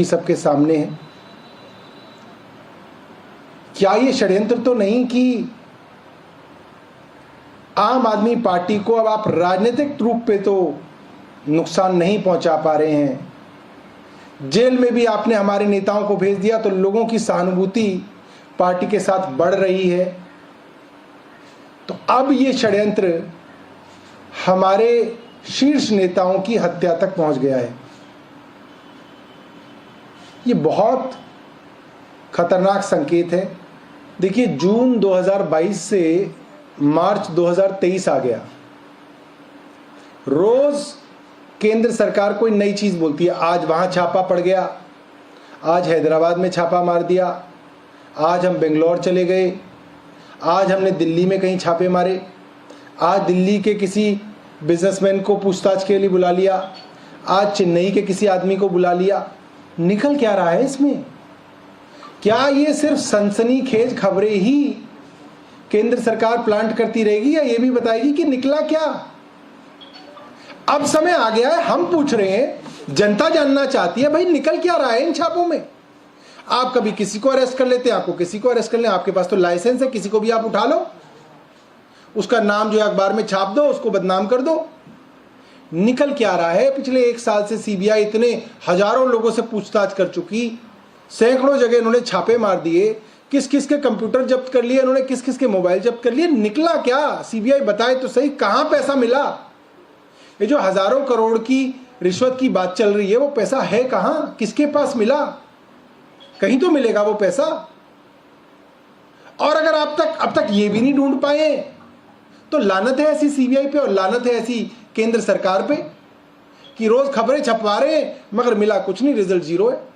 सबके सामने है। क्या ये षड्यंत्र तो नहीं कि आम आदमी पार्टी को अब आप राजनीतिक रूप पे तो नुकसान नहीं पहुंचा पा रहे हैं, जेल में भी आपने हमारे नेताओं को भेज दिया, तो लोगों की सहानुभूति पार्टी के साथ बढ़ रही है। तो अब ये षड्यंत्र हमारे शीर्ष नेताओं की हत्या तक पहुंच गया है। ये बहुत खतरनाक संकेत है। देखिए, जून 2022 से मार्च 2023 आ गया। रोज केंद्र सरकार कोई नई चीज बोलती है। आज वहां छापा पड़ गया, आज हैदराबाद में छापा मार दिया, आज हम बेंगलोर चले गए, आज हमने दिल्ली में कहीं छापे मारे, आज दिल्ली के किसी बिजनेसमैन को पूछताछ के लिए बुला लिया, आज चेन्नई के किसी आदमी को बुला लिया। निकल क्या रहा है इसमें? क्या ये सिर्फ सनसनीखेज खबरें ही केंद्र सरकार प्लांट करती रहेगी, या ये भी बताएगी कि निकला क्या? अब समय आ गया है, हम पूछ रहे हैं, जनता जानना चाहती है, भाई निकल क्या रहा है इन छापों में? आप कभी किसी को अरेस्ट कर लेते हैं, आपको किसी को अरेस्ट कर लें, आपके पास तो लाइसेंस है, किसी को भी आप उठा लो, उसका नाम जो है अखबार में छाप दो, उसको बदनाम कर दो। निकल क्या रहा है? पिछले 1 साल से सीबीआई इतने हजारों लोगों से पूछताछ कर चुकी, सैकड़ों जगह इन्होंने छापे मार दिए, किस किस के कंप्यूटर जब्त कर लिए इन्होंने, किस किस के मोबाइल जब्त कर लिए। निकला क्या? सीबीआई बताए तो सही, कहां पैसा मिला? ये जो हजारों करोड़ की रिश्वत की बात चल रही है, वो पैसा है कहां? किसके पास मिला? कहीं तो मिलेगा वो पैसा। और अगर अब तक ये भी नहीं ढूंढ पाए, तो लानत है ऐसी सीबीआई पे और लानत है ऐसी केंद्र सरकार पे कि रोज खबरें छपवा रहे हैं मगर मिला कुछ नहीं, रिजल्ट 0 है।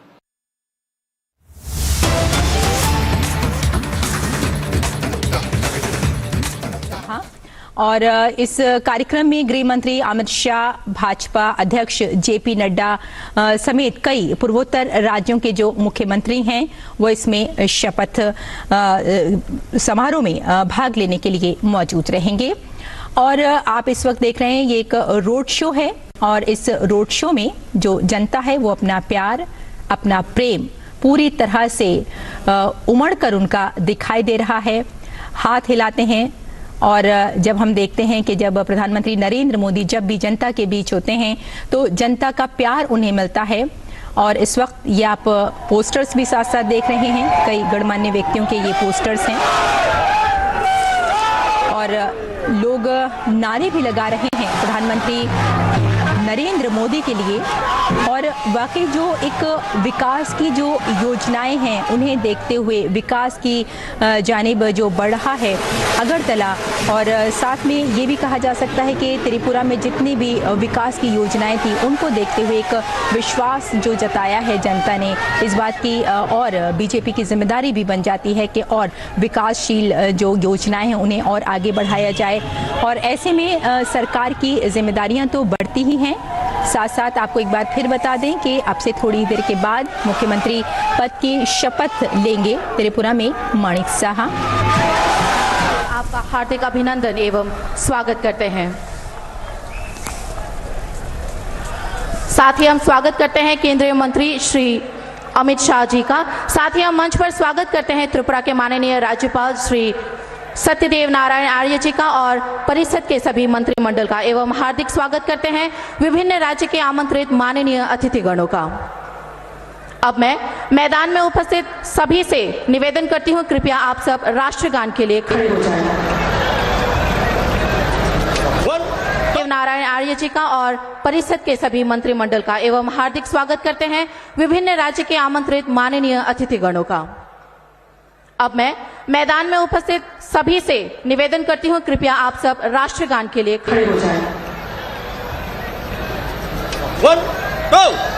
और इस कार्यक्रम में गृह मंत्री अमित शाह, भाजपा अध्यक्ष जेपी नड्डा समेत कई पूर्वोत्तर राज्यों के जो मुख्यमंत्री हैं वो इसमें शपथ समारोह में भाग लेने के लिए मौजूद रहेंगे। और आप इस वक्त देख रहे हैं ये एक रोड शो है, और इस रोड शो में जो जनता है वो अपना प्यार, अपना प्रेम पूरी तरह से उमड़ कर उनका दिखाई दे रहा है। हाथ हिलाते हैं, और जब हम देखते हैं कि जब प्रधानमंत्री नरेंद्र मोदी जब भी जनता के बीच होते हैं तो जनता का प्यार उन्हें मिलता है। और इस वक्त ये आप पोस्टर्स भी साथ साथ देख रहे हैं, कई गणमान्य व्यक्तियों के ये पोस्टर्स हैं, और लोग नारे भी लगा रहे हैं प्रधानमंत्री नरेंद्र मोदी के लिए। और वाकई जो एक विकास की जो योजनाएं हैं उन्हें देखते हुए विकास की जानिब जो बढ़ रहा है अगरतला, और साथ में ये भी कहा जा सकता है कि त्रिपुरा में जितनी भी विकास की योजनाएं थी उनको देखते हुए एक विश्वास जो जताया है जनता ने इस बात की, और बीजेपी की जिम्मेदारी भी बन जाती है कि और विकासशील जो योजनाएं हैं उन्हें और आगे बढ़ाया जाए। और ऐसे में सरकार की जिम्मेदारियां तो बढ़ती ही हैं। साथ साथ आपको एक बार फिर बता दें कि अब से थोड़ी देर के बाद मुख्यमंत्री पद की शपथ लेंगे त्रिपुरा में मानिक साहा। आपका हार्दिक अभिनंदन एवं स्वागत करते हैं। साथ ही हम स्वागत करते हैं केंद्रीय मंत्री श्री अमित शाह जी का। साथ ही हम मंच पर स्वागत करते हैं त्रिपुरा के माननीय राज्यपाल श्री सत्यदेव नारायण आर्य जी का और परिषद के सभी मंत्रिमंडल का, एवं हार्दिक स्वागत करते हैं विभिन्न राज्य के आमंत्रित माननीय अतिथिगणों का। अब मैं मैदान में उपस्थित सभी से निवेदन करती हूं, कृपया आप सब राष्ट्रगान के लिए खड़े हो जाएं। सत्यदेव नारायण आर्य जी का और परिषद के सभी मंत्रिमंडल का, एवं हार्दिक स्वागत करते हैं विभिन्न राज्य के आमंत्रित माननीय अतिथिगणों का। अब मैं मैदान में उपस्थित सभी से निवेदन करती हूं, कृपया आप सब राष्ट्रगान के लिए खड़े हो जाएं। 1, 2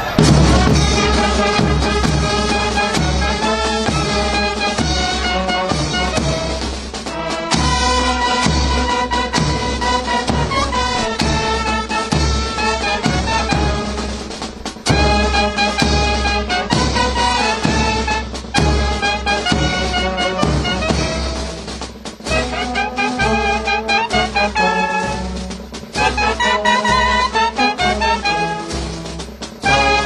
Thank you.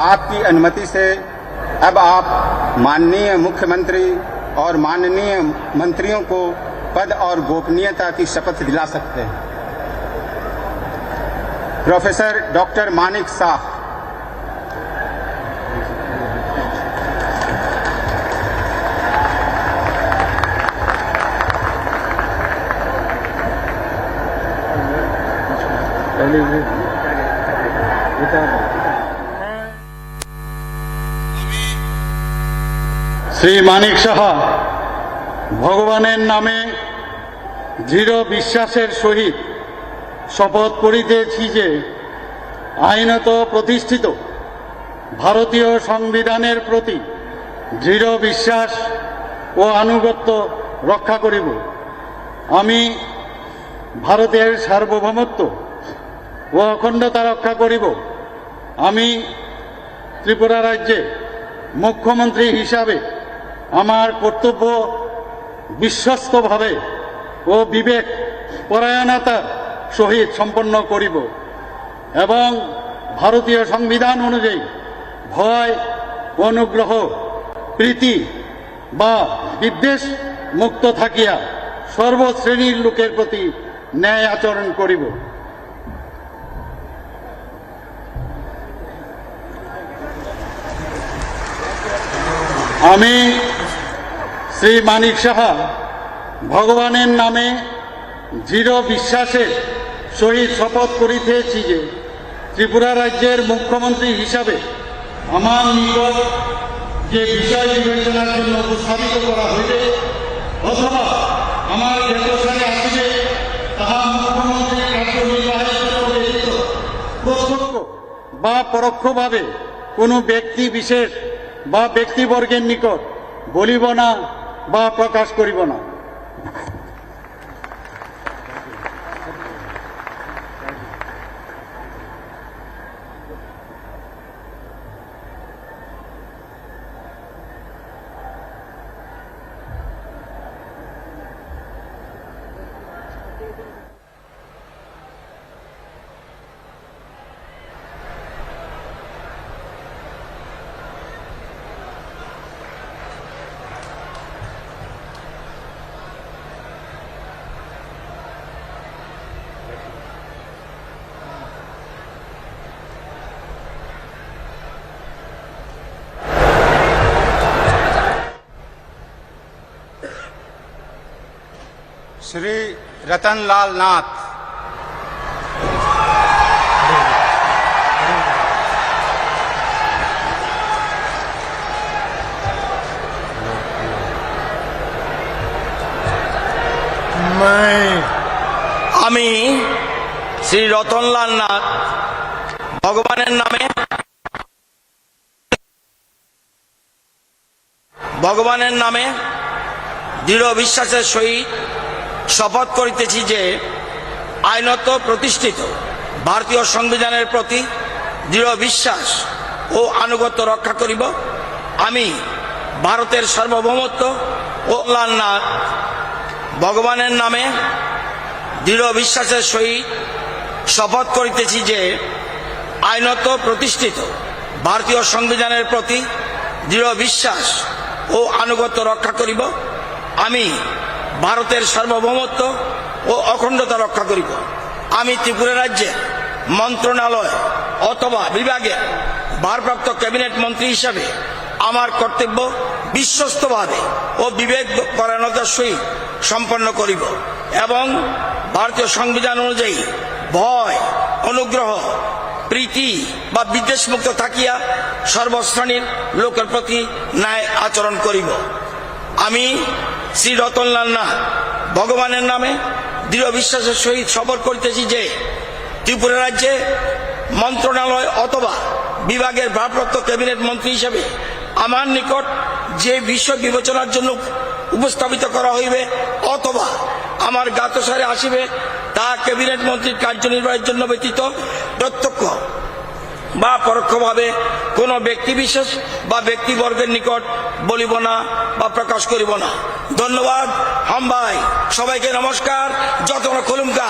आपकी अनुमति से अब आप माननीय मुख्यमंत्री और माननीय मंत्रियों को पद और गोपनीयता की शपथ दिला सकते हैं। प्रोफेसर डॉक्टर मानिक साह, শ্রী মানিক সাহা ভগবানের নামে দৃঢ় বিশ্বাসের সহিত শপথ করিতেছি যে আইনত প্রতিষ্ঠিত ভারতীয় সংবিধানের প্রতি দৃঢ় বিশ্বাস ও আনুগত্য রক্ষা করিব। আমি ভারতের সার্বভৌমত্ব ও অখণ্ডতা রক্ষা করিব। আমি ত্রিপুরা রাজ্যে মুখ্যমন্ত্রী হিসাবে আমার কর্তব্য বিশ্বস্তভাবে ও বিবেক পরায়ণতার সহিত সম্পন্ন করিব এবং ভারতীয় সংবিধান অনুযায়ী ভয়, অনুগ্রহ, প্রীতি বা বিদ্বেষ মুক্ত থাকিয়া সর্বশ্রেণীর লোকের প্রতি ন্যায় আচরণ করিব। আমি শ্রী মানিক সাহা ভগবানের নামে দৃঢ় বিশ্বাসের সহিত শপথ করিতেছি যে ত্রিপুরা রাজ্যের মুখ্যমন্ত্রী হিসাবে আমার নিকট যে বিষয় বিবেচনার জন্য উপস্থাপিত করা হইবে অথবা আমার জ্ঞাতসারে আসিবে তাহা মুখ্যমন্ত্রীর কার্যনির্বাহের জন্য ব্যতীত প্রত্যক্ষ বা পরোক্ষভাবে কোনো ব্যক্তি বিশেষ বা ব্যক্তিবর্গের নিকট বলিব না বা প্রকাশ করিব না। श्री रतनलाल नाथ, আমি শ্রী রতনলাল নাথ ভগবানের নামে দৃঢ় বিশ্বাসের সহিত শপথ করিতেছি যে আইনত প্রতিষ্ঠিত ভারতীয় সংবিধানের প্রতি দৃঢ় বিশ্বাস ও আনুগত্য রক্ষা করিব। আমি ভারতের সার্বভৌমত্ব ও নাথ ভগবানের নামে দৃঢ় বিশ্বাসের সহিত শপথ করিতেছি যে আইনত প্রতিষ্ঠিত ভারতীয় সংবিধানের প্রতি দৃঢ় বিশ্বাস ও আনুগত্য রক্ষা করিব। আমি ভারতের সার্বভৌমত্ব ও অখণ্ডতা রক্ষা করিব। আমি ত্রিপুরা রাজ্যের মন্ত্রণালয় অথবা বিভাগের ভারপ্রাপ্ত ক্যাবিনেট মন্ত্রী হিসাবে আমার কর্তব্য বিশ্বস্তভাবে ও বিবেক পরায়ণতার সহিত সম্পন্ন করিব এবং ভারতীয় সংবিধান অনুযায়ী ভয়, অনুগ্রহ, প্রীতি বা বিদ্বেষ মুক্ত থাকিয়া সর্বশ্রেণীর লোকের প্রতি ন্যায় আচরণ করিব। আমি শ্রী রতনলাল নাথ ভগবানের নামে দৃঢ় বিশ্বাসের সহিত শপথ করিতেছি যে ত্রিপুরা রাজ্যে মন্ত্রণালয় অথবা বিভাগের ভারপ্রাপ্ত ক্যাবিনেট মন্ত্রী হিসেবে আমার নিকট যে বিষয় বিবেচনার জন্য উপস্থাপিত করা হইবে অথবা আমার জ্ঞাতসারে আসিবে তা ক্যাবিনেট মন্ত্রীর কার্যনির্বাহের জন্য ব্যতীত প্রত্যক্ষ বা পরোক্ষভাবে কোনো ব্যক্তি বিশেষ বা ব্যক্তিবর্গের নিকট বলিব না বা প্রকাশ করিব না। ধন্যবাদ। হাম ভাই, সবাইকে নমস্কার। যতন খুলুমকা।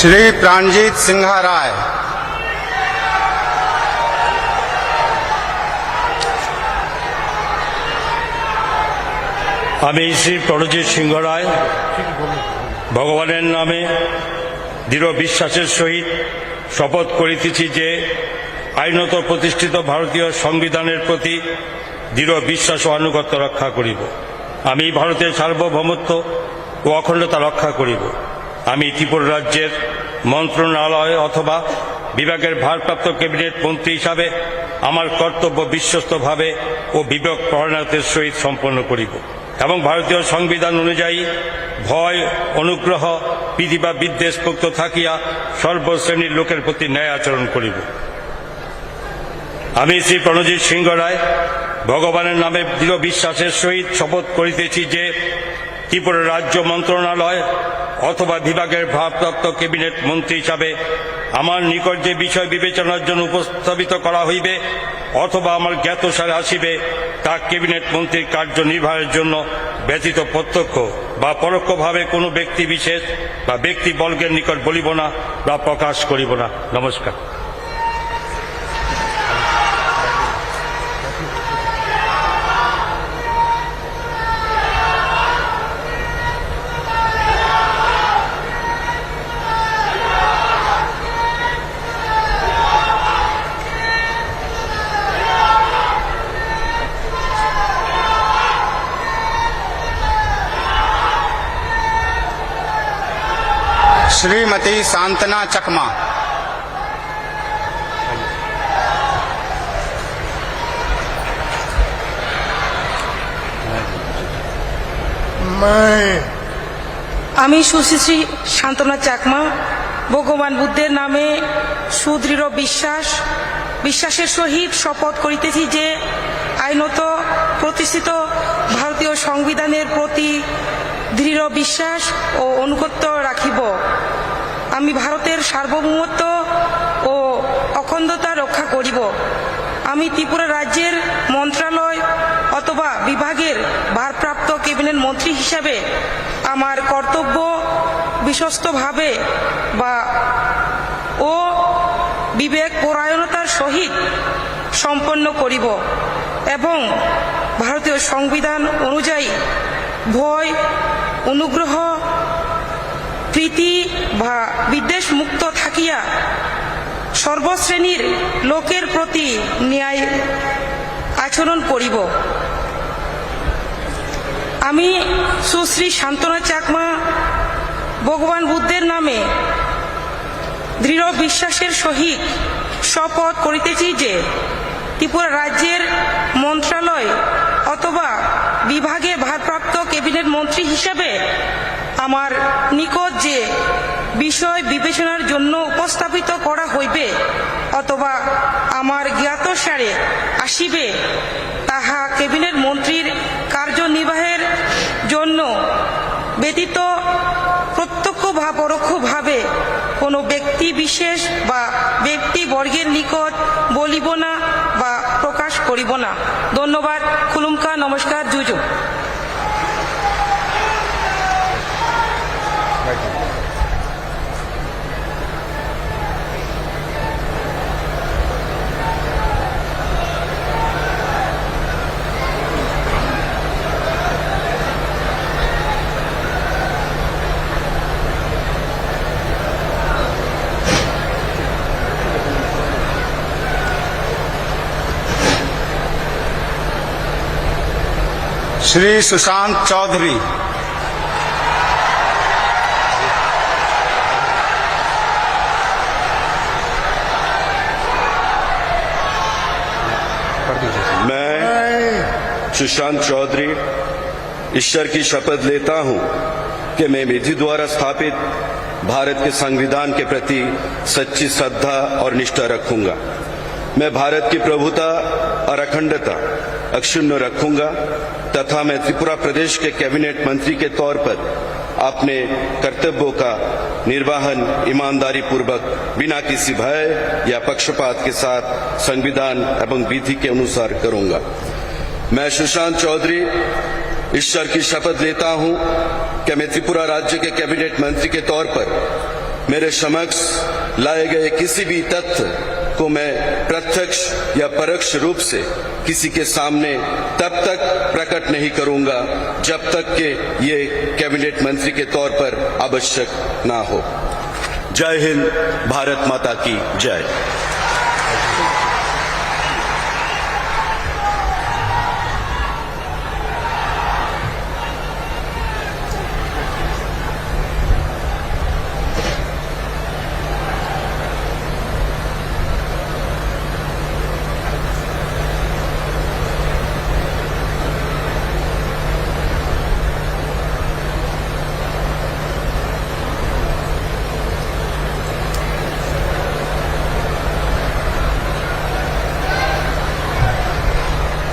श्री प्राणजीत सिंह राय, আমি শ্রী প্রণজিৎ সিংহ রায় ভগবানের নামে দৃঢ় বিশ্বাসের সহিত শপথ করিতেছি যে আইনত প্রতিষ্ঠিত ভারতীয় সংবিধানের প্রতি দৃঢ় বিশ্বাস ও আনুগত্য রক্ষা করিব। আমি ভারতের সার্বভৌমত্ব ও অখণ্ডতা রক্ষা করিব। আমি ত্রিপুরা রাজ্যের মন্ত্রণালয় অথবা বিভাগের ভারপ্রাপ্ত ক্যাবিনেট মন্ত্রী হিসাবে আমার কর্তব্য বিশ্বস্তভাবে ও বিবেক পরায়ণতার সহিত সম্পন্ন করিব এবং ভারতীয় সংবিধান অনুযায়ী ভয়, অনুগ্রহ, প্রীতি বা বিদ্বেষ মুক্ত থাকিয়া সর্বশ্রেণীর লোকের প্রতি ন্যায় আচরণ করিব। আমি শ্রী প্রণজিৎ সিংহ রায় ভগবানের নামে দৃঢ় বিশ্বাসের সহিত শপথ করিতেছি যে ত্রিপুরা রাজ্য মন্ত্রণালয় অথবা বিভাগের ভারপ্রাপ্ত ক্যাবিনেট মন্ত্রী হিসাবে আমার নিকট যে বিষয় বিবেচনার জন্য উপস্থাপিত করা হইবে অথবা আমার জ্ঞাতসারে আসিবে তা ক্যাবিনেট মন্ত্রীর কার্যনির্বাহের জন্য ব্যতীত প্রত্যক্ষ বা পরোক্ষভাবে কোনো ব্যক্তি বিশেষ বা ব্যক্তিবর্গের নিকট বলিব না বা প্রকাশ করিব না। নমস্কার। श्रीमती सांतना चकमा, আমি সুশ্রী শান্তনা চাকমা ভগবান বুদ্ধের নামে সুদৃঢ় বিশ্বাসের সহিত শপথ করিতেছি যে আইনত প্রতিষ্ঠিত ভারতীয় সংবিধানের প্রতি দৃঢ় বিশ্বাস ও অনুগত্য রাখিব। আমি ভারতের সার্বভৌমত্ব ও অখণ্ডতা রক্ষা করিব। আমি ত্রিপুরা রাজ্যের মন্ত্রণালয় অথবা বিভাগের ভারপ্রাপ্ত ক্যাবিনেট মন্ত্রী হিসাবে আমার কর্তব্য বিশ্বস্তভাবে ও বিবেক পরায়ণতার সহিত সম্পন্ন করিব এবং ভারতীয় সংবিধান অনুযায়ী ভয়, অনুগ্রহ, প্রীতি বা বিদ্বেষ মুক্ত থাকিয়া সর্বশ্রেণীর লোকের প্রতি ন্যায় আচরণ করিব। আমি সুশ্রী শান্তনা চাকমা ভগবান বুদ্ধের নামে দৃঢ় বিশ্বাসের সহিত শপথ করিতেছি যে ত্রিপুরা রাজ্যের মন্ত্রণালয় অথবা বিভাগে ভারপ্রাপ্ত ক্যাবিনেট মন্ত্রী হিসাবে আমার নিকট যে বিষয় বিবেচনার জন্য উপস্থাপিত করা হইবে অথবা আমার জ্ঞাতসারে আসিবে তাহা ক্যাবিনেট মন্ত্রীর কার্যনির্বাহের জন্য ব্যতীত প্রত্যক্ষ বা পরোক্ষভাবে কোনো ব্যক্তি বিশেষ বা ব্যক্তিবর্গের নিকট বলিব না বা প্রকাশ করিব না। ধন্যবাদ। খুলুমকা, নমস্কার, জুজু। श्री सुशांत चौधरी, मैं सुशांत चौधरी ईश्वर की शपथ लेता हूं कि मैं विधि द्वारा स्थापित भारत के संविधान के प्रति सच्ची श्रद्धा और निष्ठा रखूंगा। मैं भारत की प्रभुता और अखंडता अक्षुण्ण रखूंगा तथा मैं त्रिपुरा प्रदेश के कैबिनेट मंत्री के तौर पर अपने कर्तव्यों का निर्वहन ईमानदारी पूर्वक बिना किसी भय या पक्षपात के साथ संविधान एवं विधि के अनुसार करूंगा। मैं सुशांत चौधरी ईश्वर की शपथ लेता हूं कि मैं त्रिपुरा राज्य के कैबिनेट मंत्री के तौर पर मेरे समक्ष लाए गए किसी भी तथ्य को मैं प्रत्यक्ष या परोक्ष रूप से किसी के सामने तब तक प्रकट नहीं करूंगा जब तक कि ये कैबिनेट मंत्री के तौर पर आवश्यक ना हो। जय हिंद, भारत माता की जय।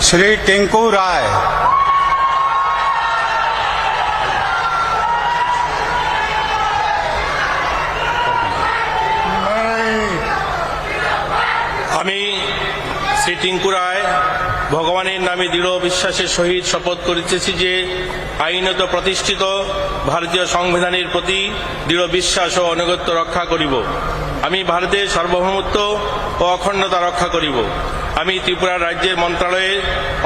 श्री टिंकू राय, আমি শ্রী টিঙ্কু রায় ভগবানের নামে দৃঢ় বিশ্বাসের সহিত শপথ করিতেছি যে আইনত প্রতিষ্ঠিত ভারতীয় সংবিধানের প্রতি দৃঢ় বিশ্বাস ও আনুগত্য রক্ষা করিব। আমি ভারতের সার্বভৌমত্ব ও অখণ্ডতা রক্ষা করিব। আমি ত্রিপুরা রাজ্যের মন্ত্রণালয়ে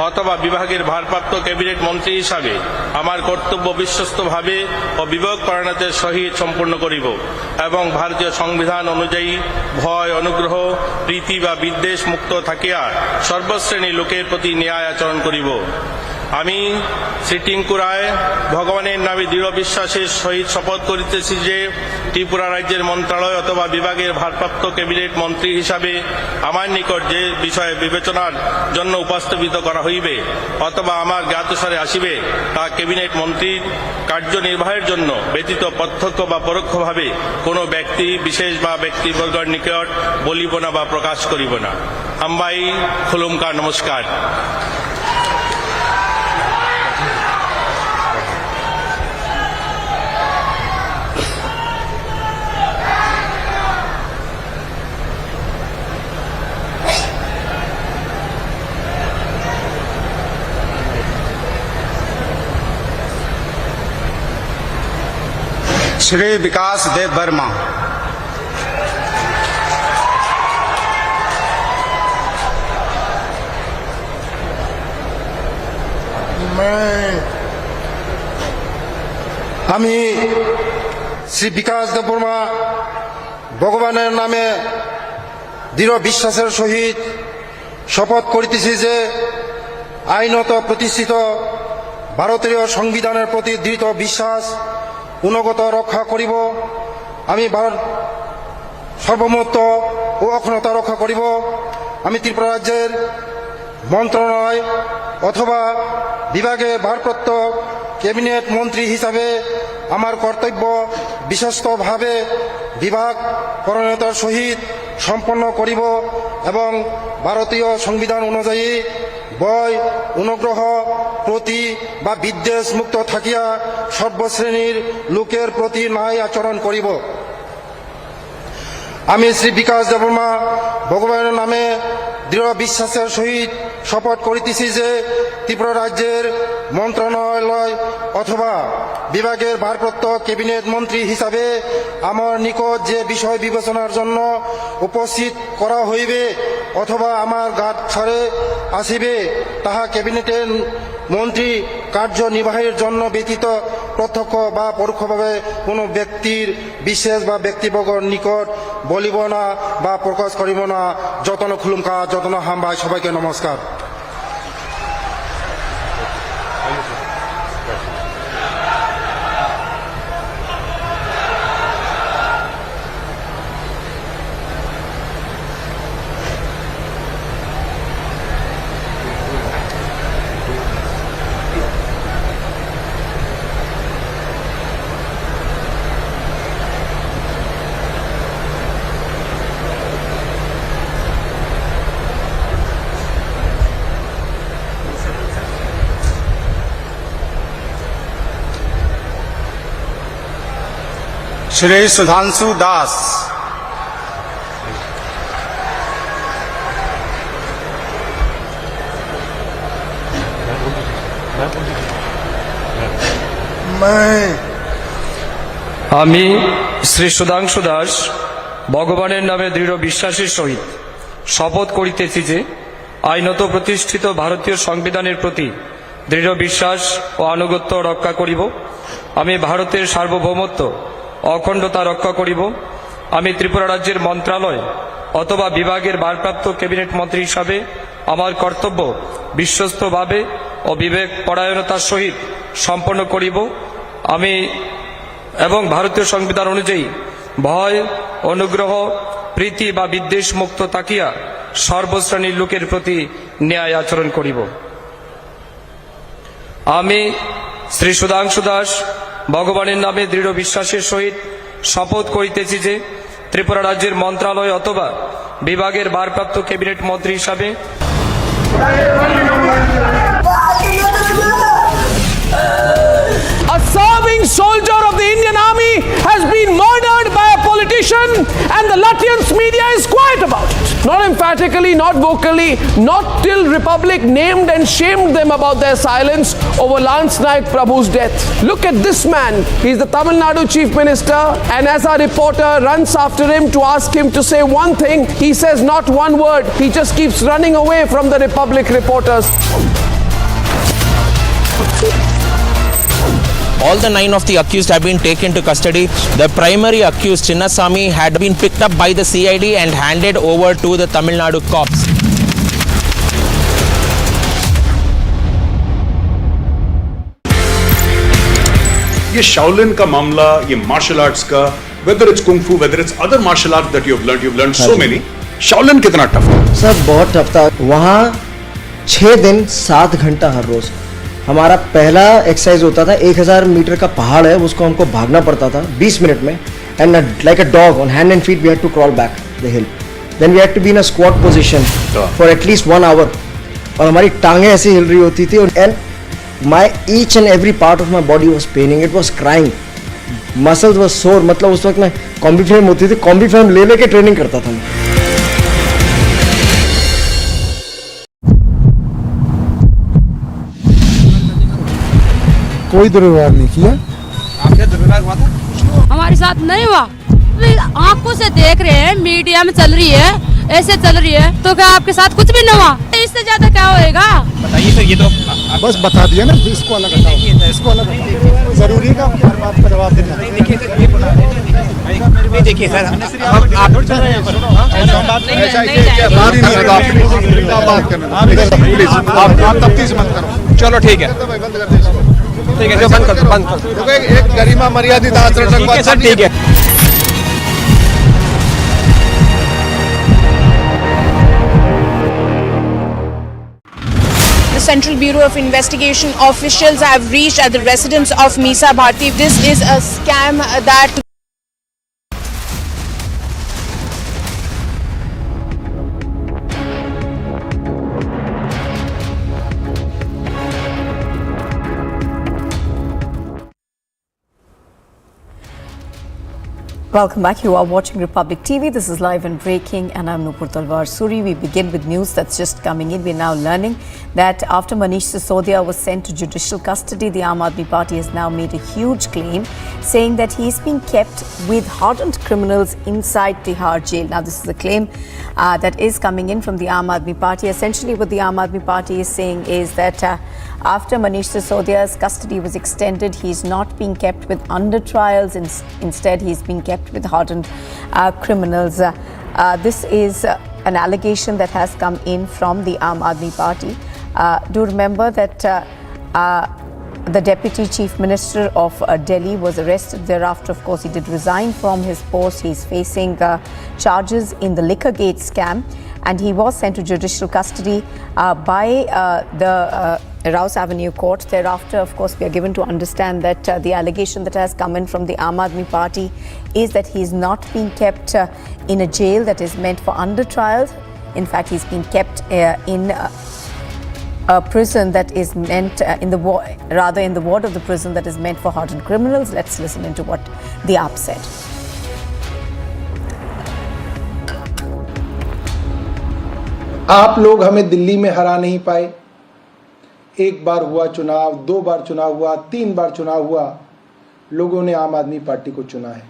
অথবা বিভাগের ভারপ্রাপ্ত ক্যাবিনেট মন্ত্রী হিসাবে আমার কর্তব্য বিশ্বস্তভাবে ও বিবেকপরায়ণতার সহিত সম্পূর্ণ করিব এবং ভারতীয় সংবিধান অনুযায়ী ভয়, অনুগ্রহ, প্রীতি বা বিদ্বেষ মুক্ত থাকিয়া সর্বশ্রেণীর লোকের প্রতি ন্যায় আচরণ করিব। আমি শ্রী টিঙ্কু রায় ভগবানের নামে দৃঢ় বিশ্বাসের সহিত শপথ করিতেছি যে ত্রিপুরা রাজ্যের মন্ত্রণালয় অথবা বিভাগের ভারপ্রাপ্ত ক্যাবিনেট মন্ত্রী হিসাবে আমার নিকট যে বিষয়ে বিবেচনার জন্য উপস্থাপিত করা হইবে অথবা আমার জ্ঞাতসারে আসিবে তা ক্যাবিনেট মন্ত্রীর কার্যনির্বাহের জন্য ব্যতীত প্রত্যক্ষ বা পরোক্ষভাবে কোনো ব্যক্তি বিশেষ বা ব্যক্তিবর্গের নিকট বলিব না বা প্রকাশ করিব না। আম্বাই খুলুমকার নমস্কার। श्री विकास देव वर्मा, আমি শ্রী বিকাশ দেব বর্মা ভগবানের নামে দৃঢ় বিশ্বাসের সহিত শপথ করিতেছি যে আইনত প্রতিষ্ঠিত ভারতীয় সংবিধানের প্রতি দৃঢ় বিশ্বাস গুণগত রক্ষা করিব। আমি ভারত সার্বভৌমত্ব ও অখণ্ডতা রক্ষা করিব। আমি ত্রিপুরা রাজ্যের মন্ত্রণালয় অথবা বিভাগে ভারপ্রাপ্ত ক্যাবিনেট মন্ত্রী হিসাবে আমার কর্তব্য বিশ্বস্তভাবে বিভাগ পরায়ণতার সহিত সম্পন্ন করিব এবং ভারতীয় সংবিধান অনুযায়ী ভয়, অনুগ্রহ, প্রতি বা বিদ্বেষ মুক্ত থাকিয়া সর্বশ্রেণীর লোকের প্রতি ন্যায় আচরণ করিব। আমি শ্রী বিকাশ দেববর্মা ভগবানের নামে দৃঢ় বিশ্বাসের সহিত শপথ করিতেছি যে ত্রিপুরা রাজ্যের মন্ত্রণালয় অথবা বিভাগের ভারপ্রাপ্ত ক্যাবিনেট মন্ত্রী হিসাবে আমার নিকট যে বিষয় বিবেচনার জন্য উপস্থিত করা হইবে অথবা আমার জ্ঞাতসারে আসিবে তাহা ক্যাবিনেটের মন্ত্রী কার্যনির্বাহের জন্য ব্যতীত প্রত্যক্ষ বা পরোক্ষভাবে কোনো ব্যক্তির বিশেষ বা ব্যক্তিবর্গের নিকট বলিব না বা প্রকাশ করিব না। যতন খুলুমকা, যতন হামবাই, সবাইকে নমস্কার। श्री सुधांशु दास, আমি শ্রী সুধাংশু দাস ভগবানের নামে দৃঢ় বিশ্বাসের সহিত শপথ করিতেছি যে আইনত প্রতিষ্ঠিত ভারতীয় সংবিধানের প্রতি দৃঢ় বিশ্বাস ও আনুগত্য রক্ষা করিব। আমি ভারতের সার্বভৌমত্ব অখণ্ডতা রক্ষা করিব। আমি ত্রিপুরা রাজ্যের মন্ত্রণালয় অথবা বিভাগের ভারপ্রাপ্ত ক্যাবিনেট মন্ত্রী হিসাবে আমার কর্তব্য বিশ্বস্তভাবে ও বিবেক পরায়ণতার সহিত সম্পন্ন করিব। আমি এবং ভারতীয় সংবিধান অনুযায়ী ভয়, অনুগ্রহ, প্রীতি বা বিদ্বেষ মুক্ত থাকিয়া সর্বশ্রেণীর লোকের প্রতি ন্যায় আচরণ করিব। আমি শ্রী সুধাংশু দাস ভগবানের নামে দৃঢ় বিশ্বাসের সহিত শপথ করিতেছি যে ত্রিপুরা রাজ্যের মন্ত্রণালয় অথবা বিভাগের ভারপ্রাপ্ত ক্যাবিনেট মন্ত্রী হিসাবে A serving soldier of the Indian Army has been murdered by a politician, and the Latvians media is quiet about it. Not emphatically, not vocally, not till Republic named and shamed them about their silence over Lance Naik Prabhu's death. Look at this man. He's the Tamil Nadu Chief Minister, and as our reporter runs after him to ask him to say one thing, he says not one word. He just keeps running away from the Republic reporters. All the 9 of the accused have been taken to custody. The primary accused, Chinnasamy, had been picked up by the CID and handed over to the Tamil Nadu cops. ये Shaolin का मामला, ये martial arts का, whether it's kung fu, whether it's other martial arts that you've learned so many. Shaolin कितना tough है? Sir बहुत tough था। वहाँ 6 दिन 7 घंटा हर रोज हमारा पहला एक्सरसाइज होता था। 1000 मीटर का पहाड़ है, उसको हमको भागना पड़ता था 20 मिनट में, and like a dog on hand and feet we had to crawl back the hill, then we had to be in a squat position for at least 1 hour, और हमारी टांगें ऐसे हिल रही होती थी, and my each and every part of my body was paining, it was crying, muscles was sore. मतलब उस वक्त मैं कॉम्बी फ्रेम होती थी, कॉम्बी फ्रेम ले लेके ट्रेनिंग करता था मैं। कोई दुर्व्यवहार नहीं किया। आपके दुर्व्यवहार हुआ था? हमारे साथ नहीं हुआ। आंखों से देख रहे हैं, मीडिया में चल रही है, ऐसे चल रही है, तो क्या आपके साथ कुछ भी नहीं हुआ? इससे ज्यादा क्या होएगा? बताइए सर, ये तो बस बता दिया ना, इसको अलग हटाओ, इसको अलग हटाओ। जरूरी है आपकी हर बात का जवाब देना। देखिए सर, ये देखिए सर, आप तफ्तीश मत करो। चलो ठीक है, ठीक है, जो बंद कर दो, बंद कर दो। एक गरिमा मर्यादित आचरण सर, ठीक है। The Central Bureau of Investigation officials have reached at the residence of Misa Bharti. This is a scam that Welcome back. You are watching Republic TV. This is live and breaking, and I'm Nupur Talwar Suri. We begin with news that's just coming in. We're now learning that after Manish Sisodia was sent to judicial custody, the Aam Aadmi Party has now made a huge claim, saying that he's being kept with hardened criminals inside Tihar jail. Now, this is a claim that is coming in from the Aam Aadmi Party. Essentially, what the Aam Aadmi Party is saying is that after Manish Sisodia's custody was extended, he's not being kept with under trials. Instead, he's being kept with hardened criminals. This is an allegation that has come in from the Aam Aadmi Party. Do remember that the Deputy Chief Minister of Delhi was arrested. Thereafter, of course, he did resign from his post. He's facing charges in the Liquorgate scam, and he was sent to judicial custody by the Rouse Avenue Court. Thereafter, of course, we are given to understand that the allegation that has come in from the Aam Aadmi Party is that he is not being kept in a jail that is meant for under trials. In fact, he's been kept in a prison that is meant in the ward of the prison that is meant for hardened criminals. Let's listen into what the AAP said. आप लोग हमें दिल्ली में हरा नहीं पाए। एक बार हुआ चुनाव, 2 बार चुनाव हुआ, 3 बार चुनाव हुआ, लोगों ने आम आदमी पार्टी को चुना है।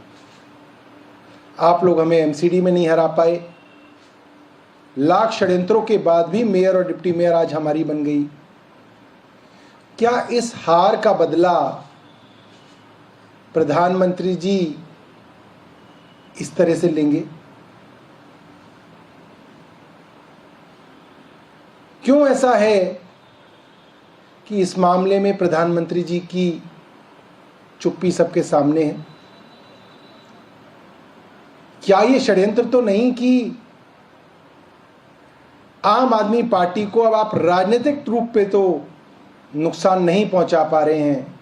आप लोग हमें एमसीडी में नहीं हरा पाए। लाख षड्यंत्रों के बाद भी मेयर और डिप्टी मेयर आज हमारी बन गई। क्या इस हार का बदला प्रधानमंत्री जी इस तरह से लेंगे? क्यों ऐसा है कि इस मामले में प्रधानमंत्री जी की चुप्पी सबके सामने है? क्या ये षड्यंत्र तो नहीं कि आम आदमी पार्टी को अब आप राजनीतिक रूप पे तो नुकसान नहीं पहुंचा पा रहे हैं,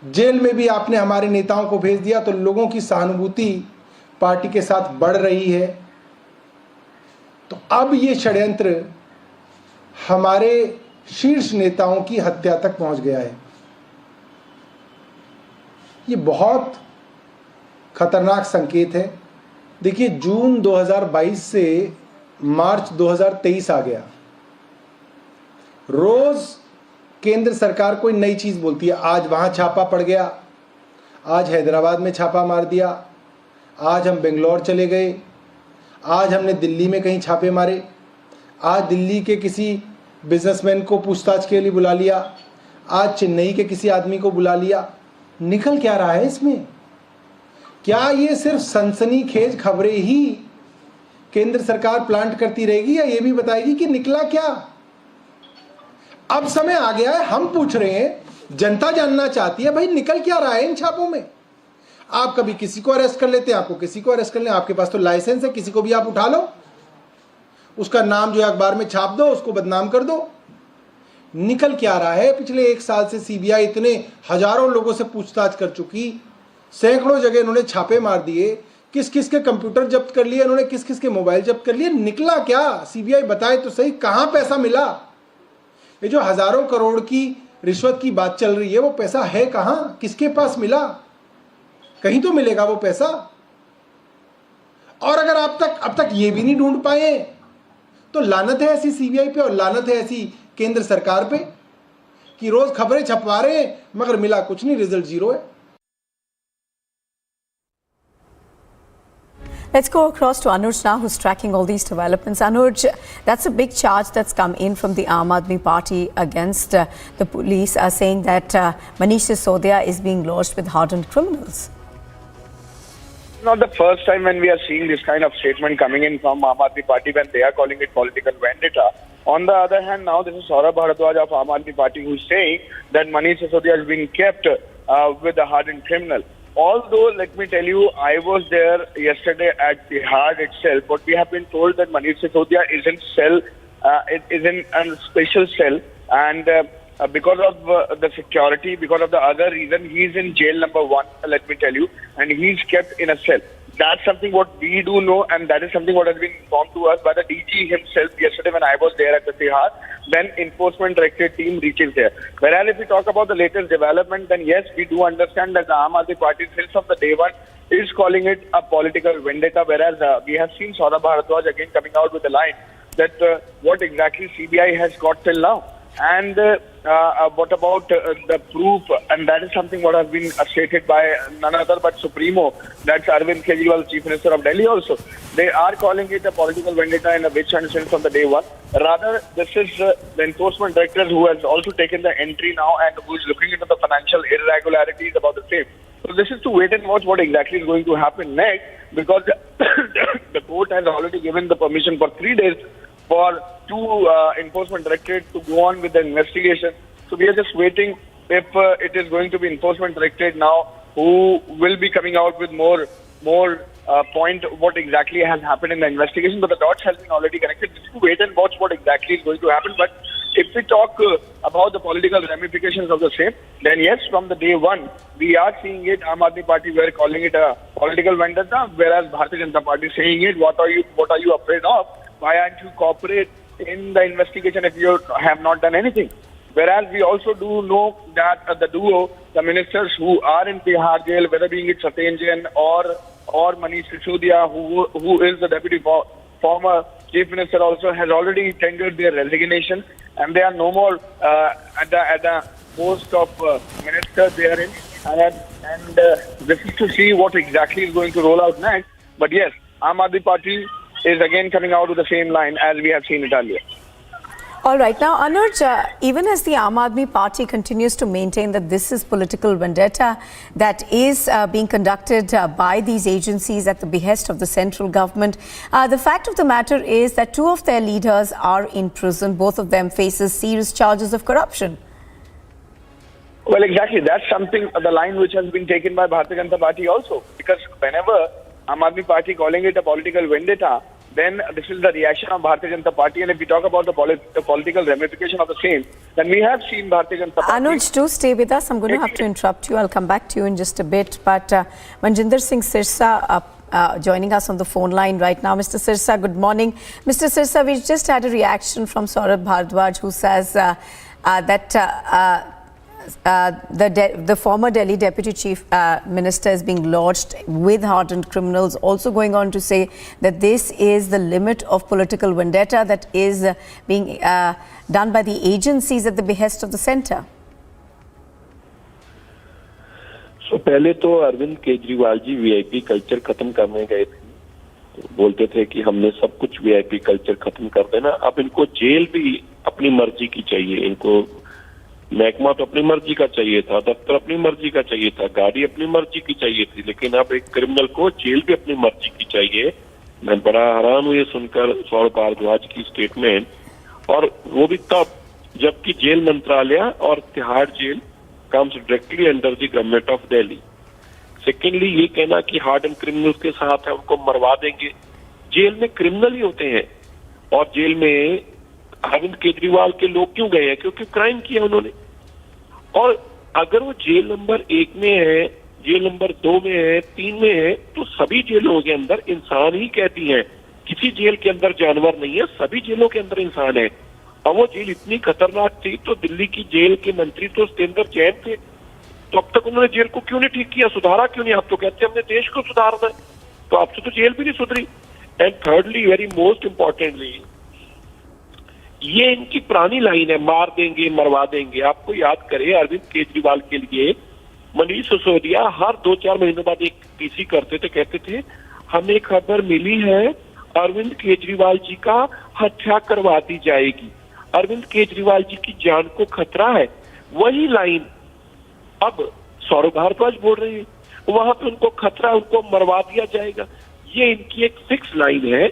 जेल में भी आपने हमारे नेताओं को भेज दिया तो लोगों की सहानुभूति पार्टी के साथ बढ़ रही है, तो अब ये षड्यंत्र हमारे शीर्ष नेताओं की हत्या तक पहुंच गया है। ये बहुत खतरनाक संकेत है। देखिए, जून 2022 से मार्च 2023 आ गया। रोज केंद्र सरकार कोई नई चीज बोलती है। आज वहां छापा पड़ गया, आज हैदराबाद में छापा मार दिया, आज हम बेंगलोर चले गए, आज हमने दिल्ली में कहीं छापे मारे, आज दिल्ली के किसी बिजनेसमैन को पूछताछ के लिए बुला लिया, आज चेन्नई के किसी आदमी को बुला लिया। निकल क्या रहा है इसमें? क्या ये सिर्फ सनसनीखेज खबरें ही केंद्र सरकार प्लांट करती रहेगी, या ये भी बताएगी कि निकला क्या? अब समय आ गया है, हम पूछ रहे हैं, जनता जानना चाहती है, भाई निकल क्या रहा है इन छापों में? आप कभी किसी को अरेस्ट कर लेते हैं, आपको किसी को अरेस्ट कर लें, आपके पास तो लाइसेंस है, किसी को भी आप उठा लो, उसका नाम जो है अखबार में छाप दो, उसको बदनाम कर दो। निकल क्या रहा है? पिछले 1 साल से सीबीआई इतने हजारों लोगों से पूछताछ कर चुकी, सैकड़ों जगह इन्होंने छापे मार दिए, किस किस के कंप्यूटर जब्त कर लिए इन्होंने, किस किस के मोबाइल जब्त कर लिए। निकला क्या? सीबीआई बताए तो सही, कहां पैसा मिला? ये जो हजारों करोड़ की रिश्वत की बात चल रही है, वो पैसा है कहां? किसके पास मिला? कहीं तो मिलेगा वो पैसा। और अगर अब तक ये भी नहीं ढूंढ पाए तो लानत है ऐसी सीबीआई पे और लानत है ऐसी केंद्र सरकार पे कि रोज खबरें छपवा रहे हैं मगर मिला कुछ नहीं, रिजल्ट 0 है। Let's go across to Anuj now, who's tracking all these developments. Anuj, that's a big charge that's come in from the Aam Aadmi Party against the police, saying that Manish Sisodia is being lodged with hardened criminals. Not the first time when we are seeing this kind of statement coming in from Aam Aadmi Party when they are calling it political vendetta. On the other hand, now this is Saurabh Bharadwaj of Aam Aadmi Party who is saying that Manish Sisodia is being kept with a hardened criminal. Although, let me tell you, I was there yesterday at the Bihar itself, but we have been told that Manish Sisodia is in cell, is in a special cell, and because of the security, because of the other reason, he is in jail number 1, let me tell you, and he is kept in a cell. That's something what we do know, and that is something what has been informed to us by the DG himself yesterday when I was there at the Bihar. Then Enforcement Directorate team reaches there. Whereas if we talk about the latest development, then yes, we do understand that the Aam Aadmi Party since from the day one is calling it a political vendetta, whereas we have seen Saurabh Bharadwaj again coming out with the line that what exactly CBI has got till now. And what about the proof? And that is something what has been stated by none other but Supremo, that's Arvind Kejriwal, Chief Minister of Delhi also. They are calling it a political vendetta in a witch hunt since from the day one. Rather, this is the Enforcement Director who has also taken the entry now and who is looking into the financial irregularities about the same. So this is to wait and watch what exactly is going to happen next, because the court has already given the permission for 3 days for two Enforcement Directorate to go on with the investigation. So we are just waiting if it is going to be Enforcement Directorate now who will be coming out with more point what exactly has happened in the investigation. But the dots has been already connected. Just to wait and watch what exactly is going to happen. But if we talk about the political ramifications of the same, then yes, from the day one, we are seeing it. Aam Aadmi Party were calling it a political vendetta, whereas Bharatiya Janata Party saying it. What are you afraid of? Why aren't you cooperate in the investigation if you have not done anything? Whereas we also do know that the duo, the ministers who are in Bihar jail, whether being it Satyen Jain or Manish Sisodia, who is the deputy former chief minister, also has already tendered their resignation, and they are no more at the post of minister they are in. And this is to see what exactly is going to roll out next. But yes, Aam Aadmi Party is again coming out with the same line as we have seen it earlier. All right. Now, Anuj, even as the Aam Aadmi Party continues to maintain that this is political vendetta that is being conducted by these agencies at the behest of the central government, the fact of the matter is that two of their leaders are in prison. Both of them faces serious charges of corruption. Well, exactly. That's something, the line which has been taken by Bharatiya Janata Party also. Because whenever Aam Aadmi Party calling it a political vendetta, then this is the reaction of Bharatiya Janata Party. And if we talk about the political ramification of the same, then we have seen Bharatiya Janata Party. Anuj, do stay with us. I'm going to have to interrupt you. I'll come back to you in just a bit. But Manjinder Singh Sirsa joining us on the phone line right now. Mr. Sirsa, good morning. Mr. Sirsa, we just had a reaction from Saurabh Bharadwaj, who says that the former Delhi Deputy Chief Minister is being lodged with hardened criminals, also going on to say that this is the limit of political vendetta that is being done by the agencies at the behest of the centre. So, पहले तो Arvind Kejriwal ji VIP culture खत्म करने गए थे, बोलते थे कि हमने सब कुछ वीआईपी कल्चर खत्म कर देना। अब इनको जेल भी अपनी मर्जी की चाहिए, इनको महकमा तो अपनी मर्जी का चाहिए था, दफ्तर अपनी मर्जी का चाहिए था, गाड़ी अपनी मर्जी की चाहिए थी, लेकिन अब एक क्रिमिनल को जेल भी अपनी मर्जी की चाहिए। मैं बड़ा हैरान हूँ ये सुनकर सौरभ भारद्वाज की स्टेटमेंट, और वो भी तब जबकि जेल मंत्रालय और Tihar jail comes directly under the government of Delhi. Secondly, ये कहना कि हार्ड एंड क्रिमिनल्स के साथ है उनको मरवा देंगे, जेल में क्रिमिनल ही होते हैं। और जेल में अरविंद केजरीवाल के लोग क्यों गए हैं? क्योंकि क्राइम किया उन्होंने। और अगर वो जेल नंबर 1 में है, जेल नंबर 2 में है, 3 में है, तो सभी जेलों के अंदर इंसान ही कहती हैं। किसी जेल के अंदर जानवर नहीं है, सभी जेलों के अंदर इंसान है। और वो जेल इतनी खतरनाक थी तो दिल्ली की जेल के मंत्री तो उसके अंदर जैन थे, तो अब तक उन्होंने जेल को क्यों नहीं ठीक किया, सुधारा क्यों नहीं? आप तो कहते हैं हमने देश को सुधारना है, तो आपसे तो जेल भी नहीं सुधरी। And thirdly, very most importantly, ये इनकी पुरानी लाइन है, मार देंगे मरवा देंगे। आपको याद करें, अरविंद केजरीवाल के लिए मनीष सिसोदिया हर 2-4 महीनों बाद एक पीसी करते थे, कहते थे हमें खबर मिली है अरविंद केजरीवाल जी का हत्या करवा दी जाएगी, अरविंद केजरीवाल जी की जान को खतरा है। वही लाइन अब सौरभ भारद्वाज बोल रहे हैं, वहां पे उनको खतरा, उनको मरवा दिया जाएगा। ये इनकी एक फिक्स लाइन है,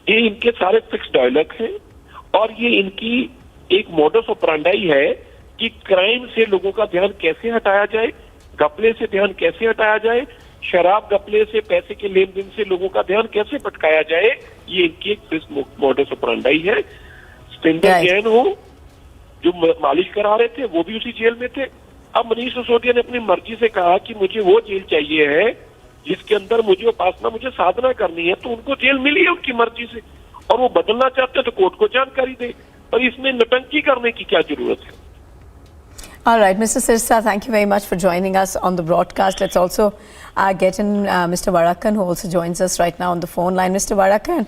ये इनके सारे फिक्स डायलॉग हैं, और ये इनकी एक मोडस ऑपरेंडी है कि क्राइम से लोगों का ध्यान कैसे हटाया जाए, घपले से ध्यान कैसे हटाया जाए, शराब घपले से, पैसे के लेन देन से लोगों का ध्यान कैसे भटकाया जाए। ये इनकी एक फिक्स मोडस ऑपरेंडी है। स्टेंडर जैन हो जो मालिश करा रहे थे, वो भी उसी जेल में थे। अब मनीष सिसोदिया ने अपनी मर्जी से कहा कि मुझे वो जेल चाहिए है जिसके अंदर मुझे उपासना, मुझे साधना करनी है, तो उनको जेल मिली है उनकी मर्जी से, और वो बदलना चाहते हैं तो कोर्ट को जानकारी दे। पर इसमें नटंकी करने की क्या जरूरत है? All right, Mr. Sirsa, thank you very much for joining us on the broadcast. Let's also get in Mr. Varakan, who also joins us right now on the phone line. Mr. Varakan,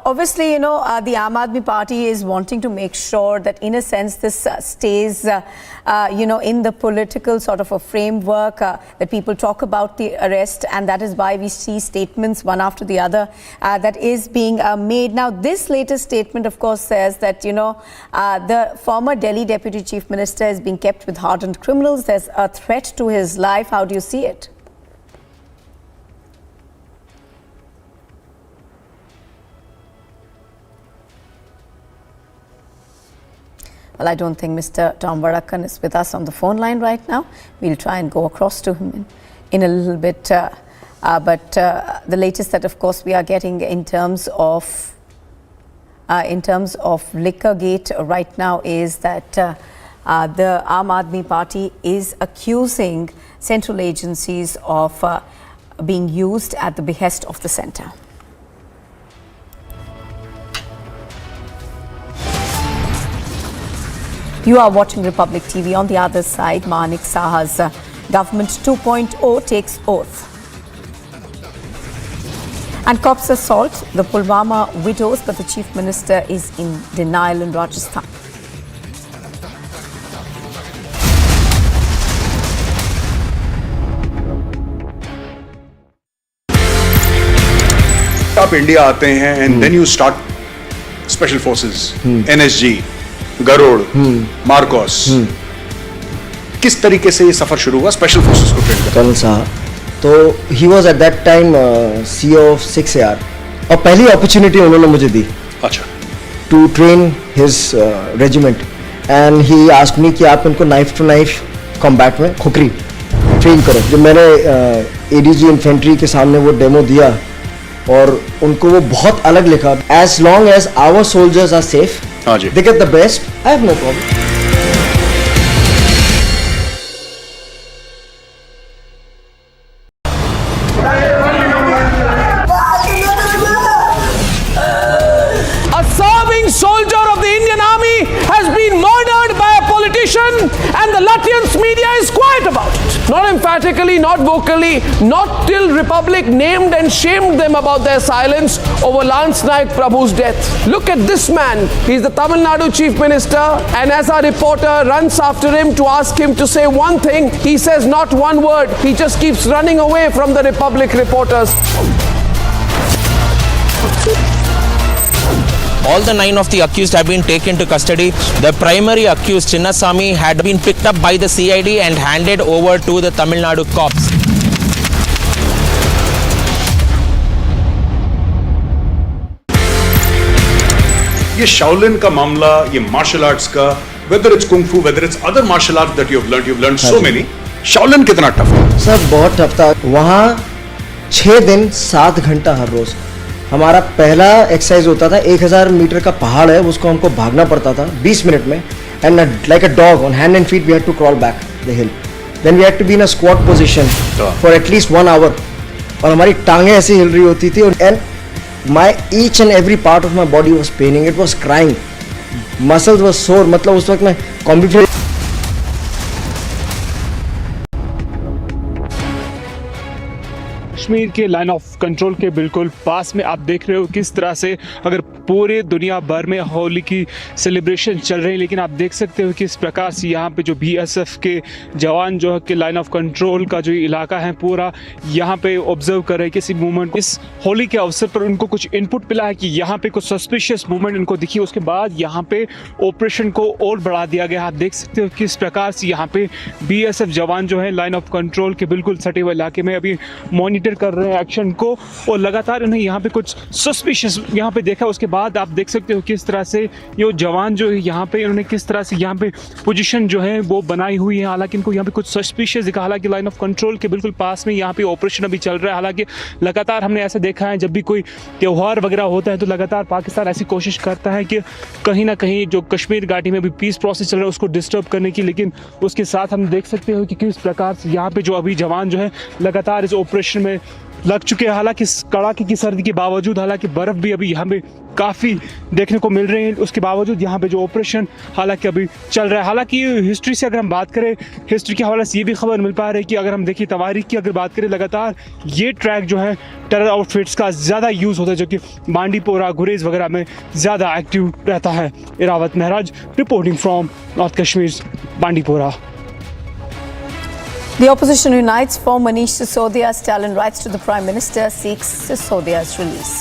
obviously, you know, the Aam Aadmi Party is wanting to make sure that, in a sense, this stays, you know, in the political sort of a framework, that people talk about the arrest, and that is why we see statements one after the other that is being made. Now, this latest statement, of course, says that, you know, the former Delhi Deputy Chief Minister is being kept with hardened criminals. There's a threat to his life. How do you see it? Well, I don't think Mr. Tom Varakan is with us on the phone line right now. We'll try and go across to him in a little bit. But the latest that, of course, we are getting in terms of Liquorgate right now is that the Aam Aadmi Party is accusing central agencies of being used at the behest of the centre. You are watching Republic TV. On the other side, Manik Saha's Government 2.0 takes oath. And cops assault the Pulwama widows, but the Chief Minister is in denial in Rajasthan. आप India आते हैं and then you start special forces, NSG, Garud, MARCOS, किस तरीके से ये सफर शुरू हुआ स्पेशल फोर्सेस को ट्रेन करने? कर्नल साहा, तो he was at that time CEO of 6AR, और पहली अपॉर्चुनिटी उन्होंने मुझे दी अच्छा to train his regiment, and he asked me कि आप इनको नाइफ टू नाइफ कॉम्बैट में खुकरी ट्रेन करो। जब मैंने ADG इन्फेंट्री के सामने वो डेमो दिया और उनको वो बहुत अलग लिखा, as long as our soldiers are safe, they get the best, I have no problem. Soldier of the Indian Army has been murdered by a politician, and the Latvian media is quiet about it. Not emphatically, not vocally, not till Republic named and shamed them about their silence over Lance Naik Prabhu's death. Look at this man. He's the Tamil Nadu Chief Minister, and as our reporter runs after him to ask him to say one thing, he says not one word. He just keeps running away from the Republic reporters. All the 9 of the accused have been taken to custody. The primary accused, Chinnasamy, had been picked up by the CID and handed over to the Tamil Nadu cops. ये Shaolin का मामला, ये martial arts का, whether it's kung fu, whether it's other martial arts that you've learned so many, Shaolin कितना tough था? Sir बहुत tough था। वहाँ 6 दिन 7 घंटा हर रोज। हमारा पहला एक्सरसाइज होता था, 1000 मीटर का पहाड़ है, उसको हमको भागना पड़ता था 20 मिनट में, and like a dog on hand and feet we had to crawl back the hill, then we had to be in a squat position for at least 1 hour, और हमारी टांगें ऐसी हिल रही होती थी, and my each and every part of my body was paining, it was crying, muscles was sore. मतलब उस वक्त मैं कॉम्पिटिशन कश्मीर के लाइन ऑफ कंट्रोल के बिल्कुल पास में आप देख रहे हो किस तरह से अगर पूरे दुनिया भर में होली की सेलिब्रेशन चल रही है, लेकिन आप देख सकते हो कि इस प्रकार से यहाँ पे जो BSF के जवान जो है कि लाइन ऑफ कंट्रोल का जो इलाका है पूरा यहाँ पे ऑब्जर्व कर रहे हैं किसी मूवमेंट। इस होली के अवसर पर उनको कुछ इनपुट मिला है कि यहाँ पे कुछ सस्पिशियस मूवमेंट इनको दिखी, उसके बाद यहाँ पे ऑपरेशन को और बढ़ा दिया गया। आप देख सकते हो कि इस प्रकार से यहाँ पे BSF जवान जो है लाइन ऑफ कंट्रोल के बिल्कुल सटे हुए इलाके में अभी मॉनिटर कर रहे हैं एक्शन को, और लगातार उन्हें यहाँ पे कुछ सस्पिशियस यहाँ पे देखा। उसके बाद आप देख सकते हो किस तरह से ये जवान जो है यहाँ पे इन्होंने किस तरह से यहाँ पे पोजीशन जो है वो बनाई हुई है। हालांकि इनको यहाँ पे कुछ सस्पिशियस दिखा, हालांकि लाइन ऑफ कंट्रोल के बिल्कुल पास में यहाँ पे ऑपरेशन अभी चल रहा है। हालांकि लगातार हमने ऐसा देखा है जब भी कोई त्यौहार वगैरह होता है तो लगातार पाकिस्तान ऐसी कोशिश करता है कि कहीं ना कहीं जो कश्मीर घाटी में भी पीस प्रोसेस चल रहा है उसको डिस्टर्ब करने की, लेकिन उसके साथ हम देख सकते हो कि किस प्रकार से यहाँ पे जो अभी जवान जो है लगातार इस ऑपरेशन में लग चुके हैं। हालांकि इस कड़ाके की सर्दी के बावजूद, हालांकि बर्फ़ भी अभी यहाँ पे काफ़ी देखने को मिल रही है, उसके बावजूद यहाँ पे जो ऑपरेशन हालांकि अभी चल रहा है। हालांकि हिस्ट्री से अगर हम बात करें, हिस्ट्री के हवाले से ये भी खबर मिल पा रही है कि अगर हम देखिए तवारीख की अगर बात करें, लगातार ये ट्रैक जो है टेरर आउटफिट्स का ज़्यादा यूज़ होता है, जो कि बांडीपोरा, गुरेज वगैरह में ज़्यादा एक्टिव रहता है। Irawat Mahraj reporting from north Kashmir, Bandipora. The opposition unites for Manish Sisodia. Stalin writes to the Prime Minister, seeks Sisodia's release.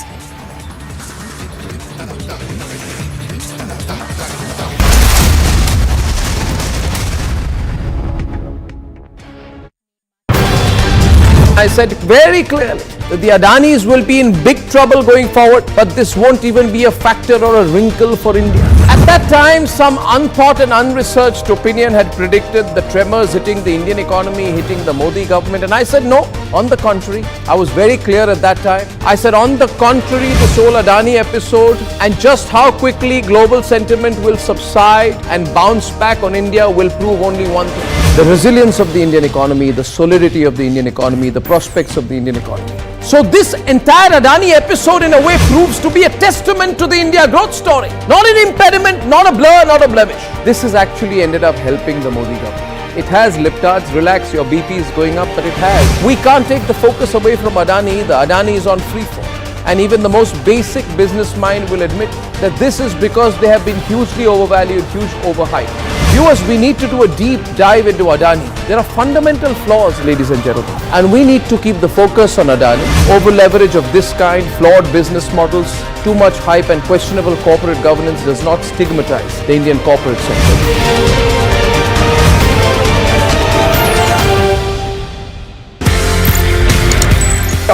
I said very clearly that the Adanis will be in big trouble going forward, but this won't even be a factor or a wrinkle for India. At that time, some unthought and unresearched opinion had predicted the tremors hitting the Indian economy, hitting the Modi government, and I said no. On the contrary, I was very clear at that time. I said on the contrary, this whole Adani episode and just how quickly global sentiment will subside and bounce back on India will prove only one thing: the resilience of the Indian economy, the solidity of the Indian economy, the prospects of the Indian economy. So this entire Adani episode in a way proves to be a testament to the India growth story. Not an impediment, not a blur, not a blemish. This has actually ended up helping the Modi government. It has, liptards, relax, your BP is going up, but it has. We can't take the focus away from Adani. The Adani is on free fall. And even the most basic business mind will admit that this is because they have been hugely overvalued, huge overhyped. Viewers, we need to do a deep dive into Adani. There are fundamental flaws, ladies and gentlemen, and we need to keep the focus on Adani. Over leverage of this kind, flawed business models, too much hype and questionable corporate governance does not stigmatize the Indian corporate sector.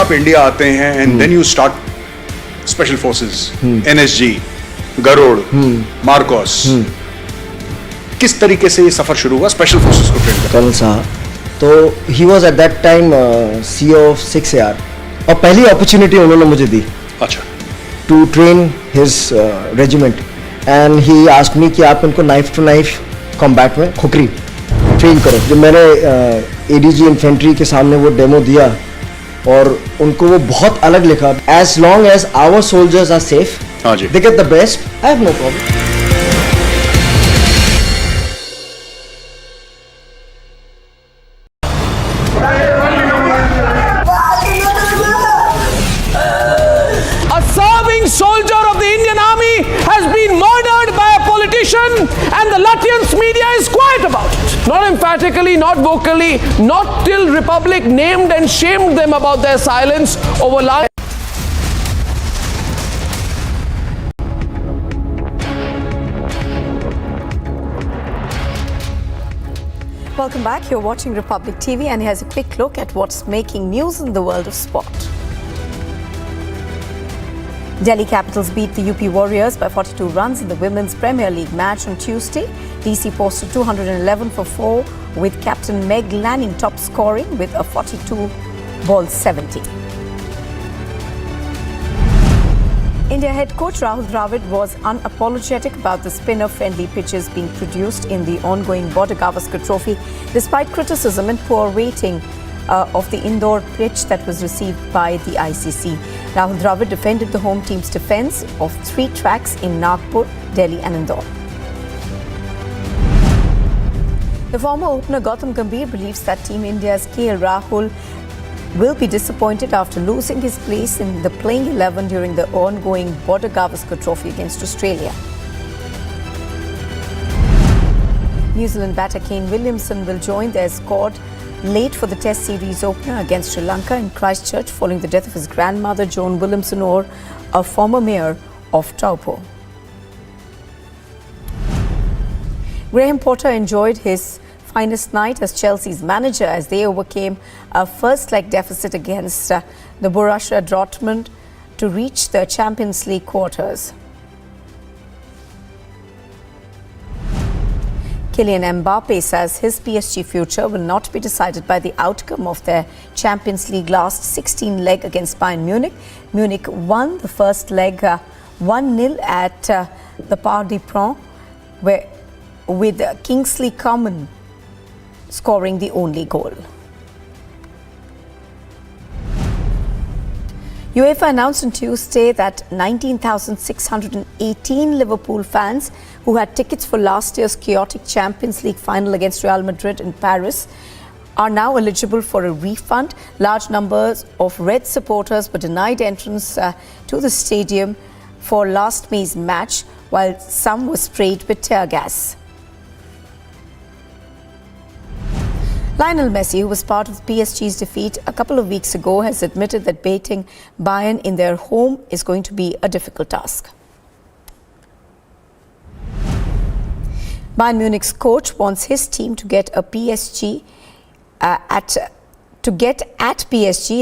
आप India आते हैं and then you start special forces, NSG, Garud, MARCOS, किस तरीके से ये सफर शुरू हुआ स्पेशल फोर्सेस को ट्रेन करने? कर्नल साहा, तो he was at that time CEO of 6AR और पहली अपॉर्चुनिटी उन्होंने मुझे दी अच्छा to train his regiment and he asked me कि आप उनको नाइफ टू नाइफ कॉम्बैट में खुकरी ट्रेन करो। जब मैंने ADG इन्फेंट्री के सामने वो डेमो दिया और उनको वो बहुत अलग लिखा, as long as our soldiers are safe, they get the best, I have no problem. Soldier of the Indian Army has been murdered by a politician and the Latvian media is quiet about it. Not emphatically, not vocally, not till Republic named and shamed them about their silence over life. Welcome back. You're watching Republic TV and here's a quick look at what's making news in the world of sport. Delhi Capitals beat the UP Warriors by 42 runs in the Women's Premier League match on Tuesday. DC posted 211 for 4 with captain Meg Lanning top scoring with a 42-ball-70. India head coach Rahul Dravid was unapologetic about the spinner-friendly pitches being produced in the ongoing Border Gavaskar Trophy despite criticism and poor rating of the indoor pitch that was received by the ICC. Rahul Dravid defended the home team's defence of 3 tracks in Nagpur, Delhi and Indore. The former opener Gautam Gambhir believes that Team India's KL Rahul will be disappointed after losing his place in the playing 11 during the ongoing Border Gavaskar Trophy against Australia. New Zealand batter Kane Williamson will join their squad late for the Test series opener against Sri Lanka in Christchurch following the death of his grandmother Joan Williamson Orr, a former mayor of Taupo. Graham Potter enjoyed his finest night as Chelsea's manager as they overcame a first-leg deficit against the Borussia Dortmund to reach the Champions League quarters. Kylian Mbappe says his PSG future will not be decided by the outcome of their Champions League last 16 leg against Bayern Munich. Munich won the first leg 1-0 at the Parc des Princes, with Kingsley Coman scoring the only goal. UEFA announced on Tuesday that 19,618 Liverpool fans who had tickets for last year's chaotic Champions League final against Real Madrid in Paris are now eligible for a refund. Large numbers of Red supporters were denied entrance to the stadium for last May's match, while some were sprayed with tear gas. Lionel Messi, who was part of PSG's defeat a couple of weeks ago, has admitted that beating Bayern in their home is going to be a difficult task. Bayern Munich's coach wants his team to get at PSG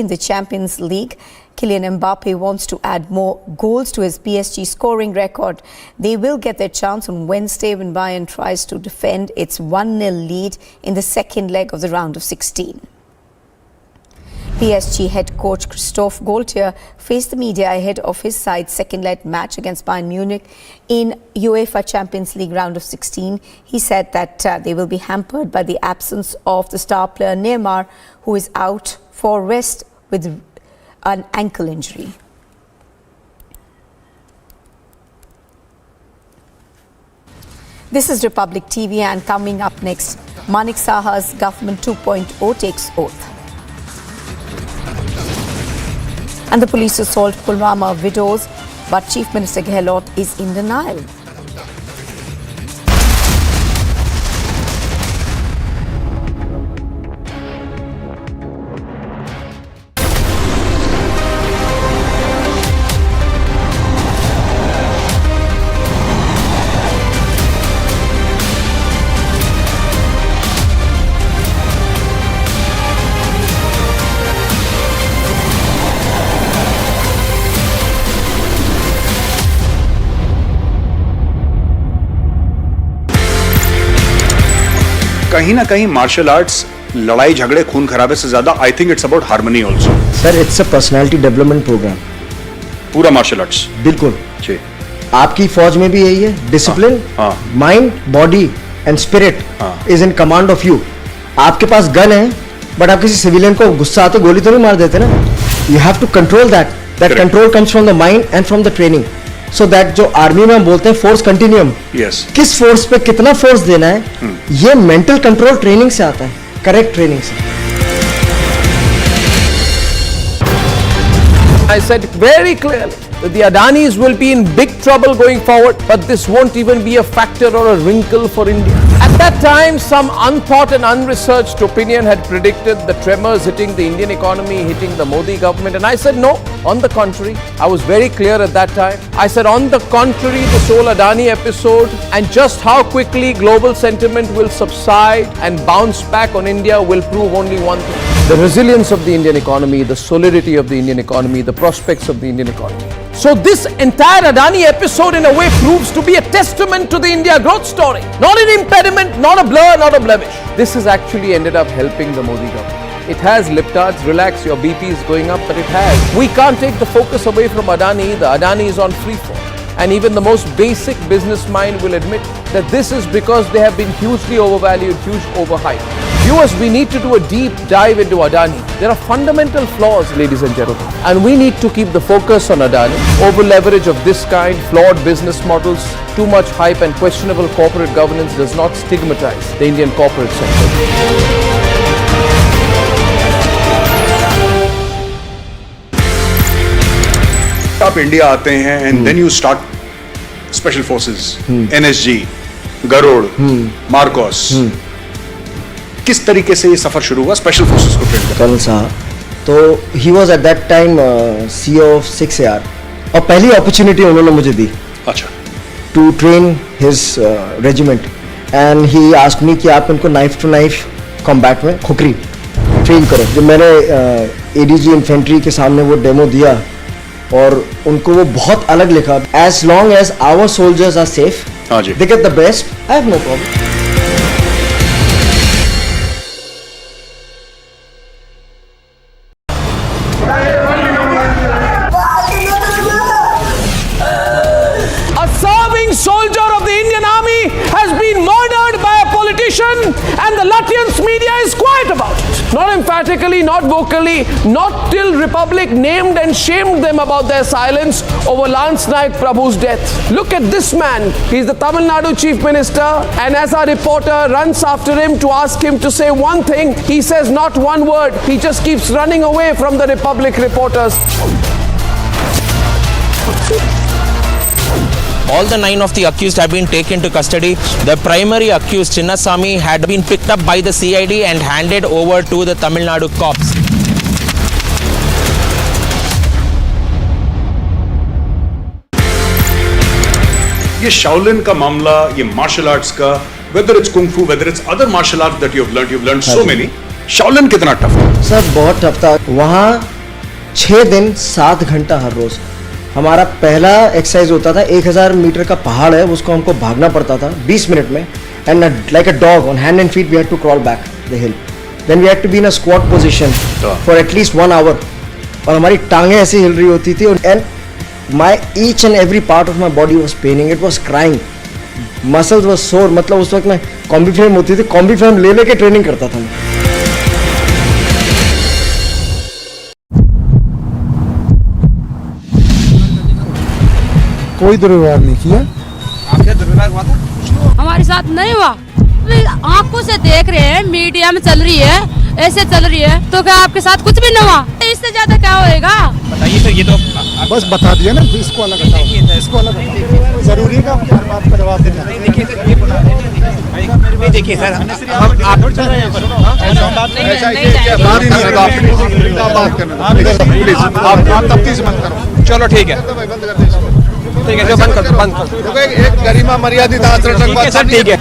in the Champions League. Kylian Mbappe wants to add more goals to his PSG scoring record. They will get their chance on Wednesday when Bayern tries to defend its 1-0 lead in the second leg of the round of 16. PSG head coach Christophe Galtier faced the media ahead of his side's second-leg match against Bayern Munich in UEFA Champions League round of 16. He said that they will be hampered by the absence of the star player Neymar, who is out for rest with an ankle injury. This is Republic TV, and coming up next, Manik Saha's Government 2.0 takes oath. And the police assault Pulwama widows, but Chief Minister Gehlot is in denial. कहीं ना कहीं martial arts लड़ाई झगड़े खून खराबे से ज्यादा I think it's about harmony also. Sir it's a personality development program. पूरा मार्शल आर्ट्स बिल्कुल जी। आपकी फौज में भी यही है, discipline, mind, body and spirit is in command of you. आपके पास गन है बट आप किसी सिविलियन को गुस्सा आते गोली तो नहीं मार देते ना। You have to control that control comes from the mind and from the training. So that जो आर्मी में हम बोलते हैं फोर्स कंटिन्यूम, किस फोर्स पे कितना फोर्स देना है, ये मेंटल कंट्रोल ट्रेनिंग से आता है, करेक्ट ट्रेनिंग से। I said very clearly that the Adanis will be in big trouble going forward, but this won't even be a factor or a wrinkle for India. At that time, some unthought and unresearched opinion had predicted the tremors hitting the Indian economy, hitting the Modi government, and I said no. On the contrary, I was very clear at that time. I said on the contrary, this whole Adani episode and just how quickly global sentiment will subside and bounce back on India will prove only one thing: the resilience of the Indian economy, the solidity of the Indian economy, the prospects of the Indian economy. So this entire Adani episode in a way proves to be a testament to the India growth story. Not an impediment, not a blur, not a blemish. This has actually ended up helping the Modi government. It has, liptards, relax, your BP is going up, but it has. We can't take the focus away from Adani either. Adani is on free fall. And even the most basic business mind will admit that this is because they have been hugely overvalued, huge overhyped. Viewers, we need to do a deep dive into Adani. There are fundamental flaws, ladies and gentlemen, and we need to keep the focus on Adani. Over leverage of this kind, flawed business models, too much hype and questionable corporate governance does not stigmatize the Indian corporate sector. आप India आते हैं and then you start special forces, NSG, Garud, MARCOS. किस तरीके से ये सफर शुरू हुआ स्पेशल फोर्सेस को ट्रेन करने? कर्नल साहा तो he was at that time CEO of 6AR और पहली अपॉर्चुनिटी उन्होंने मुझे दी। अच्छा। To train his regiment and he asked me कि आप इनको नाइफ टू नाइफ कॉम्बैट में खुकरी ट्रेन करो। जब मैंने ADG इन्फेंट्री के सामने वो डेमो दिया और उनको वो बहुत अलग लिखा, as long as our soldiers are safe, they get the best, I have no problem. Soldier of the Indian Army has been murdered by a politician and the Latvian media is quiet about it. Not emphatically, not vocally, not till Republic named and shamed them about their silence over Lance Naik Prabhu's death. Look at this man. He's the Tamil Nadu Chief Minister, and as our reporter runs after him to ask him to say one thing, he says not one word. He just keeps running away from the Republic reporters. All the 9 of the accused have been taken to custody. The primary accused, Chinnasamy, had been picked up by the CID and handed over to the Tamil Nadu cops. ये Shaolin का मामला, ये martial arts का, whether it's kung fu, whether it's other martial arts that you've learned so many, Shaolin कितना tough था? Sir बहुत tough था। वहाँ 6 दिन 7 घंटा हर रोज। हमारा पहला एक्सरसाइज होता था 1000 मीटर का पहाड़ है, उसको हमको भागना पड़ता था 20 मिनट में, and like a dog on hand and feet we had to crawl back the hill, then we had to be in a squat position for at least 1 hour, और हमारी टांगें ऐसी हिल रही होती थी, and my each and every part of my body was paining, it was crying, muscles was sore. मतलब उस वक्त मैं कॉम्बी फ्रेम होती थी, कॉम्बी फ्रेम ले लेके ट्रेनिंग करता था मैं। कोई दुर्व्यवहार नहीं किया। आपके दुर्व्यवहार हुआ था? हमारे साथ नहीं हुआ, आंखों से देख रहे हैं, मीडिया में चल रही है, ऐसे चल रही है, तो क्या आपके साथ कुछ भी नहीं हुआ? इससे ज्यादा क्या होएगा? बताइए सर, ये तो बस बता दिया ना, इसको अलग हटाओ, इसको अलग हटाओ। जरूरी का हर बात का जवाब देना। देखिए सर, हम आप तफ्तीश मत करो। चलो ठीक है, ठीक है, जो बंद कर दो। एक गरिमा मर्यादित आचरण सर, ठीक है।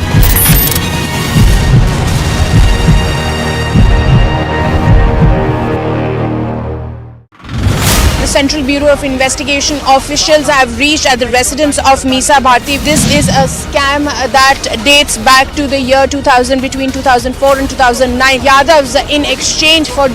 Central Bureau of Investigation officials have reached at the residence of Misa Bharti. This is a scam that dates back to the year 2000, between 2004 and 2009. Yadavs in exchange for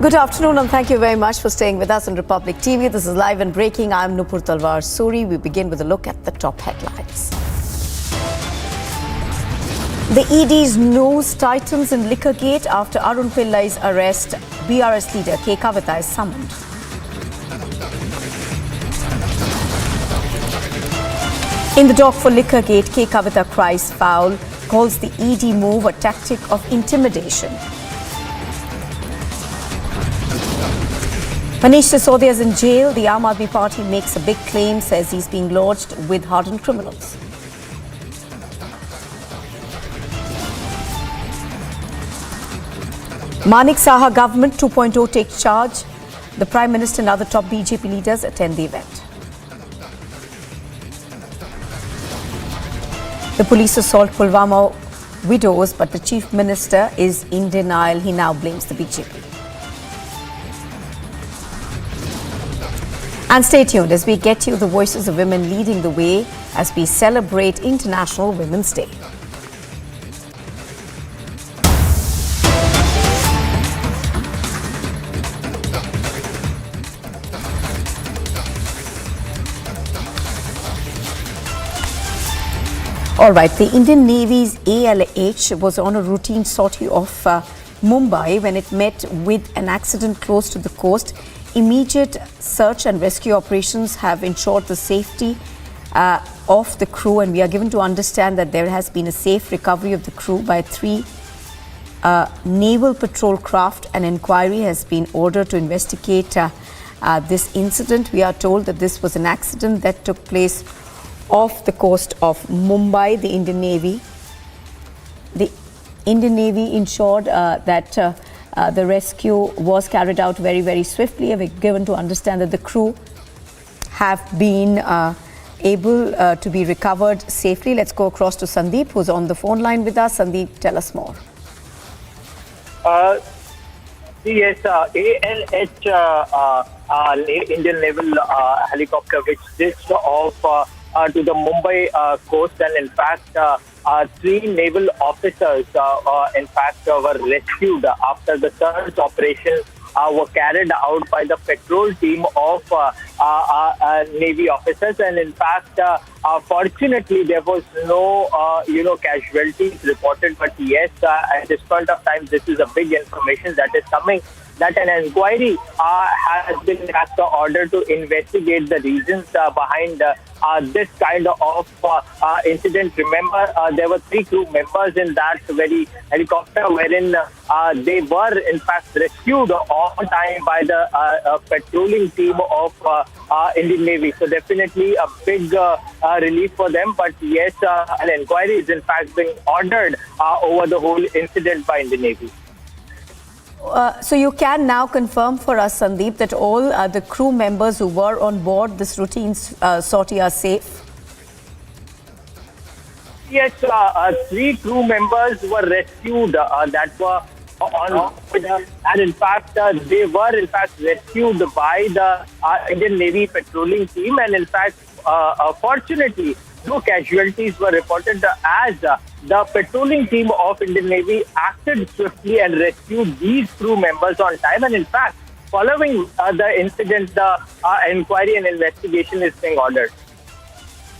Good afternoon and thank you very much for staying with us on Republic TV. This is Live and Breaking. I'm Nupur Talwar Suri. We begin with a look at the top headlines. The ED's news tightens in Liquorgate after Arun Pillai's arrest. BRS leader K. Kavitha is summoned. In the dock for Liquorgate, K. Kavitha cries foul, calls the ED move a tactic of intimidation. Manish Sisodia is in jail. The Aam Aadmi Party makes a big claim, says he's being lodged with hardened criminals. Manik Saha government 2.0 takes charge. The Prime Minister and other top BJP leaders attend the event. The police assault Pulwama widows, but the Chief Minister is in denial. He now blames the BJP. And stay tuned as we get you the voices of women leading the way as we celebrate International Women's Day. All right, the Indian Navy's ALH was on a routine sortie off Mumbai when it met with an accident close to the coast. Immediate search and rescue operations have ensured the safety of the crew, and we are given to understand that there has been a safe recovery of the crew by 3 naval patrol craft. An inquiry has been ordered to investigate this incident. We are told that this was an accident that took place off the coast of Mumbai. The Indian Navy ensured that the rescue was carried out very, very swiftly. We're given to understand that the crew have been able to be recovered safely. Let's go across to Sandeep, who's on the phone line with us. Sandeep, tell us more. Yes, ALH, Indian Naval helicopter, which ditched off to the Mumbai coast, and in fact, 3 naval officers, in fact, were rescued after the search operation were carried out by the patrol team of Navy officers. And in fact, fortunately, there was no, casualties reported. But yes, at this point of time, this is a big information that is coming, that an inquiry has been ordered to investigate the reasons behind this kind of incident. Remember, there were 3 crew members in that very helicopter, wherein they were in fact rescued on time by the patrolling team of Indian Navy. So definitely a big relief for them. But yes, an inquiry is in fact being ordered over the whole incident by Indian Navy. So you can now confirm for us, Sandeep, that all the crew members who were on board this routine sortie are safe? Yes, 3 crew members were rescued that were on, and in fact, they were in fact rescued by the Indian Navy patrolling team. And in fact, fortunately, no casualties were reported as the patrolling team of Indian Navy acted swiftly and rescued these crew members on time. And in fact, following the incident, the inquiry and investigation is being ordered.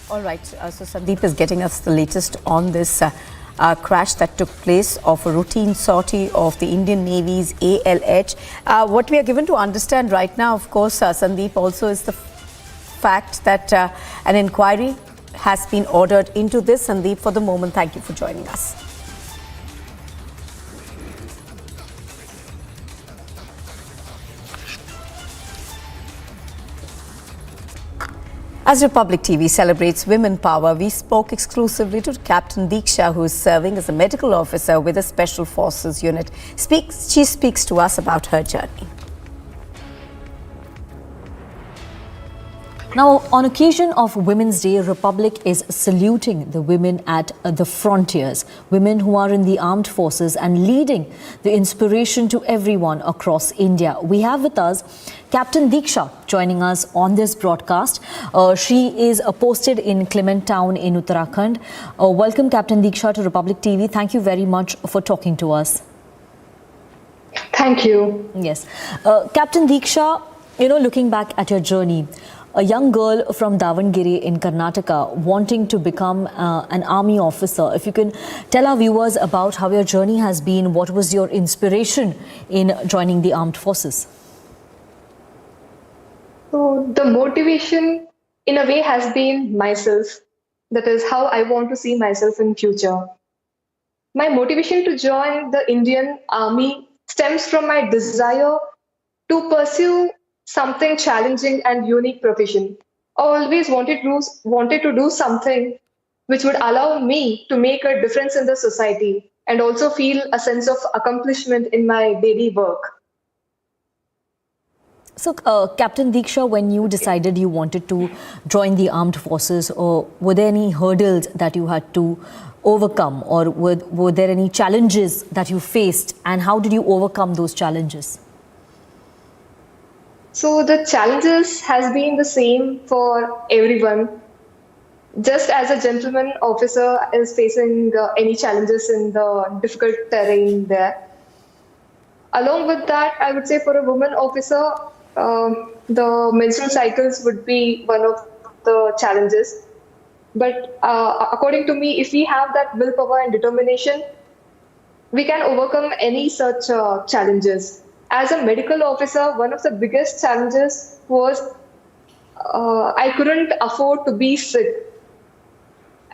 All right. So Sandeep is getting us the latest on this crash that took place of a routine sortie of the Indian Navy's ALH. What we are given to understand right now, of course, Sandeep, also is the fact that an inquiry has been ordered into this. Sandeep, for the moment, thank you for joining us. As Republic TV celebrates women power, we spoke exclusively to Captain Diksha, who is serving as a medical officer with a Special Forces unit. She speaks to us about her journey. Now, on occasion of Women's Day, Republic is saluting the women at the frontiers, women who are in the armed forces and leading the inspiration to everyone across India. We have with us Captain Diksha joining us on this broadcast. She is posted in Clement Town in Uttarakhand. Welcome, Captain Diksha, to Republic TV. Thank you very much for talking to us. Thank you. Yes. Captain Diksha, looking back at your journey, a young girl from Davangere in Karnataka wanting to become an army officer. If you can tell our viewers about how your journey has been, what was your inspiration in joining the armed forces? So the motivation in a way has been myself. That is how I want to see myself in future. My motivation to join the Indian Army stems from my desire to pursue something challenging and unique profession. I always wanted to do something which would allow me to make a difference in the society and also feel a sense of accomplishment in my daily work. So, Captain Diksha, when you decided you wanted to join the armed forces, were there any hurdles that you had to overcome, or were there any challenges that you faced, and how did you overcome those challenges? So the challenges has been the same for everyone. Just as a gentleman officer is facing any challenges in the difficult terrain there. Along with that, I would say for a woman officer, the menstrual cycles would be one of the challenges. But according to me, if we have that willpower and determination, we can overcome any such challenges. As a medical officer, one of the biggest challenges was I couldn't afford to be sick.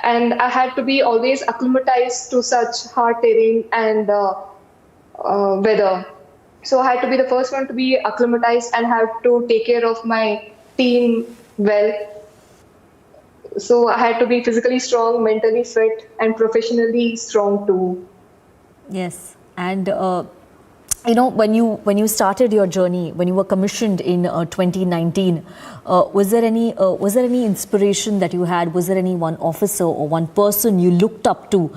And I had to be always acclimatized to such hard terrain and weather. So I had to be the first one to be acclimatized and had to take care of my team well. So I had to be physically strong, mentally fit, and professionally strong too. Yes. And when you started your journey, when you were commissioned in 2019, was there any inspiration that you had? Was there any one officer or one person you looked up to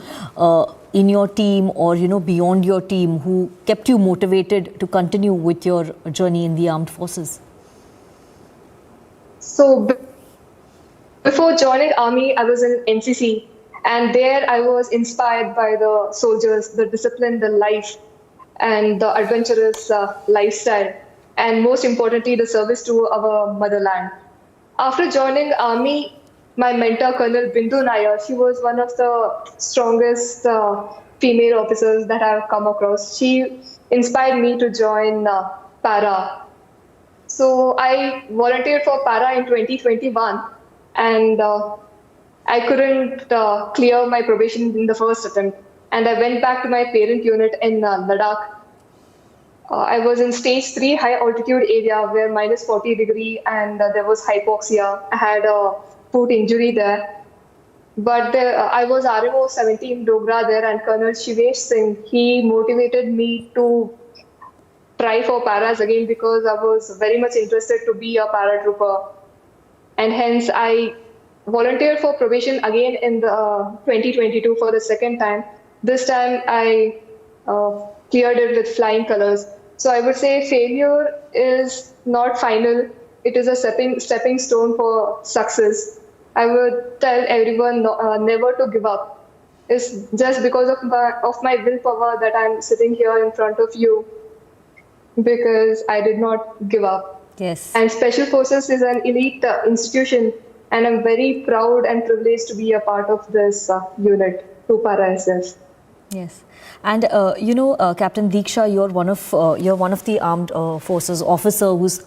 in your team or beyond your team who kept you motivated to continue with your journey in the armed forces? So before joining army, I was in NCC, and there I was inspired by the soldiers, the discipline, the life, and the adventurous lifestyle, and most importantly, the service to our motherland. After joining army, my mentor, Colonel Bindu Nair, she was one of the strongest female officers that I've come across. She inspired me to join Para. So I volunteered for Para in 2021, and I couldn't clear my probation in the first attempt. And I went back to my parent unit in Ladakh. I was in stage 3 high altitude area where minus 40 degree and there was hypoxia. I had a foot injury there. But I was RMO 17 Dogra there, and Colonel Shivesh Singh, he motivated me to try for paras again because I was very much interested to be a paratrooper. And hence I volunteered for probation again in the 2022 for the second time. This time I cleared it with flying colors. So I would say failure is not final. It is a stepping stone for success. I would tell everyone never to give up. It's just because of my willpower that I'm sitting here in front of you, because I did not give up. Yes. And Special Forces is an elite institution, and I'm very proud and privileged to be a part of this unit, 2 Para SF. Yes. And Captain Deeksha, you're one of the armed forces officer who's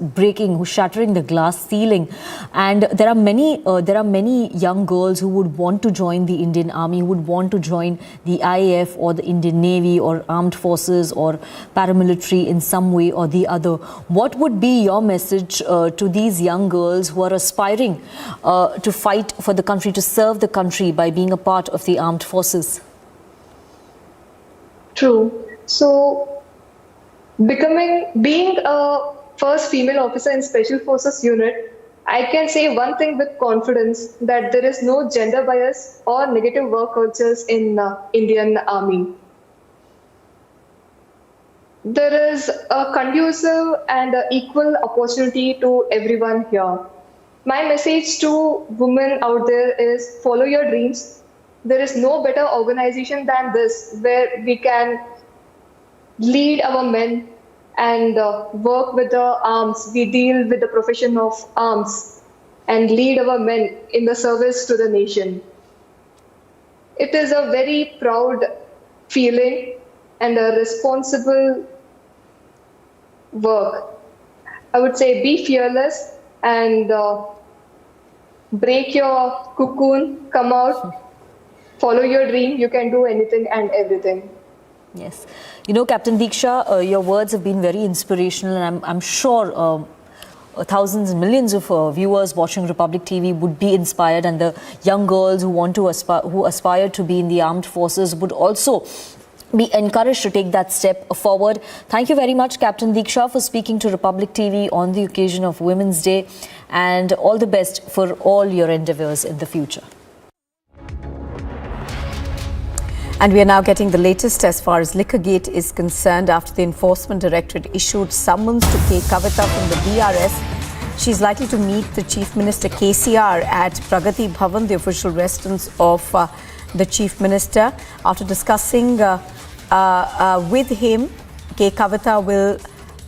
shattering the glass ceiling, and there are many young girls who would want to join the Indian Army, who would want to join the IAF or the Indian Navy or armed forces or paramilitary in some way or the other. What would be your message to these young girls who are aspiring to fight for the country, to serve the country by being a part of the armed forces? True. So, being a first female officer in Special Forces unit, I can say one thing with confidence, that there is no gender bias or negative work cultures in Indian Army. There is a conducive and equal opportunity to everyone here. My message to women out there is follow your dreams. There is no better organization than this, where we can lead our men and work with the arms. We deal with the profession of arms and lead our men in the service to the nation. It is a very proud feeling and a responsible work. I would say be fearless and break your cocoon, come out. Follow your dream, you can do anything and everything. Yes. Captain Deeksha, your words have been very inspirational, and I'm sure thousands and millions of viewers watching Republic TV would be inspired, and the young girls who aspire to be in the armed forces would also be encouraged to take that step forward. Thank you very much, Captain Deeksha, for speaking to Republic TV on the occasion of Women's Day, and all the best for all your endeavours in the future. And we are now getting the latest as far as Liquorgate is concerned after the Enforcement Directorate issued summons to K. Kavitha from the BRS. She is likely to meet the Chief Minister KCR at Pragati Bhavan, the official residence of the Chief Minister. After discussing with him, K. Kavitha will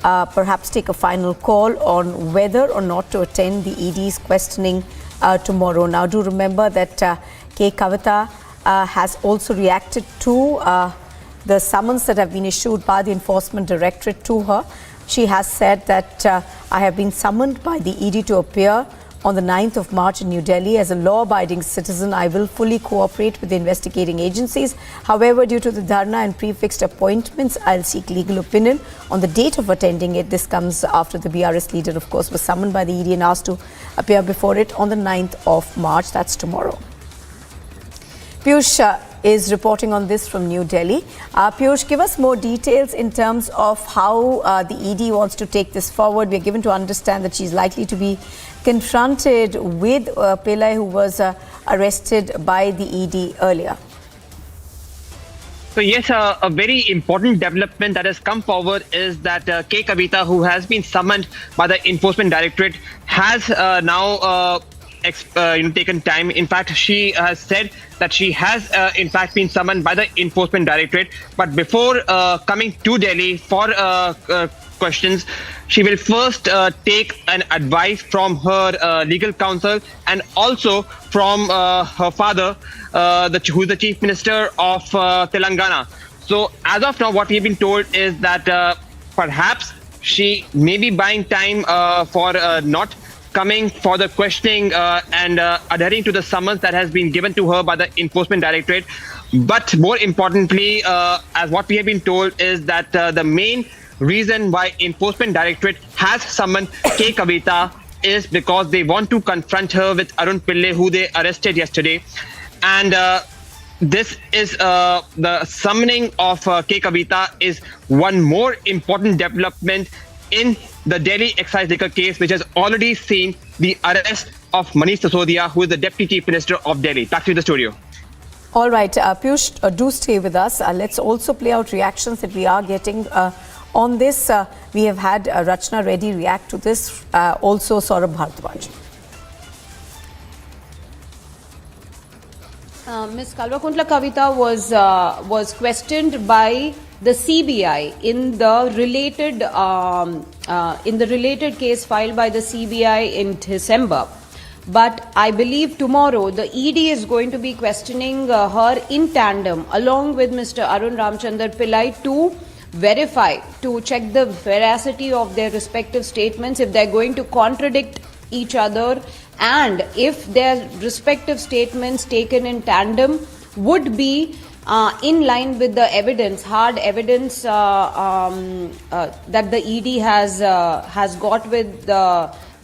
perhaps take a final call on whether or not to attend the ED's questioning tomorrow. Now, do remember that K. Kavitha has also reacted to the summons that have been issued by the Enforcement Directorate to her. She has said that I have been summoned by the ED to appear on the 9th of March in New Delhi. As a law-abiding citizen, I will fully cooperate with the investigating agencies. However, due to the dharna and prefixed appointments, I'll seek legal opinion on the date of attending it. This comes after the BRS leader, of course, was summoned by the ED and asked to appear before it on the 9th of March. That's tomorrow. Piyush is reporting on this from New Delhi. Piyush, give us more details in terms of how the ED wants to take this forward. We are given to understand that she's likely to be confronted with Pillai, who was arrested by the ED earlier. So yes, a very important development that has come forward is that K. Kavitha, who has been summoned by the Enforcement Directorate, has now taken time. In fact, she has said that she has in fact been summoned by the Enforcement Directorate, but before coming to Delhi for questions, she will first take an advice from her legal counsel and also from her father, who is the Chief Minister of Telangana. So as of now, what we've been told is that perhaps she may be buying time for not coming for the questioning and adhering to the summons that has been given to her by the Enforcement Directorate. But more importantly, as what we have been told is that the main reason why Enforcement Directorate has summoned K. Kavitha is because they want to confront her with Arun Pillai, who they arrested yesterday. And this is the summoning of K. Kavitha is one more important development in the Delhi excise liquor case, which has already seen the arrest of Manish Sisodia, who is the Deputy Chief Minister of Delhi. Back to the studio. All right, Piyush, do stay with us. Let's also play out reactions that we are getting on this. We have had Rachna Reddy react to this, also Saurabh Bharadwaj. Ms. Kalvakuntla Kavitha was questioned by the CBI in the related case filed by the CBI in December. But I believe tomorrow the ED is going to be questioning her in tandem along with Mr. Arun Ramchandar Pillai to verify, to check the veracity of their respective statements, if they're going to contradict each other, and if their respective statements taken in tandem would be in line with the evidence, hard evidence that the ED has got with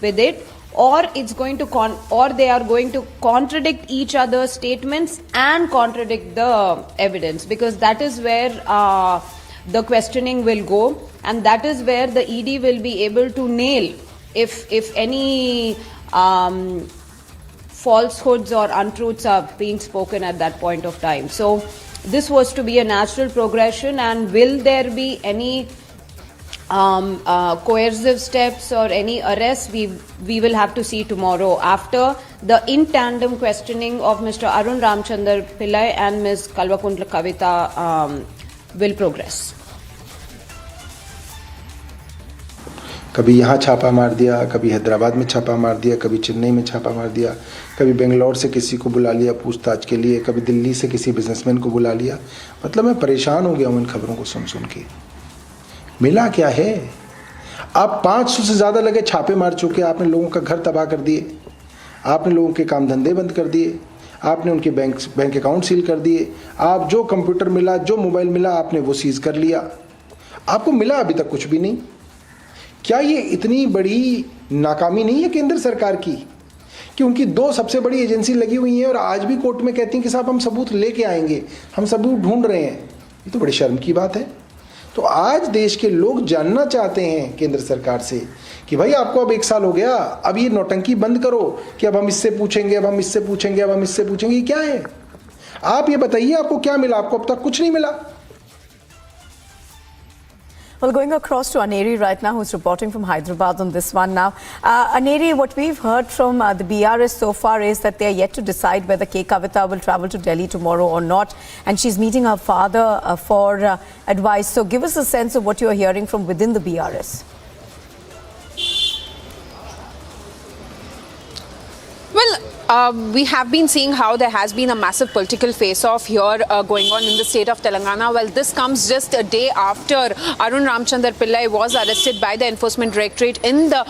it, or it's going to or they are going to contradict each other's statements and contradict the evidence, because that is where the questioning will go, and that is where the ED will be able to nail if any falsehoods or untruths are being spoken at that point of time. So this was to be a natural progression, and will there be any coercive steps or any arrests, we will have to see tomorrow after the in tandem questioning of Mr. Arun Ramchandar Pillai and Ms. Kalvakuntla Kavitha will progress. कभी यहाँ छापा मार दिया, कभी हैदराबाद में छापा मार दिया, कभी चेन्नई में छापा मार दिया, कभी बेंगलोर से किसी को बुला लिया पूछताछ के लिए, कभी दिल्ली से किसी बिजनेसमैन को बुला लिया। मतलब मैं परेशान हो गया हूँ इन खबरों को सुन सुन के। मिला क्या है? आप 500 से ज़्यादा लगे छापे मार चुके, आपने लोगों का घर तबाह कर दिए, आपने लोगों के काम धंधे बंद कर दिए, आपने उनके बैंक अकाउंट सील कर दिए, आप जो कंप्यूटर मिला, जो मोबाइल मिला, आपने वो सीज कर लिया। आपको मिला अभी तक कुछ भी नहीं। क्या ये इतनी बड़ी नाकामी नहीं है केंद्र सरकार की कि उनकी 2 सबसे बड़ी एजेंसी लगी हुई हैं और आज भी कोर्ट में कहती हैं कि साहब हम सबूत लेके आएंगे, हम सबूत ढूंढ रहे हैं? ये तो बड़ी शर्म की बात है। तो आज देश के लोग जानना चाहते हैं केंद्र सरकार से कि भाई आपको अब 1 साल हो गया, अब ये नौटंकी बंद करो कि अब हम इससे पूछेंगे, अब हम इससे पूछेंगे, अब हम इससे पूछेंगे। ये क्या है? आप ये बताइए आपको क्या मिला? आपको अब तक कुछ नहीं मिला। Well, going across to Aneri right now, who's reporting from Hyderabad on this one now. Aneri, what we've heard from the BRS so far is that they're yet to decide whether K. Kavitha will travel to Delhi tomorrow or not. And she's meeting her father for advice. So give us a sense of what you're hearing from within the BRS. Well, we have been seeing how there has been a massive political face-off here going on in the state of Telangana. Well, this comes just a day after Arun Ramchandar Pillai was arrested by the Enforcement Directorate in the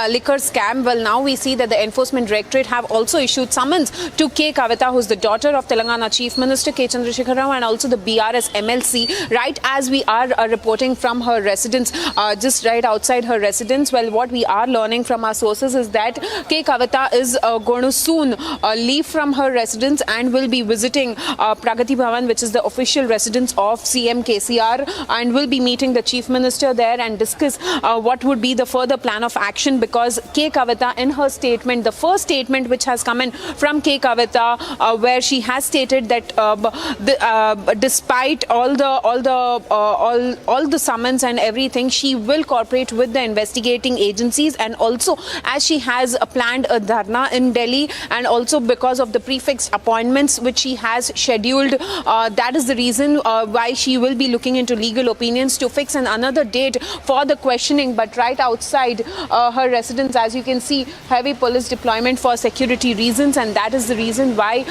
liquor scam. Well, now we see that the Enforcement Directorate have also issued summons to K. Kavitha, who's the daughter of Telangana Chief Minister K. Chandrasekhar Rao, and also the BRS MLC, right as we are reporting from her residence, just right outside her residence. Well, what we are learning from our sources is that K. Kavitha is going to soon leave from her residence and will be visiting Pragati Bhavan, which is the official residence of CM KCR, and will be meeting the Chief Minister there and discuss what would be the further plan of action, because K. Kavitha in her statement, the first statement which has come in from K. Kavitha, where she has stated that despite all the summons and everything, she will cooperate with the investigating agencies, and also as she has planned a dharna in Delhi, and also because of the prefixed appointments which she has scheduled, that is the reason why she will be looking into legal opinions to fix another date for the questioning. But right outside her residence, as you can see, heavy police deployment for security reasons, and that is the reason why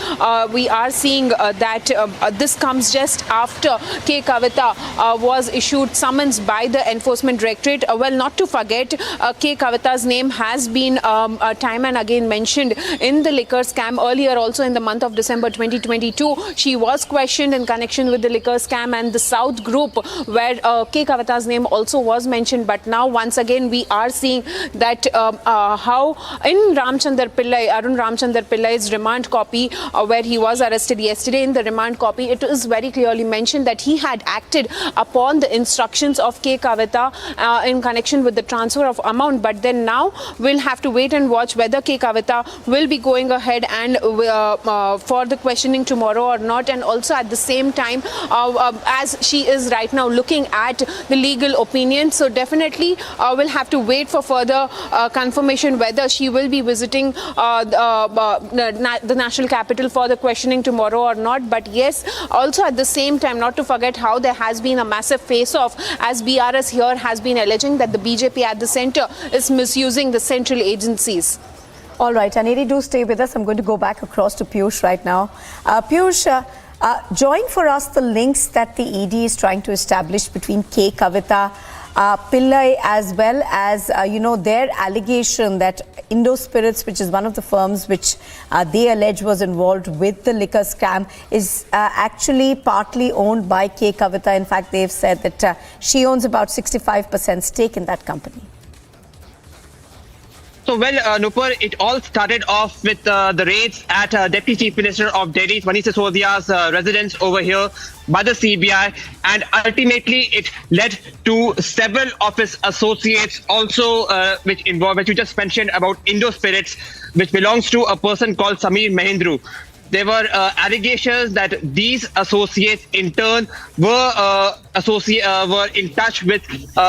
we are seeing that this comes just after K. Kavitha was issued summons by the Enforcement Directorate. Well, not to forget, K. Kavitha's name has been time and again mentioned in the liquor scam. Earlier also in the month of December 2022, she was questioned in connection with the liquor scam and the South group, where K. Kavitha's name also was mentioned. But now once again we are seeing that how in Arun Ramchandar Pillai's remand copy, where he was arrested yesterday, in the remand copy it is very clearly mentioned that he had acted upon the instructions of K. Kavitha in connection with the transfer of amount. But then now we'll have to wait and watch whether K. Kavitha will be going ahead and for the questioning tomorrow or not. And also at the same time, as she is right now looking at the legal opinion, so definitely we'll have to wait for further confirmation whether she will be visiting the national capital for the questioning tomorrow or not. But yes, also at the same time, not to forget how there has been a massive face-off, as BRS here has been alleging that the BJP at the center is misusing the central agencies. All right, Aneri, do stay with us. I'm going to go back across to Piyush right now. Piyush, join for us the links that the ED is trying to establish between K. Kavitha Pillai, as well as, their allegation that Indo Spirits, which is one of the firms which they allege was involved with the liquor scam, is actually partly owned by K. Kavitha. In fact, they've said that she owns about 65% stake in that company. So, well, Nupur, it all started off with the raids at Deputy Chief Minister of Delhi, Manish Sisodia's residence over here by the CBI, and ultimately it led to several of his associates also which you just mentioned about Indo Spirits, which belongs to a person called Samir Mahindru. There were allegations that these associates in turn were in touch with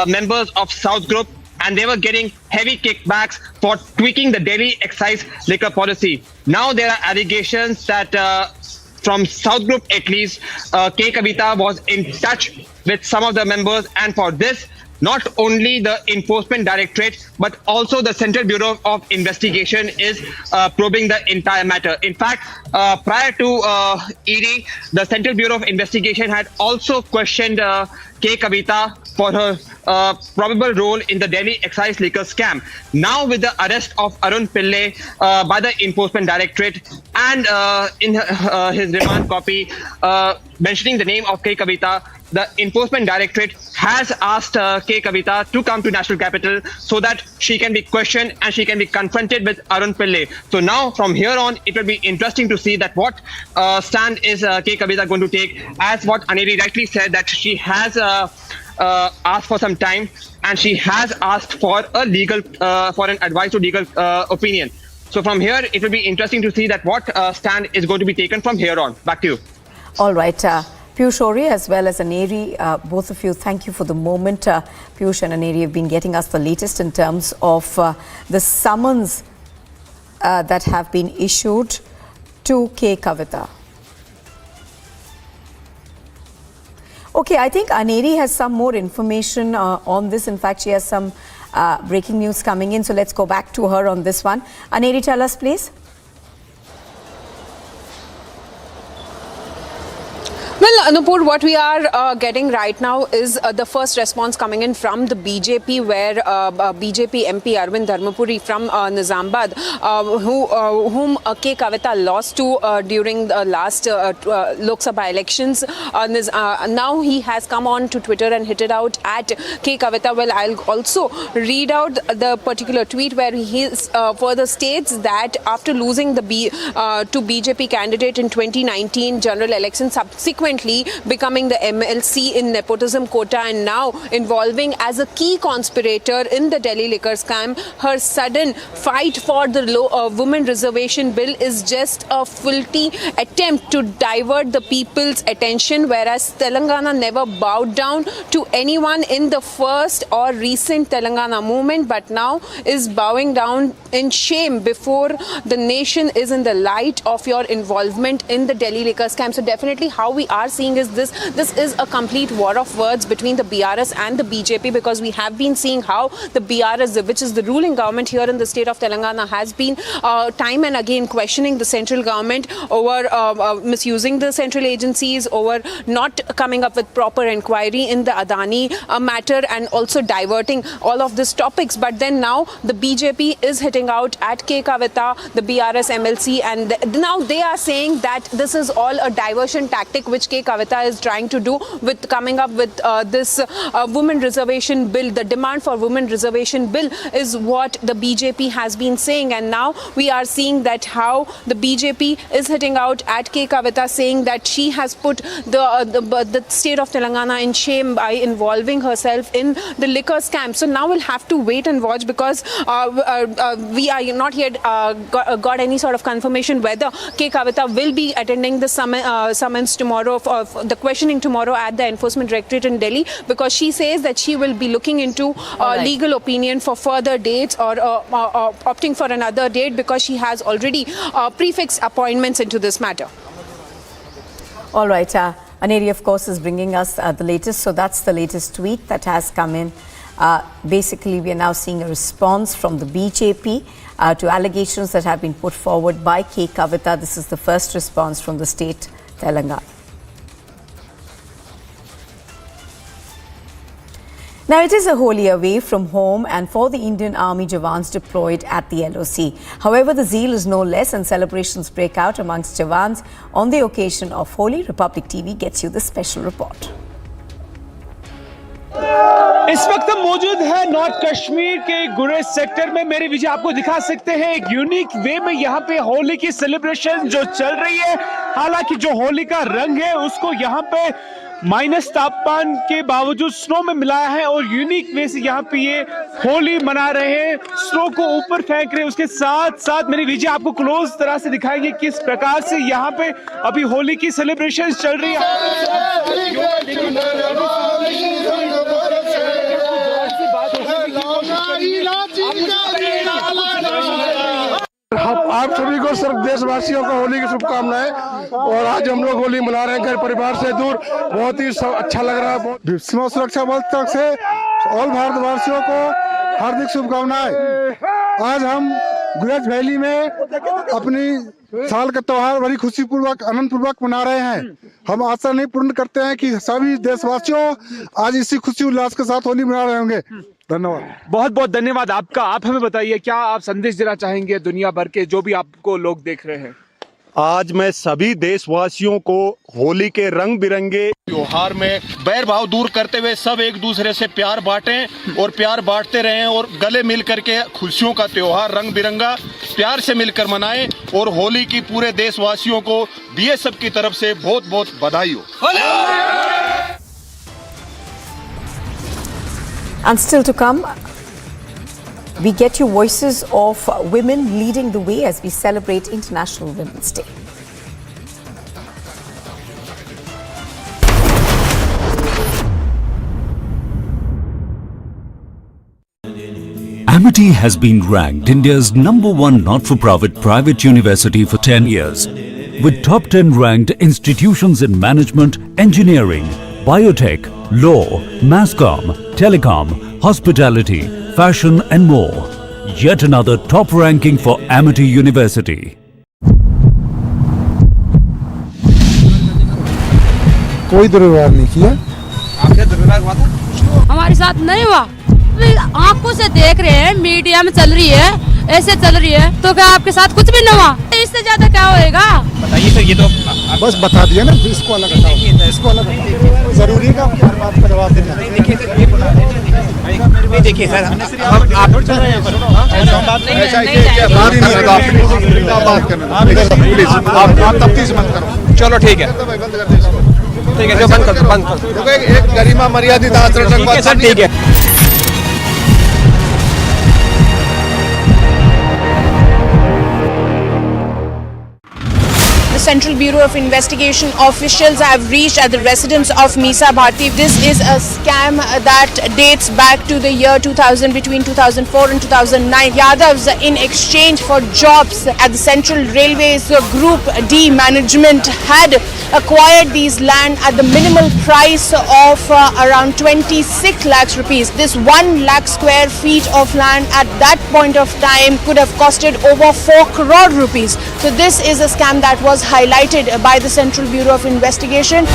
members of South Group, and they were getting heavy kickbacks for tweaking the Delhi excise liquor policy. Now there are allegations that from South Group at least, K. Kavitha was in touch with some of the members, and for this, not only the Enforcement Directorate, but also the Central Bureau of Investigation is probing the entire matter. In fact, prior to ED, the Central Bureau of Investigation had also questioned K. Kavitha for her probable role in the Delhi excise liquor scam. Now, with the arrest of Arun Pillai by the Enforcement Directorate, and in his remand copy mentioning the name of K. Kavitha, the Enforcement Directorate has asked K. Kavitha to come to National Capital so that she can be questioned and she can be confronted with Arun Pillai. So now, from here on, it will be interesting to see that what stand is K. Kavitha going to take. As what Aneri rightly said, that she has asked for some time, and she has asked for a legal, for an advice to legal opinion. So from here, it will be interesting to see that what stand is going to be taken from here on. Back to you. All right. Piyush Ori as well as Aneri, both of you, thank you for the moment. Piyush and Aneri have been getting us the latest in terms of the summons that have been issued to K. Kavitha. Okay, I think Aneri has some more information on this. In fact, she has some breaking news coming in. So let's go back to her on this one. Aneri, tell us, please. Well, Anupur, what we are getting right now is the first response coming in from the BJP, where BJP MP Arvind Dharmapuri from Nizamabad, whom K. Kavitha lost to during the last Lok Sabha elections. Now he has come on to Twitter and hit it out at K. Kavitha. Well, I'll also read out the particular tweet where he further states that after losing the to BJP candidate in 2019 general election, subsequently becoming the MLC in nepotism quota and now involving as a key conspirator in the Delhi liquor scam, her sudden fight for the women reservation bill is just a faulty attempt to divert the people's attention, whereas Telangana never bowed down to anyone in the first or recent Telangana movement, but now is bowing down in shame before the nation is in the light of your involvement in the Delhi liquor scam. So definitely how we are seeing is this is a complete war of words between the BRS and the BJP, because we have been seeing how the BRS, which is the ruling government here in the state of Telangana, has been time and again questioning the central government over misusing the central agencies, over not coming up with proper inquiry in the Adani matter, and also diverting all of these topics. But then now the BJP is hitting out at K. Kavitha, the BRS MLC, and now they are saying that this is all a diversion tactic which K. Kavitha is trying to do with coming up with this women reservation bill. The demand for women reservation bill is what the BJP has been saying, and now we are seeing that how the BJP is hitting out at K. Kavitha, saying that she has put the state of Telangana in shame by involving herself in the liquor scam. So now we'll have to wait and watch, because we are not yet got any sort of confirmation whether K. Kavitha will be attending the summons tomorrow, the questioning tomorrow at the Enforcement Directorate in Delhi, because she says that she will be looking into legal opinion for further dates or opting for another date, because she has already prefixed appointments into this matter. All right. Aneri, of course, is bringing us the latest. So that's the latest tweet that has come in Basically, we are now seeing a response from the BJP to allegations that have been put forward by K. Kavitha. This is the first response from the state, Telangana. Now, it is a Holi away from home and for the Indian Army Jawans deployed at the LOC. However, the zeal is no less and celebrations break out amongst Jawans on the occasion of Holi. Republic TV gets you this special report. इस वक्त हम मौजूद है north Kashmir के गुरेज sector में। मेरे विजय आपको दिखा सकते हैं एक यूनिक वे में यहाँ पे होली की सेलिब्रेशन जो चल रही है। हालांकि जो होली का रंग है उसको यहाँ पे माइनस तापमान के बावजूद स्नो में मिलाया है और यूनिक वे से यहाँ पे ये होली मना रहे हैं, स्नो को ऊपर फेंक रहे हैं। उसके साथ साथ मेरी विजय आपको क्लोज तरह से दिखाएंगे किस प्रकार से यहाँ पे अभी होली की सेलिब्रेशन चल रही है। आप सभी को सिर्फ देशवासियों को होली की शुभकामनाएं। और आज हम लोग होली मना रहे हैं घर परिवार से दूर, बहुत ही अच्छा लग रहा है। सीमा सुरक्षा बल तरफ से ऑल भारतवासियों को हार्दिक शुभकामनाएं। आज हम गुरेज वैली में अपनी साल का त्योहार बड़ी खुशी पूर्वक आनंद पूर्वक मना रहे हैं। हम आशा नहीं पूर्ण करते हैं कि सभी देशवासियों आज इसी खुशी उल्लास के साथ होली मना रहे होंगे। धन्यवाद, बहुत बहुत धन्यवाद आपका। आप हमें बताइए क्या आप संदेश देना चाहेंगे दुनिया भर के जो भी आपको लोग देख रहे हैं? आज मैं सभी देशवासियों को होली के रंग बिरंगे त्योहार में बैर भाव दूर करते हुए सब एक दूसरे से प्यार बांटें और प्यार बांटते रहें और गले मिल करके खुशियों का त्योहार रंग बिरंगा प्यार से मिलकर मनाएं। और होली की पूरे देशवासियों को बीएसएफ की तरफ से बहुत बहुत बधाई हो। And still to come, we get you voices of women leading the way as we celebrate International Women's Day. Amity has been ranked India's #1 not-for-profit private university for 10 years, with top 10 ranked institutions in management, engineering, biotech, law, masscom, telecom, hospitality, fashion and more. Yet another top ranking for Amity University. कोई दुर्व्यवहार नहीं किया। आपके दुर्व्यवहार हुआ था? हमारे साथ नहीं हुआ। आंखों से देख रहे हैं, मीडिया में चल रही है, ऐसे चल रही है, तो क्या आपके साथ कुछ भी नहीं हुआ? इससे ज्यादा क्या होएगा? बताइए सर, ये तो बस बता दिया ना, इसको अलग हटाओ, इसको अलग हटाओ। जरूरी का हर बात का जवाब देना। देखिए सर, हम आप चल रहे हैं आप तफ्तीश मत करो। चलो ठीक है, ठीक है, बंद कर दो। एक गरिमा मर्यादित आचरण सर, ठीक है। The Central Bureau of Investigation officials have reached at the residence of Misa Bharti. This is a scam that dates back to the year 2000, between 2004 and 2009. Yadavs, in exchange for jobs at the Central Railways Group D management, had acquired these land at the minimal price of around 26 lakhs rupees. This 1 lakh square feet of land at that point of time could have costed over 4 crore rupees. So this is a scam that was highlighted by the Central Bureau of Investigation.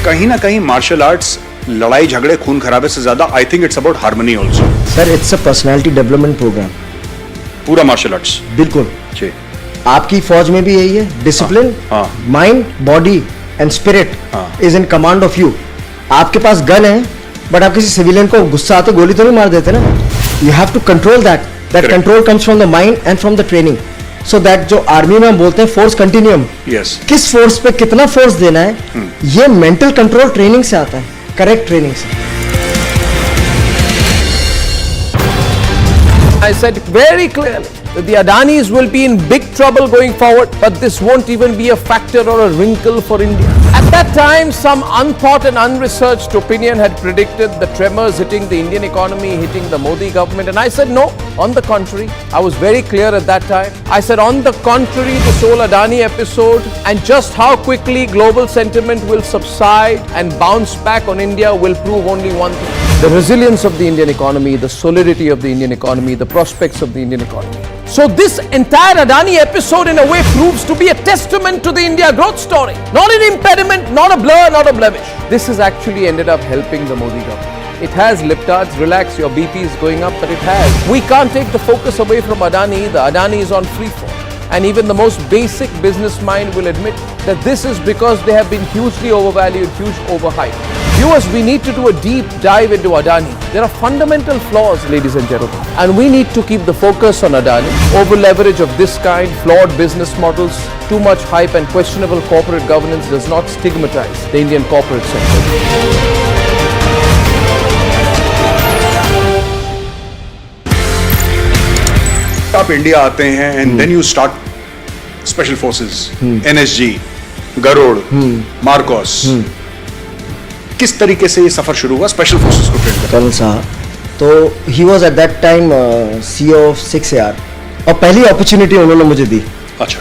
कहीं ना कहीं martial arts लड़ाई झगड़े खून खराबे से ज्यादा I think it's about harmony also. Sir, it's a personality development program. पूरा मार्शल आर्ट्स बिल्कुल जी। आपकी फौज में भी यही है, discipline, mind, body and spirit is in command of you. आपके पास गन है बट आप किसी सिविलियन को गुस्सा आते गोली तो नहीं मार देते ना। You have to control that control comes from the mind and from the training. So that जो आर्मी में हम बोलते हैं फोर्स कंटिन्यूम, किस फोर्स पे कितना फोर्स देना है, ये मेंटल कंट्रोल ट्रेनिंग से आता है, करेक्ट ट्रेनिंग से। I said very clearly that the Adanis will be in big trouble going forward, but this won't even be a factor or a wrinkle for India. At that time, some unthought and unresearched opinion had predicted the tremors hitting the Indian economy, hitting the Modi government, and I said no. On the contrary, I was very clear at that time. I said on the contrary, this whole Adani episode and just how quickly global sentiment will subside and bounce back on India will prove only one thing: the resilience of the Indian economy, the solidity of the Indian economy, the prospects of the Indian economy. So this entire Adani episode in a way proves to be a testament to the India growth story. Not an impediment, not a blur, not a blemish. This has actually ended up helping the Modi government. It has, liptards, relax, your BP is going up, but it has. We can't take the focus away from Adani either. Adani is on free fall. And even the most basic business mind will admit that this is because they have been hugely overvalued, huge overhyped. Viewers, we need to do a deep dive into Adani. There are fundamental flaws, ladies and gentlemen, and we need to keep the focus on Adani. Over leverage of this kind, flawed business models, too much hype and questionable corporate governance does not stigmatize the Indian corporate sector. आप India आते हैं and then you start special forces, NSG, Garud, MARCOS, किस तरीके से ये सफर शुरू हुआ स्पेशल फोर्सेस को ट्रेन करने? कर्नल साहा, तो he was at that time CEO of 6AR और पहली अपॉर्चुनिटी उन्होंने मुझे दी, अच्छा,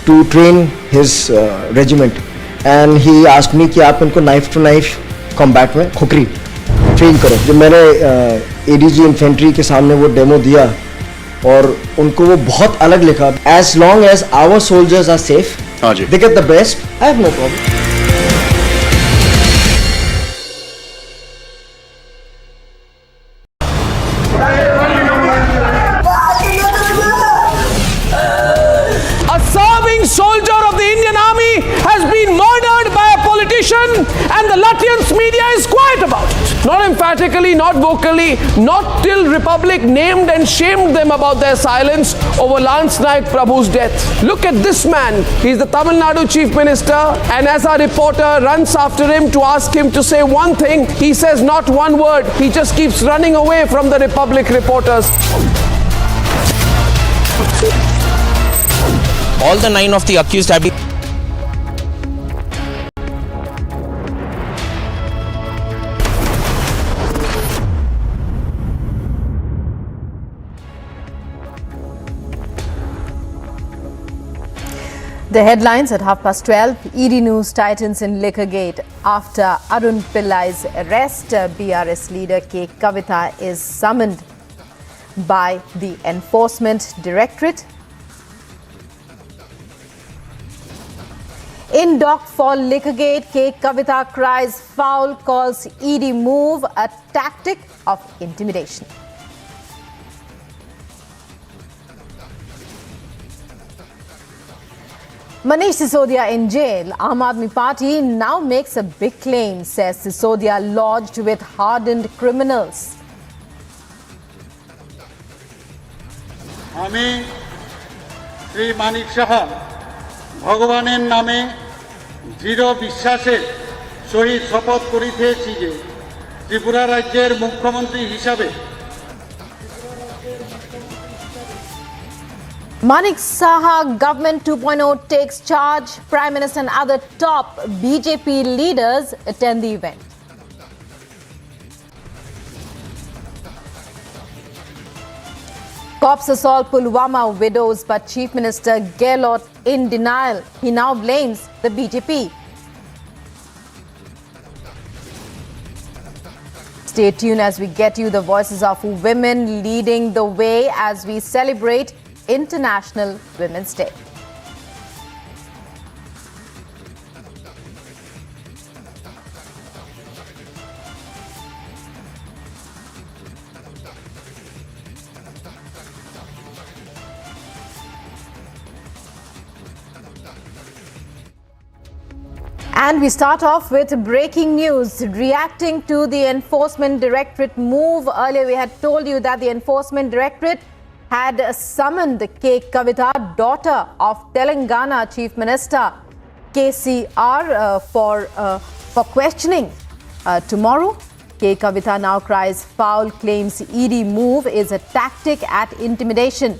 to train his regiment, and he asked me कि आप इनको नाइफ टू नाइफ कॉम्बैट में खुकरी ट्रेन करो। जब मैंने ADG इन्फेंट्री के सामने वो डेमो दिया और उनको वो बहुत अलग लिखा, as long as our soldiers are safe, they get the best, I have no problem. Soldier of the Indian Army has been murdered by a politician, and the Latvian media is quiet about it. Not emphatically, not vocally, not till Republic named and shamed them about their silence over Lance Naik Prabhu's death. Look at this man. He's the Tamil Nadu Chief Minister, and as our reporter runs after him to ask him to say one thing, he says not one word. He just keeps running away from the Republic reporters. All the 9 of the accused have been The headlines at 12:30. ED News tightens in Liquorgate. After Arun Pillai's arrest, BRS leader Kavitha is summoned by the Enforcement Directorate. In dock for Liquorgate, Kavitha cries foul, calls ED move a tactic of intimidation. Manish Sisodia in jail. Aam Aadmi Party now makes a big claim, says Sisodia lodged with hardened criminals. আমি শ্রী মানিক সাহা ভগবানের নামে দৃঢ় বিশ্বাসের সহিত শপথ করিতেছি যে ত্রিপুরা রাজ্যের মুখ্যমন্ত্রী হিসাবে Manik Saha government 2.0 takes charge. Prime Minister and other top BJP leaders attend the event. Cops assault Pulwama widows, but Chief Minister Gehlot in denial. He now blames the BJP. Stay tuned as we get you the voices of women leading the way as we celebrate International Women's Day. And we start off with breaking news. Reacting to the Enforcement Directorate move, earlier we had told you that the Enforcement Directorate had summoned Kavitha, daughter of Telangana Chief Minister KCR, for questioning tomorrow. Kavitha now cries foul, claims ED move is a tactic at intimidation.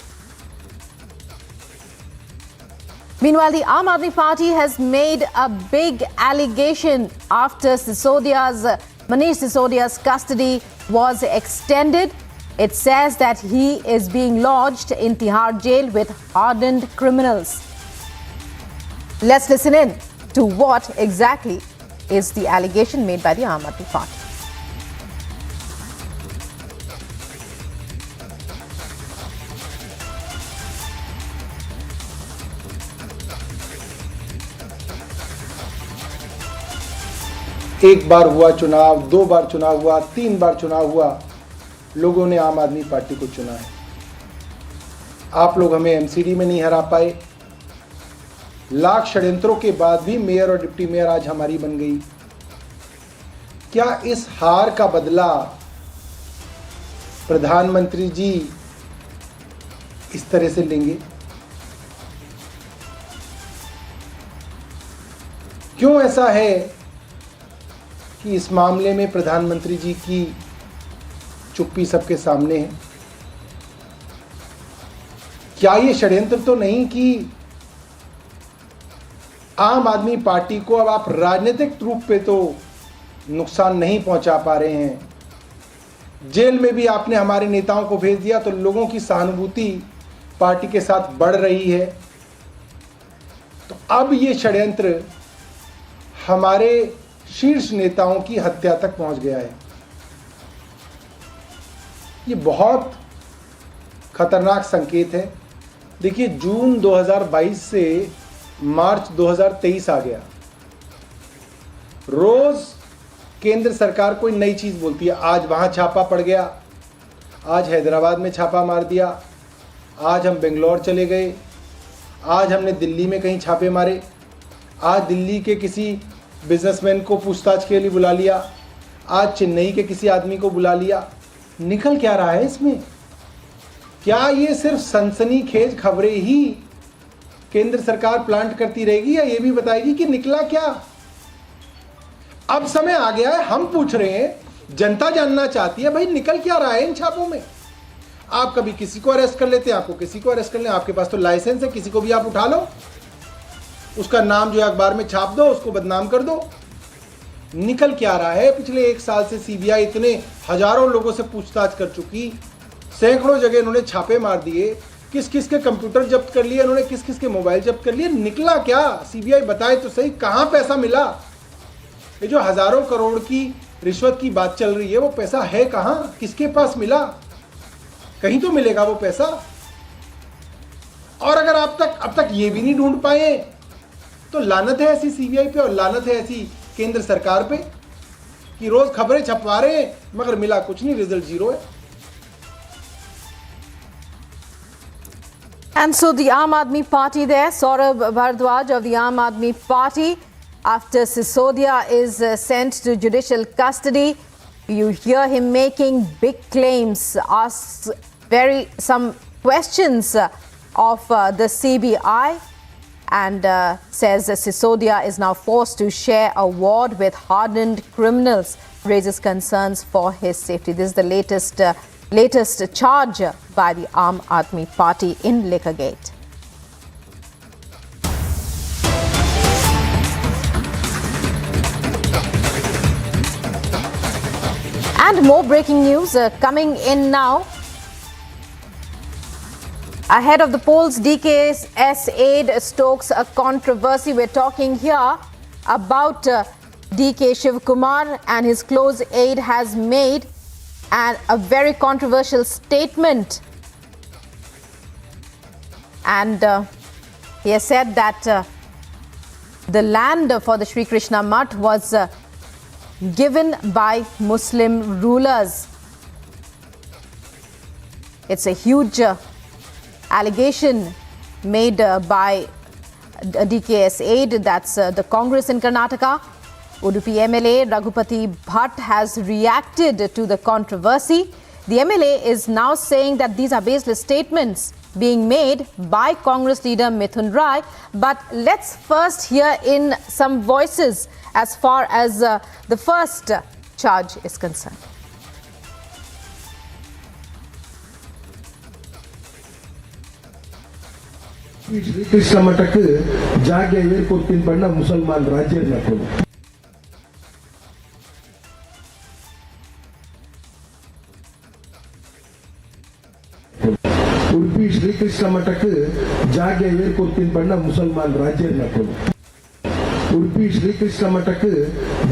Meanwhile, the Aam Aadmi Party has made a big allegation after Manish Sisodia's custody was extended. It says that he is being lodged in Tihar jail with hardened criminals. Let's listen in to what exactly is the allegation made by the Aam Aadmi Party. एक बार हुआ चुनाव, 2 बार चुनाव हुआ, 3 बार चुनाव हुआ, लोगों ने आम आदमी पार्टी को चुना है। आप लोग हमें एमसीडी में नहीं हरा पाए। लाख षड्यंत्रों के बाद भी मेयर और डिप्टी मेयर आज हमारी बन गई। क्या इस हार का बदला प्रधानमंत्री जी इस तरह से लेंगे? क्यों ऐसा है कि इस मामले में प्रधानमंत्री जी की चुप्पी सबके सामने है? क्या ये षड्यंत्र तो नहीं कि आम आदमी पार्टी को अब आप राजनीतिक रूप पे तो नुकसान नहीं पहुंचा पा रहे हैं, जेल में भी आपने हमारे नेताओं को भेज दिया, तो लोगों की सहानुभूति पार्टी के साथ बढ़ रही है, तो अब ये षड्यंत्र हमारे शीर्ष नेताओं की हत्या तक पहुंच गया है। ये बहुत खतरनाक संकेत है। देखिए, जून 2022 से मार्च 2023 आ गया। रोज केंद्र सरकार कोई नई चीज बोलती है। आज वहां छापा पड़ गया, आज हैदराबाद में छापा मार दिया, आज हम बेंगलोर चले गए, आज हमने दिल्ली में कहीं छापे मारे, आज दिल्ली के किसी बिजनेसमैन को पूछताछ के लिए बुला लिया, आज चेन्नई के किसी आदमी को बुला लिया। निकल क्या रहा है इसमें? क्या ये सिर्फ सनसनीखेज खबरें ही केंद्र सरकार प्लांट करती रहेगी, या ये भी बताएगी कि निकला क्या? अब समय आ गया है, हम पूछ रहे हैं, जनता जानना चाहती है, भाई निकल क्या रहा है इन छापों में? आप कभी किसी को अरेस्ट कर लेते हैं, आपको किसी को अरेस्ट कर लें, आपके पास तो लाइसेंस है, किसी को भी आप उठा लो, उसका नाम जो है अखबार में छाप दो, उसको बदनाम कर दो। निकल क्या रहा है? पिछले 1 साल से सीबीआई इतने हजारों लोगों से पूछताछ कर चुकी, सैकड़ों जगह इन्होंने छापे मार दिए, किस किस के कंप्यूटर जब्त कर लिए इन्होंने, किस किस के मोबाइल जब्त कर लिए। निकला क्या? सीबीआई बताए तो सही, कहां पैसा मिला? ये जो हजारों करोड़ की रिश्वत की बात चल रही है, वो पैसा है कहां? किसके पास मिला? कहीं तो मिलेगा वो पैसा। और अगर अब तक ये भी नहीं ढूंढ पाए, तो लानत है ऐसी सीबीआई पे और लानत है ऐसी केंद्र सरकार पे कि रोज खबरें छपवा रहे हैं मगर मिला कुछ नहीं, रिजल्ट 0 है। And so the Aam Aadmi Party there, Saurabh Bharadwaj of the Aam Aadmi Party, after Sisodia is sent to judicial custody, you hear him making big claims, asks some questions of the CBI, and says Sisodia is now forced to share a ward with hardened criminals, raises concerns for his safety. This is the latest charge by the Aam Aadmi Party in Liquorgate. And more breaking news coming in now. Ahead of the polls, DK's aide stokes a controversy. We're talking here about DK Shivkumar, and his close aide has made a very controversial statement. And he has said that the land for the Sri Krishna Mutt was given by Muslim rulers. It's a huge allegation made by DK's aide, that's the Congress in Karnataka. Udupi MLA Raghupati Bhatt has reacted to the controversy. The MLA is now saying that these are baseless statements being made by Congress leader Mithun Rai. But let's first hear in some voices as far as the first charge is concerned. Shrikrishna ಮಠಕ್ಕೆ ಜಾಗ ಏರ್ಕೊಡ್ತೀನಿ ಬಣ್ಣ ಮುಸಲ್ಮಾನ್ ರಾಜ್ಯ ನಕಲು ಉಡುಪಿ ಶ್ರೀಕೃಷ್ಣ ಮಠಕ್ಕೆ ಜಾಗ ಏರ್ಕೊಡ್ತೀನಿ ಬಣ್ಣ ಮುಸಲ್ಮಾನ್ ರಾಜ್ಯ ನಕಲು ಉಡುಪಿ ಶ್ರೀಕೃಷ್ಣ ಮಠಕ್ಕೆ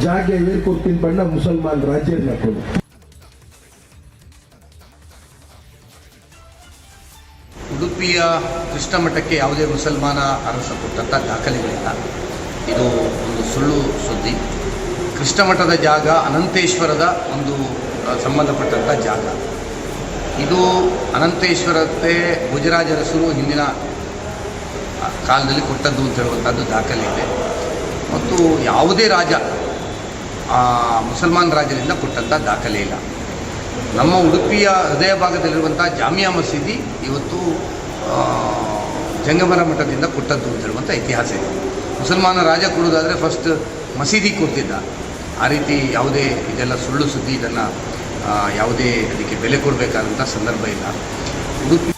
ಜಾಗ ಏರ್ಕೊಡ್ತೀನಿ ಬಣ್ಣ ಮುಸಲ್ಮಾನ್ ರಾಜ್ಯ ನಕಲು ಉಡುಪಿಯ ಕೃಷ್ಣ ಮಠಕ್ಕೆ ಯಾವುದೇ ಮುಸಲ್ಮಾನ ಅರಸ ಕೊಟ್ಟಂಥ ದಾಖಲೆಗಳಿಲ್ಲ. ಇದು ಒಂದು ಸುಳ್ಳು ಸುದ್ದಿ. ಕೃಷ್ಣ ಮಠದ ಜಾಗ ಅನಂತೇಶ್ವರದ ಒಂದು ಸಂಬಂಧಪಟ್ಟಂಥ ಜಾಗ. ಇದು ಅನಂತೇಶ್ವರಕ್ಕೆ ಭುಜರಾಜ ಅರಸರು ಹಿಂದಿನ ಕಾಲದಲ್ಲಿ ಕೊಟ್ಟದ್ದು ಅಂತ ಹೇಳುವಂಥದ್ದು ದಾಖಲೆ ಇದೆ. ಮತ್ತು ಯಾವುದೇ ರಾಜ ಮುಸಲ್ಮಾನ್ ರಾಜರಿಂದ ಕೊಟ್ಟಂಥ ದಾಖಲೆ ಇಲ್ಲ. ನಮ್ಮ ಉಡುಪಿಯ ಹೃದಯ ಭಾಗದಲ್ಲಿರುವಂಥ ಜಾಮಿಯಾ ಮಸೀದಿ ಇವತ್ತು ಜಂಗಮರ ಮಠದಿಂದ ಕೊಟ್ಟದ್ದು ಅಂತ ಹೇಳುವಂಥ ಇತಿಹಾಸ ಇದೆ. ಮುಸಲ್ಮಾನ ರಾಜ ಕೊಡೋದಾದರೆ ಫಸ್ಟ್ ಮಸೀದಿ ಕೊಡ್ತಿದ್ದ. ಆ ರೀತಿ ಯಾವುದೇ ಇದೆಲ್ಲ ಸುಳ್ಳು ಸುದ್ದಿ, ಇದನ್ನು ಯಾವುದೇ ಅದಕ್ಕೆ ಬೆಲೆ ಕೊಡಬೇಕಾದಂಥ ಸಂದರ್ಭ ಇಲ್ಲ. Udupi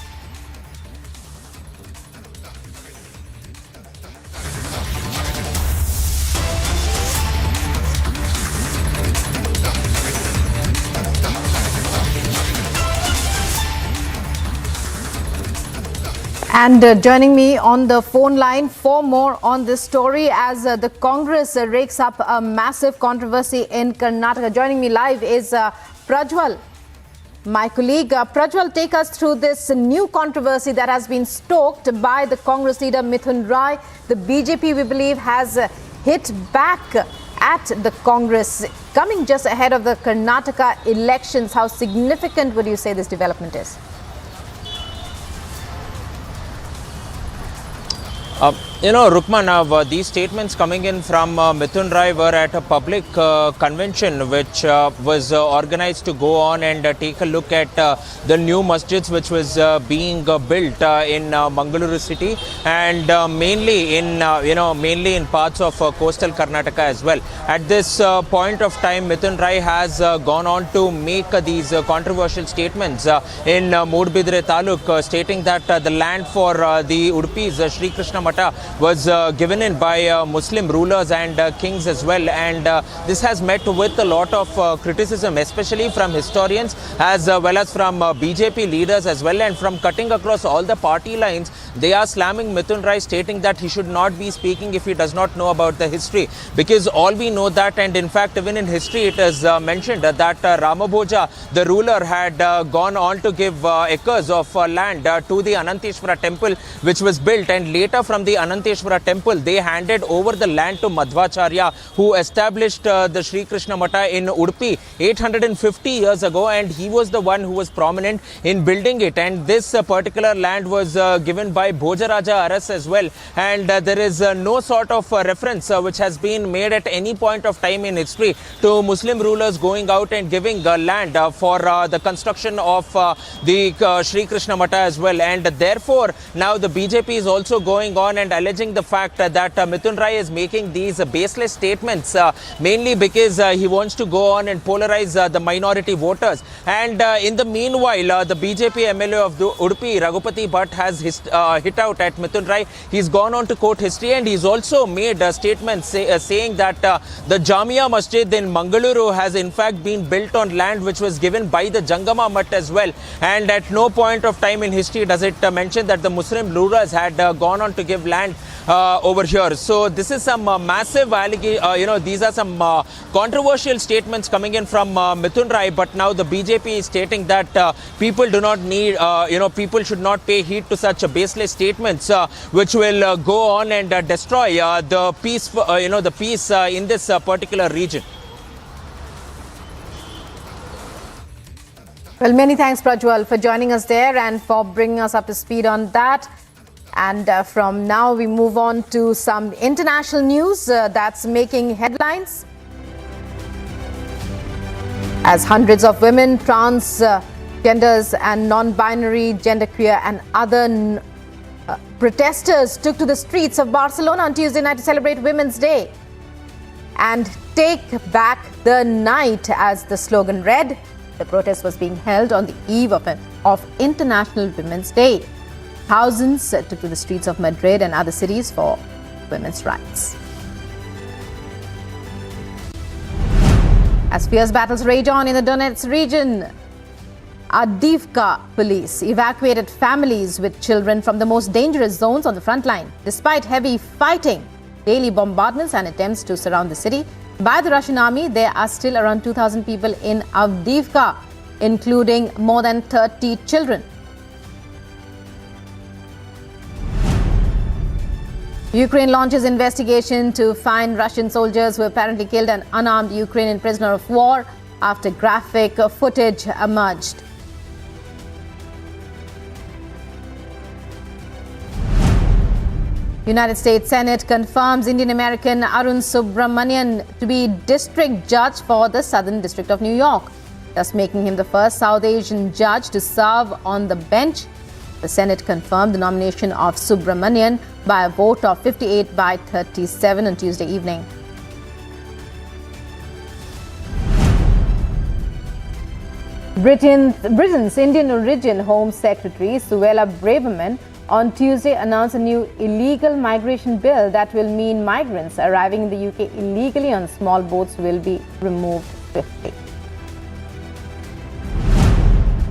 And joining me on the phone line for more on this story as the Congress rakes up a massive controversy in Karnataka. Joining me live is Prajwal, my colleague. Prajwal, take us through this new controversy that has been stoked by the Congress leader Mithun Rai. The BJP, we believe, has hit back at the Congress. Coming just ahead of the Karnataka elections, how significant would you say this development is? Rukman, these statements coming in from Mithun Rai were at a public convention which was organized to go on and take a look at the new masjids which was being built in Mangaluru city and mainly in parts of coastal Karnataka as well. At this point of time, Mithun Rai has gone on to make these controversial statements in Moodbidre Taluk, stating that the land for the Udupi's Sri Krishna Mata was given in by Muslim rulers and kings as well, and this has met with a lot of criticism, especially from historians as well as from BJP leaders as well, and from cutting across all the party lines. They are slamming Mithun Rai, stating that he should not be speaking if he does not know about the history, because all we know that, and in fact even in history it is mentioned that Ramabhoja, the ruler, had gone on to give acres of land to the Ananteshwara temple which was built, and later from the Ananteshwara temple they handed over the land to Madhvacharya, who established the Sri Krishna Mata in Udupi 850 years ago, and he was the one who was prominent in building it, and this particular land was given by Bhojaraja Aras as well, and there is no sort of reference which has been made at any point of time in history to Muslim rulers going out and giving land for the construction of the Sri Krishna Mata as well, and therefore now the BJP is also going on and alleging the fact that Mithun Rai is making these baseless statements mainly because he wants to go on and polarize the minority voters, and in the meanwhile the BJP MLA of Udupi, Raghupati Bhatt, has hit out at Mithun Rai. He's gone on to quote history, and he's also made statements saying that the Jamia Masjid in Mangaluru has in fact been built on land which was given by the Jangama Mutt as well, and at no point of time in history does it mention that the Muslim rulers had gone on to give land over here. So this is some massive these are some controversial statements coming in from Mithun Rai, but now the BJP is stating that people do not need people should not pay heed to such baseless statements which will go on and destroy the peace in this particular region. Well, many thanks, Prajwal, for joining us there and for bringing us up to speed on that. And from now we move on to some international news that's making headlines. As hundreds of women, transgenders and non-binary, genderqueer and other protesters took to the streets of Barcelona on Tuesday night to celebrate Women's Day and take back the night, as the slogan read. The protest was being held on the eve of International Women's Day. Thousands took to the streets of Madrid and other cities for women's rights. As fierce battles rage on in the Donetsk region, Avdiivka police evacuated families with children from the most dangerous zones on the front line. Despite heavy fighting, daily bombardments and attempts to surround the city by the Russian army, there are still around 2,000 people in Avdiivka, including more than 30 children. Ukraine launches investigation to find Russian soldiers who apparently killed an unarmed Ukrainian prisoner of war after graphic footage emerged. United States Senate confirms Indian-American Arun Subramanian to be district judge for the Southern District of New York, thus making him the first South Asian judge to serve on the bench. The Senate confirmed the nomination of Subramanian by a vote of 58-37 on Tuesday evening. Britain's Indian origin Home Secretary Suella Braverman on Tuesday announced a new illegal migration bill that will mean migrants arriving in the UK illegally on small boats will be removed swiftly.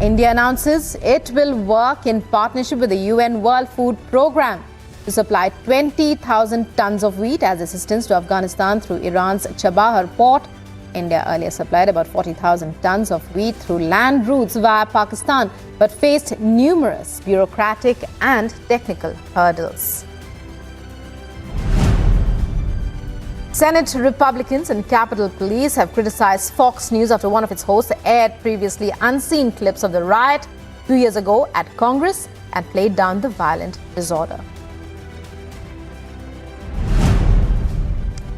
India announces it will work in partnership with the UN World Food Programme to supply 20,000 tons of wheat as assistance to Afghanistan through Iran's Chabahar port. India earlier supplied about 40,000 tons of wheat through land routes via Pakistan, but faced numerous bureaucratic and technical hurdles. Senate Republicans and Capitol Police have criticized Fox News after one of its hosts aired previously unseen clips of the riot 2 years ago at Congress and played down the violent disorder.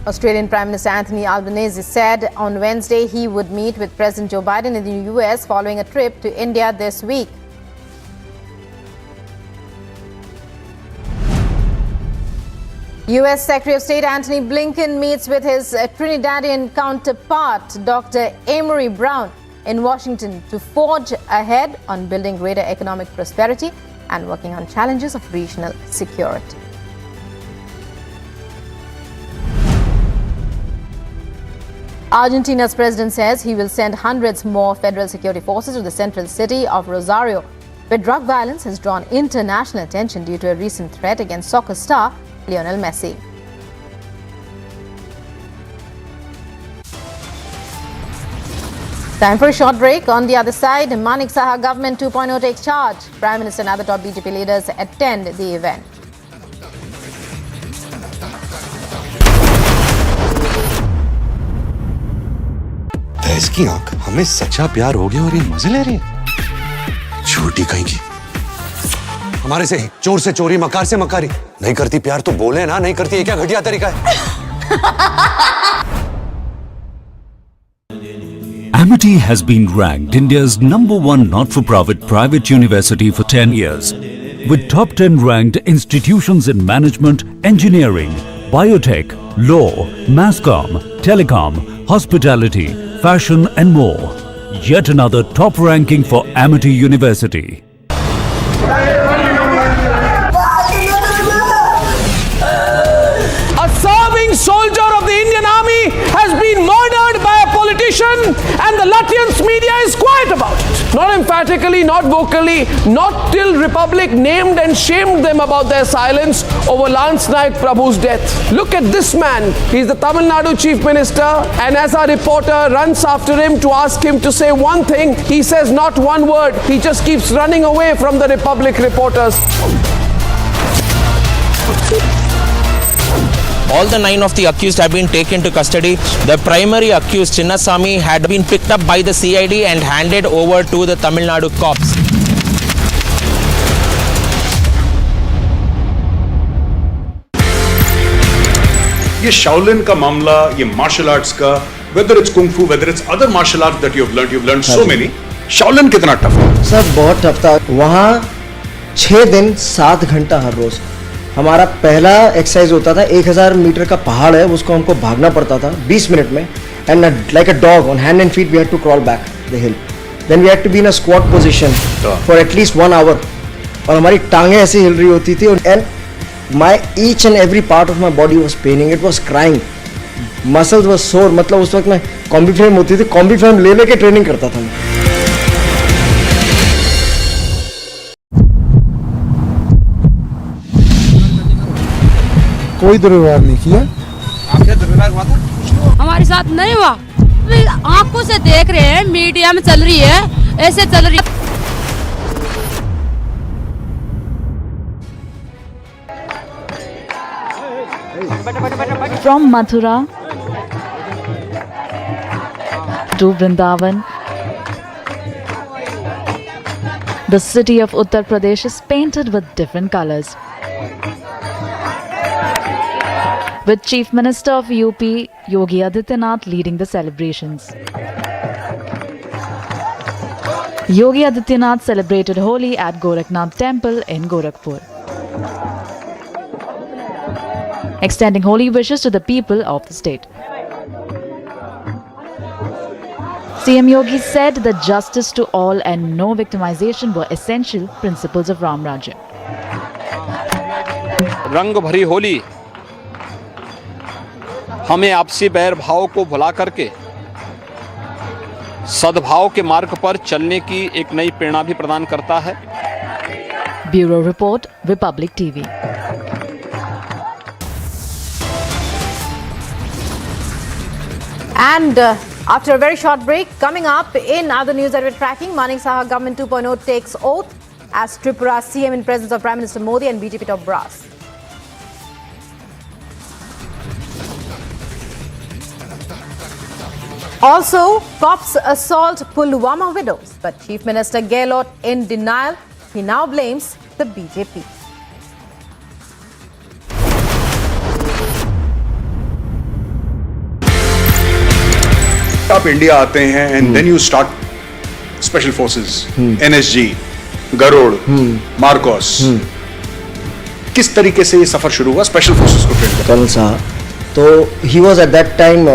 Australian Prime Minister Anthony Albanese said on Wednesday he would meet with President Joe Biden in the US following a trip to India this week. US Secretary of State Antony Blinken meets with his Trinidadian counterpart, Dr. Amory Brown, in Washington to forge ahead on building greater economic prosperity and working on challenges of regional security. Argentina's president says he will send hundreds more federal security forces to the central city of Rosario, where drug violence has drawn international attention due to a recent threat against soccer star Lionel Messi. Time for a short break. On the other side, Manik Saha Government 2.0 takes charge. Prime Minister and other top BJP leaders attend the event. इसकी आंख हमें सच्चा प्यार हो गया और ये मजे ले रही है। झूठी कहीं की। हमारे से चोर से चोरी, मकार से मकारी। नहीं करती प्यार तो बोले ना, नहीं करती ये क्या घटिया तरीका है? Amity has been ranked India's #1 not-for-profit private university for 10 years, with top 10 ranked institutions in management, engineering, biotech, law, masscom, telecom, hospitality, fashion and more. Yet another top ranking for Amity University. A serving soldier of the Indian Army has been murdered by a politician, and the Latvian media is quiet about it. Not emphatically, not vocally, not till Republic named and shamed them about their silence over Lance Naik Prabhu's death. Look at this man. He's the Tamil Nadu Chief Minister, and as our reporter runs after him to ask him to say one thing, he says not one word. He just keeps running away from the Republic reporters. All the 9 of the accused have been taken to custody. The primary accused, Chinnasamy, had been picked up by the CID and handed over to the Tamil Nadu cops. ये Shaolin का मामला, ये martial arts का, whether it's kung fu, whether it's other martial arts that you've learned so many. Shaolin कितना tough है? Sir बहुत tough था। वहाँ 6 दिन 7 घंटा हर रोज। हमारा पहला एक्सरसाइज होता था 1000 मीटर का पहाड़ है, उसको हमको भागना पड़ता था 20 मिनट में, and like a dog on hand and feet we had to crawl back the hill. Then we had to be in a squat position for at least 1 hour. और हमारी टांगें ऐसे हिल रही होती थी and my each and every part of my body was paining. It was crying. Muscles were sore. मतलब उस वक्त मैं कॉम्बी फ्रेम होती थी, कॉम्बी फ्रेम ले लेके ट्रेनिंग करता था मैं. कोई दुर्व्यवहार नहीं किया. आपके दुर्व्यवहार हुआ था? हमारे साथ नहीं हुआ. आंखों से देख रहे हैं, मीडिया में चल रही है, ऐसे चल रही है. From Mathura to Vrindavan, the city of Uttar Pradesh is painted with different colors. With Chief Minister of UP, Yogi Adityanath, leading the celebrations. Yogi Adityanath celebrated Holi at Gorakhnath Temple in Gorakhpur, extending holy wishes to the people of the state. CM Yogi said that justice to all and no victimization were essential principles of Ram Rajya. रंग भरी होली हमें आपसी बैर भाव को भुला करके सद्भाव के मार्ग पर चलने की एक नई प्रेरणा भी प्रदान करता है. Bureau Report, Republic TV. And after a very short break, coming up in other news that we're tracking, Manik Saha Government 2.0 takes oath as Tripura CM in presence of Prime Minister Modi and BJP top brass. Also, cops assault Pulwama widows, but Chief Minister Gehlot in denial. He now blames the BJP. आप India आते हैं and then you start special forces, NSG, Garud, MARCOS. किस तरीके से ये सफर शुरू हुआ स्पेशल फोर्सेस को ट्रेन करने? कर्नल साहा तो he was at that time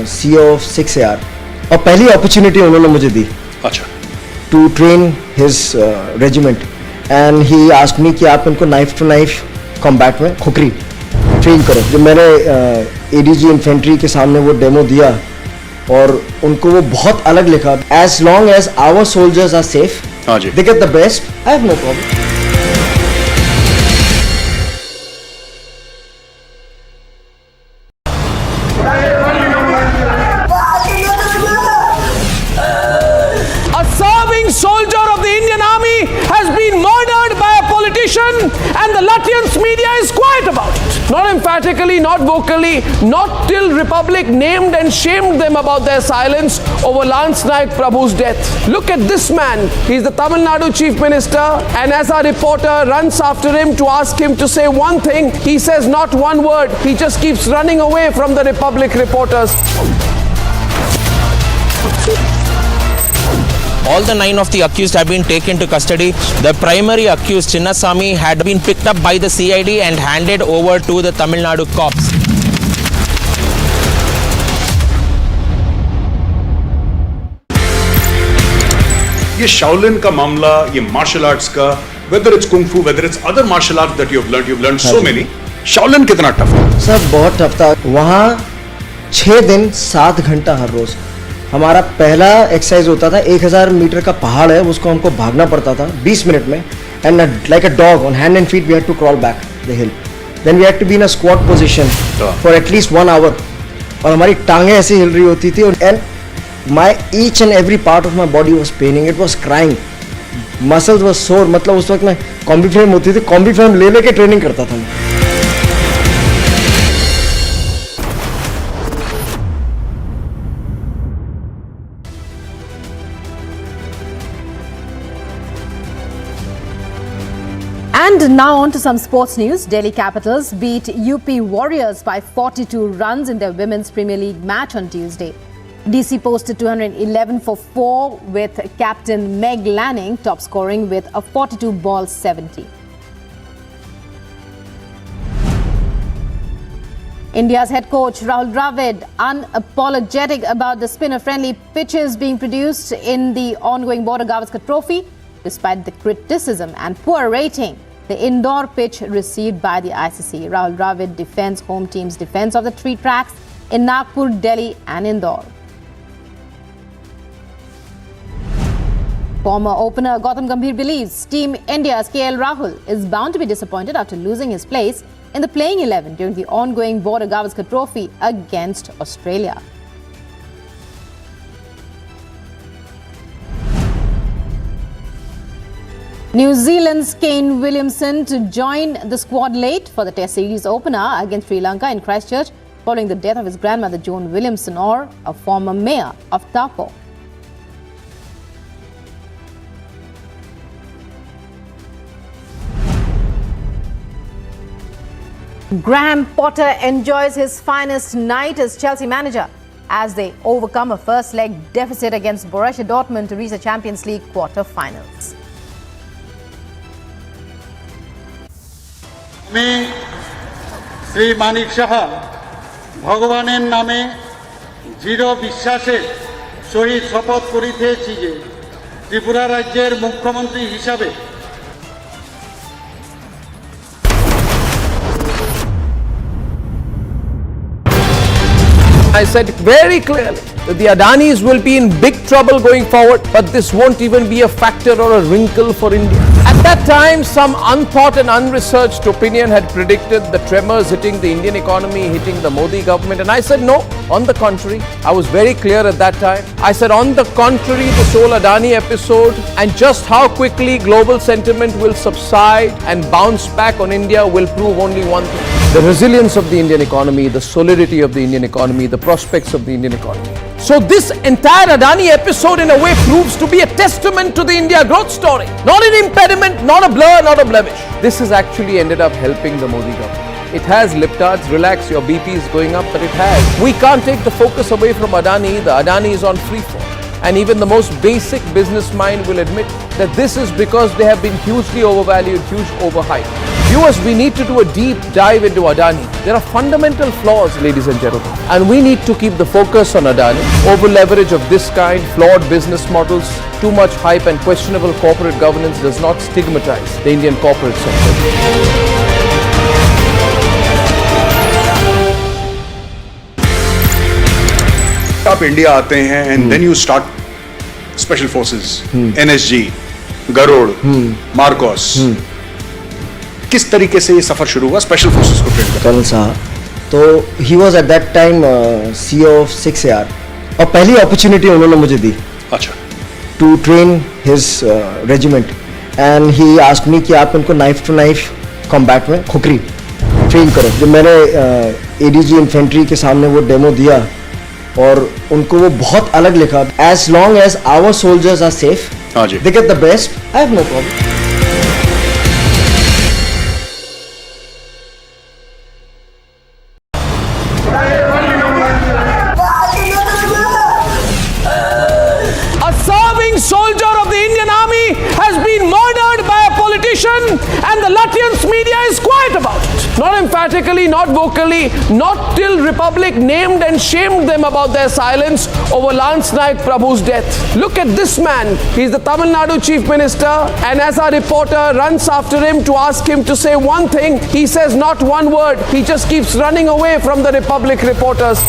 CO of 6AR और पहली अपॉर्चुनिटी उन्होंने मुझे दी. अच्छा. To train his regiment and he asked me कि आप इनको नाइफ टू नाइफ कॉम्बैट में खुकरी ट्रेन करो. जब मैंने एडीजी इन्फेंट्री के सामने वो डेमो दिया और उनको वो बहुत अलग लिखा. As long as our soldiers are safe, they get the best, I have no problem. Soldier of the Indian Army has been murdered by a politician and the Latvian media is quiet about it. Not emphatically, not vocally, not till Republic named and shamed them about their silence over Lance Naik Prabhu's death. Look at this man. He's the Tamil Nadu Chief Minister, and as our reporter runs after him to ask him to say one thing, he says not one word. He just keeps running away from the Republic reporters. All the 9 of the accused have been taken to custody. The primary accused, Chinnasamy, had been picked up by the CID and handed over to the Tamil Nadu cops. ये Shaolin का मामला, ये martial arts का, whether it's kung fu, whether it's other martial arts that you've learned so many. Shaolin कितना tough है? Sir बहुत tough था. वहाँ 6 दिन 7 घंटा हर रोज. हमारा पहला एक्सरसाइज होता था 1000 मीटर का पहाड़ है, उसको हमको भागना पड़ता था 20 मिनट में and like a dog on hand and feet we had to crawl back the hill. Then we had to be in a squat position for at least 1 hour और हमारी टांगें ऐसे हिल रही होती थी and my each and every part of my body was paining. It was crying. Muscles was sore. मतलब उस वक्त मैं कॉम्बी फ्रेम होती थी, कॉम्बी फ्रेम ले लेके ट्रेनिंग करता था मैं. And now on to some sports news. Delhi Capitals beat UP Warriors by 42 runs in their Women's Premier League match on Tuesday. DC posted 211 for 4 with captain Meg Lanning top scoring with a 42 ball 70. India's head coach Rahul Dravid unapologetic about the spinner-friendly pitches being produced in the ongoing Border Gavaskar Trophy. Despite the criticism and poor rating the indoor pitch received by the ICC, Rahul Dravid defends home team's defense of the 3 tracks in Nagpur, Delhi and Indore. Former opener Gautam Gambhir believes Team India's KL Rahul is bound to be disappointed after losing his place in the playing 11 during the ongoing Border Gavaskar Trophy against Australia. New Zealand's Kane Williamson to join the squad late for the Test Series opener against Sri Lanka in Christchurch following the death of his grandmother Joan Williamson, or a former mayor of Taupo. Graham Potter enjoys his finest night as Chelsea manager as they overcome a first leg deficit against Borussia Dortmund to reach the Champions League quarter-finals. मैं श्री मानिक साहा भगवाনের নামে দৃঢ় বিশ্বাসের সহিত শপথ করিতেছি যে ত্রিপুরা রাজ্যের মুখ্যমন্ত্রী হিসাবে I said very clearly that the Adanis will be in big trouble going forward, but this won't even be a factor or a wrinkle for India. At that time, some unthought and unresearched opinion had predicted the tremors hitting the Indian economy, hitting the Modi government, and I said no. On the contrary, I was very clear at that time. I said on the contrary, this whole Adani episode and just how quickly global sentiment will subside and bounce back on India will prove only one thing: the resilience of the Indian economy, the solidity of the Indian economy, the prospects of the Indian economy. So this entire Adani episode in a way proves to be a testament to the India growth story. Not an impediment, not a blur, not a blemish. This has actually ended up helping the Modi government. It has liptards, relax, your BP is going up, but it has. We can't take the focus away from Adani. The Adani is on free fall. And even the most basic business mind will admit that this is because they have been hugely overvalued, huge overhyped. Viewers, we need to do a deep dive into Adani. There are fundamental flaws, ladies and gentlemen, and we need to keep the focus on Adani. Over leverage of this kind, flawed business models, too much hype and questionable corporate governance does not stigmatize the Indian corporate sector. आप India आते हैं and then you start special forces, NSG, Garud, MARCOS. किस तरीके से ये सफर शुरू हुआ स्पेशल फोर्सेस को ट्रेन करने? कर्नल साहा तो he was at that time CEO of 6AR और पहली अपॉर्चुनिटी उन्होंने मुझे दी अच्छा to train his regiment and he asked me कि आप उनको नाइफ टू नाइफ कॉम्बैट में खुकरी ट्रेन करो। जब मैंने एडीजी इन्फेंट्री के सामने वो डेमो दिया और उनको वो बहुत अलग लिखा, as long as our soldiers are safe they get the best, I have no problem. Soldier of the Indian Army has been murdered by a politician and the Latvian media is quiet about it. Not emphatically, not vocally, not till Republic named and shamed them about their silence over Lance Naik Prabhu's death. Look at this man. He's the Tamil Nadu Chief Minister, and as our reporter runs after him to ask him to say one thing, he says not one word. He just keeps running away from the Republic reporters.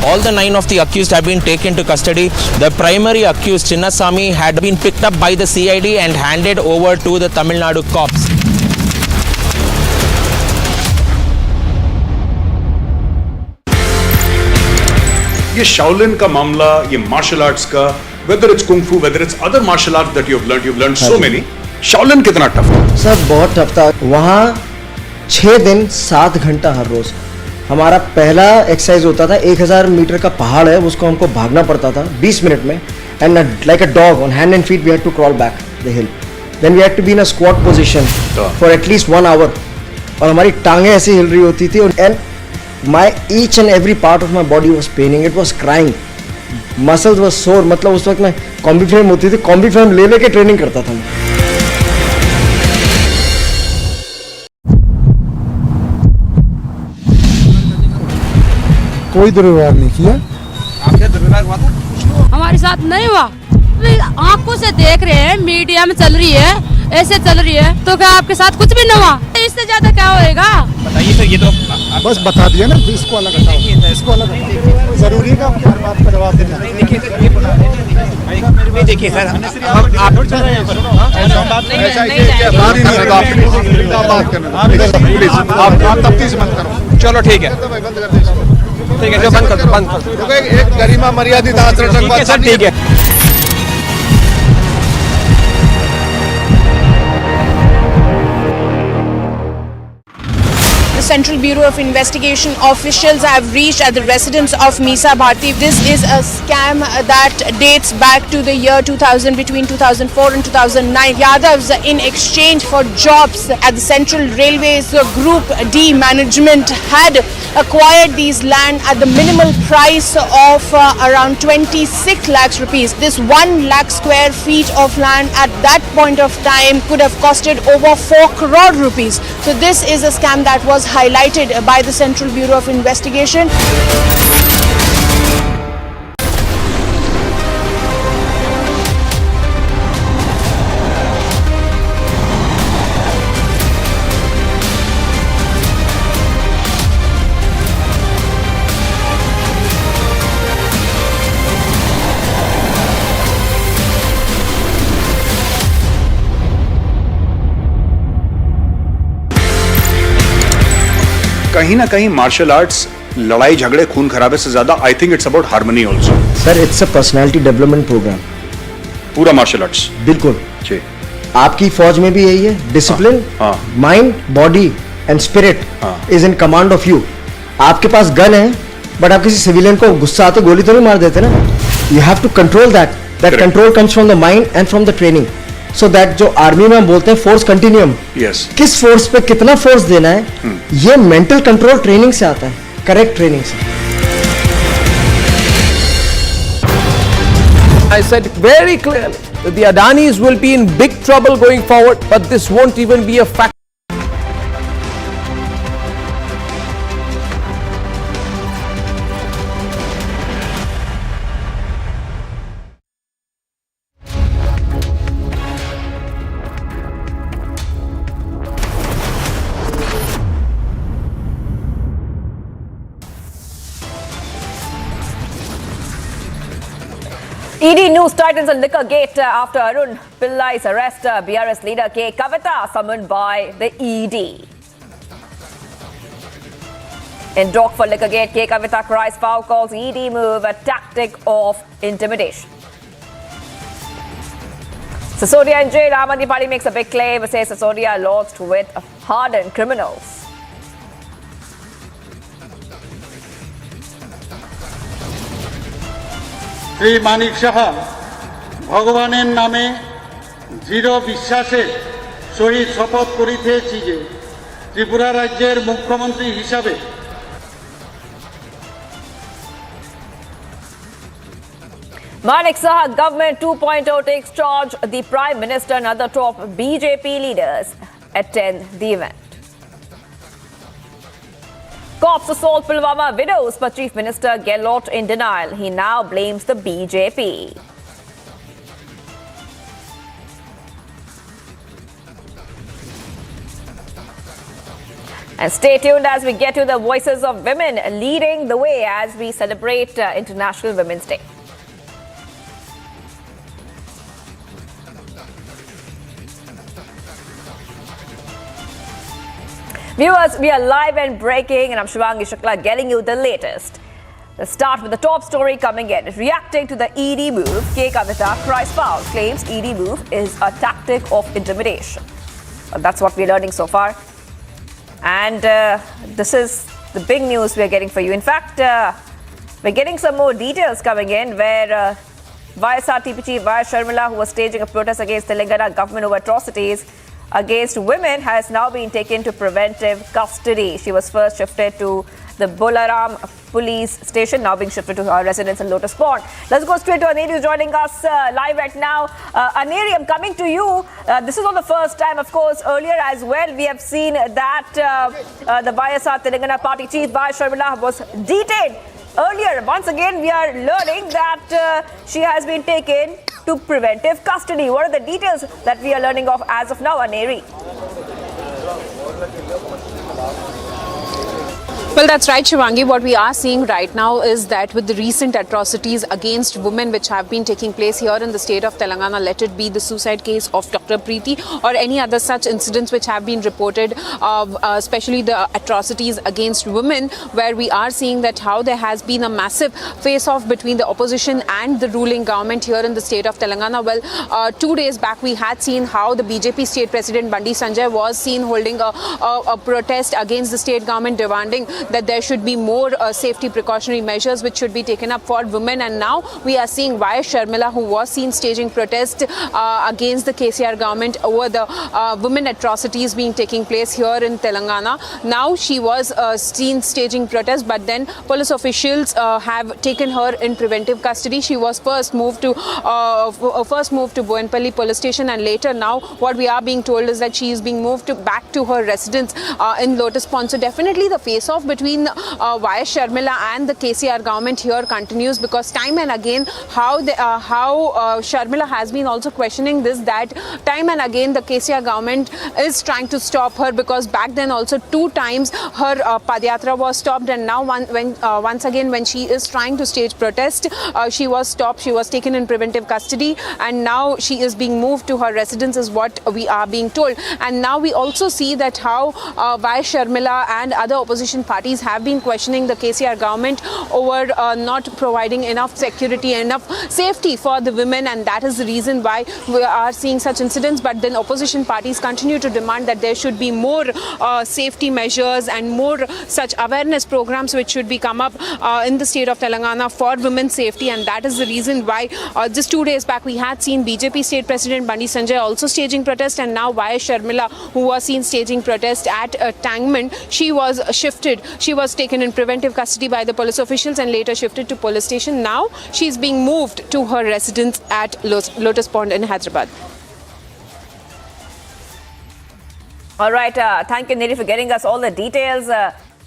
All the 9 of the accused have been taken to custody. The primary accused, Chinnasamy, had been picked up by the CID and handed over to the Tamil Nadu cops. ये Shaolin का मामला, ये martial arts का, whether it's kung fu, whether it's other martial arts that you've learned so many. Shaolin कितना tough था? Sir बहुत tough था। वहाँ 6 दिन 7 घंटा हर रोज। हमारा पहला एक्सरसाइज होता था 1000 मीटर का पहाड़ है, उसको हमको भागना पड़ता था 20 मिनट में, and like a dog on hand and feet we had to crawl back the hill, then we had to be in a squat position for at least 1 hour, और हमारी टांगें ऐसे हिल रही होती थी, and my each and every part of my body was paining, it was crying, muscles was sore. मतलब उस वक्त मैं कॉम्बी फ्रेम होती थी, कॉम्बी फ्रेम ले लेके ट्रेनिंग करता था मैं। कोई दुर्व्यवहार नहीं किया। आपके दुर्व्यवहार हुआ था? हमारे साथ नहीं हुआ। आंखों से देख रहे हैं, मीडिया में चल रही है, ऐसे चल रही है, तो क्या आपके साथ कुछ भी नहीं हुआ? इससे ज्यादा क्या होएगा? बताइए सर, ये तो बस बता दिया ना, इसको अलग हटाओ, इसको अलग हटाओ। जरूरी है आपकी हर बात का जवाब देना। देखिए सर, आप तफ्तीश मत करो। चलो ठीक है, ठीक है, बंद कर दो, बंद कर दो। एक गरिमा मर्यादित आचरण सर, ठीक है। The Central Bureau of Investigation officials have reached at the residence of Misa Bharti. This is a scam that dates back to the year 2000, between 2004 and 2009. Yadavs, in exchange for jobs at the Central Railways Group D management, had acquired these land at the minimal price of around 26 lakhs rupees. This 1 lakh square feet of land at that point of time could have costed over 4 crore rupees. So this is a scam that was highlighted by the Central Bureau of Investigation. कहीं ना कहीं martial arts लड़ाई झगड़े खून खराबे से ज्यादा I think it's about harmony also. Sir, it's a personality development program. पूरा मार्शल आर्ट्स बिल्कुल जी। आपकी फौज में भी यही है, discipline, mind, body and spirit is in command of you. आपके पास गन है, बट आप किसी सिविलियन को गुस्सा आते गोली तो नहीं मार देते ना। You have to control that control comes from the mind and from the training. So that जो आर्मी में हम बोलते हैं फोर्स कंटिन्यूम, किस फोर्स पे कितना फोर्स देना है, ये मेंटल कंट्रोल ट्रेनिंग से आता है, करेक्ट ट्रेनिंग से। I said very clearly that the Adanis will be in big trouble going forward, but this won't even be a fact. ED news tightens on Liquorgate after Arun Pillai's arrest. BRS leader Kavitha summoned by the ED. In dock for Liquorgate, Kavitha cries foul, calls ED move a tactic of intimidation. Sisodia in jail. Aam Aadmi Party makes a big claim, says Sisodia lodged with hardened criminals. Shri Manik Saha भगवाনের नामे দৃঢ় বিশ্বাসের সহিত শপথ করিতেছি যে ত্রিপুরা রাজ্যের মুখ্যমন্ত্রী হিসাবে Manik Saha government 2.0 takes charge. The Prime Minister and other top BJP leaders attend the event. Cops assault Pulwama widows, but Chief Minister Gehlot in denial. He now blames the BJP. And stay tuned as we get to the voices of women leading the way as we celebrate International Women's Day. Viewers, we are live and breaking, and I'm Shivangi Shukla getting you the latest. Let's start with the top story coming in. Reacting to the ED move, Kavitha cries foul, claims ED move is a tactic of intimidation. Well, that's what we're learning so far. And this is the big news we're getting for you. In fact, we're getting some more details coming in where YSRTP Chief Y.S. Sharmila, who was staging a protest against Telangana government over atrocities against women, has now been taken to preventive custody. She was first shifted to the Bolaram police station, now being shifted to her residence in Lotus Pond. Let's go straight to Aneri, who's joining us live right now. Aneri, I'm coming to you. This is not the first time, of course. Earlier as well, we have seen that the YSR Telangana party chief, Y. Sharmila, was detained earlier. Once again, we are learning that she has been taken to preventive custody. What are the details that we are learning of as of now, Aneri? Well, that's right, Shivangi. What we are seeing right now is that with the recent atrocities against women which have been taking place here in the state of Telangana, let it be the suicide case of Dr. Preeti or any other such incidents which have been reported, especially the atrocities against women, where we are seeing that how there has been a massive face-off between the opposition and the ruling government here in the state of Telangana. Well, 2 days back, we had seen how the BJP state president Bandi Sanjay was seen holding a protest against the state government, demanding that there should be more safety precautionary measures which should be taken up for women. And now we are seeing Y.S. Sharmila, who was seen staging protest against the KCR government over the women atrocities being taking place here in Telangana. Now she was seen staging protest, but then police officials have taken her in preventive custody. She was first moved to Boyenpalli police station, and later now what we are being told is that she is being moved back to her residence in Lotus Pond. So definitely the face-off between Y.S. Sharmila and the KCR government here continues, because time and again how Sharmila has been also questioning this, that time and again the KCR government is trying to stop her, because back then also 2 times her Padyatra was stopped, and now once again when she is trying to stage protest, she was stopped, she was taken in preventive custody, and now she is being moved to her residence is what we are being told. And now we also see that how Y.S. Sharmila and other opposition parties have been questioning the KCR government over not providing enough security, enough safety for the women, and that is the reason why we are seeing such incidents. But then opposition parties continue to demand that there should be more safety measures and more such awareness programs which should be come up in the state of Telangana for women's safety, and that is the reason why just 2 days back we had seen BJP state president Bandi Sanjay also staging protest, and now Y.S. Sharmila, who was seen staging protest at Tangman, she was shifted. She was taken in preventive custody by the police officials and later shifted to police station. Now she is being moved to her residence at Lotus Pond in Hyderabad. All right, thank you, Neri, for getting us all the details.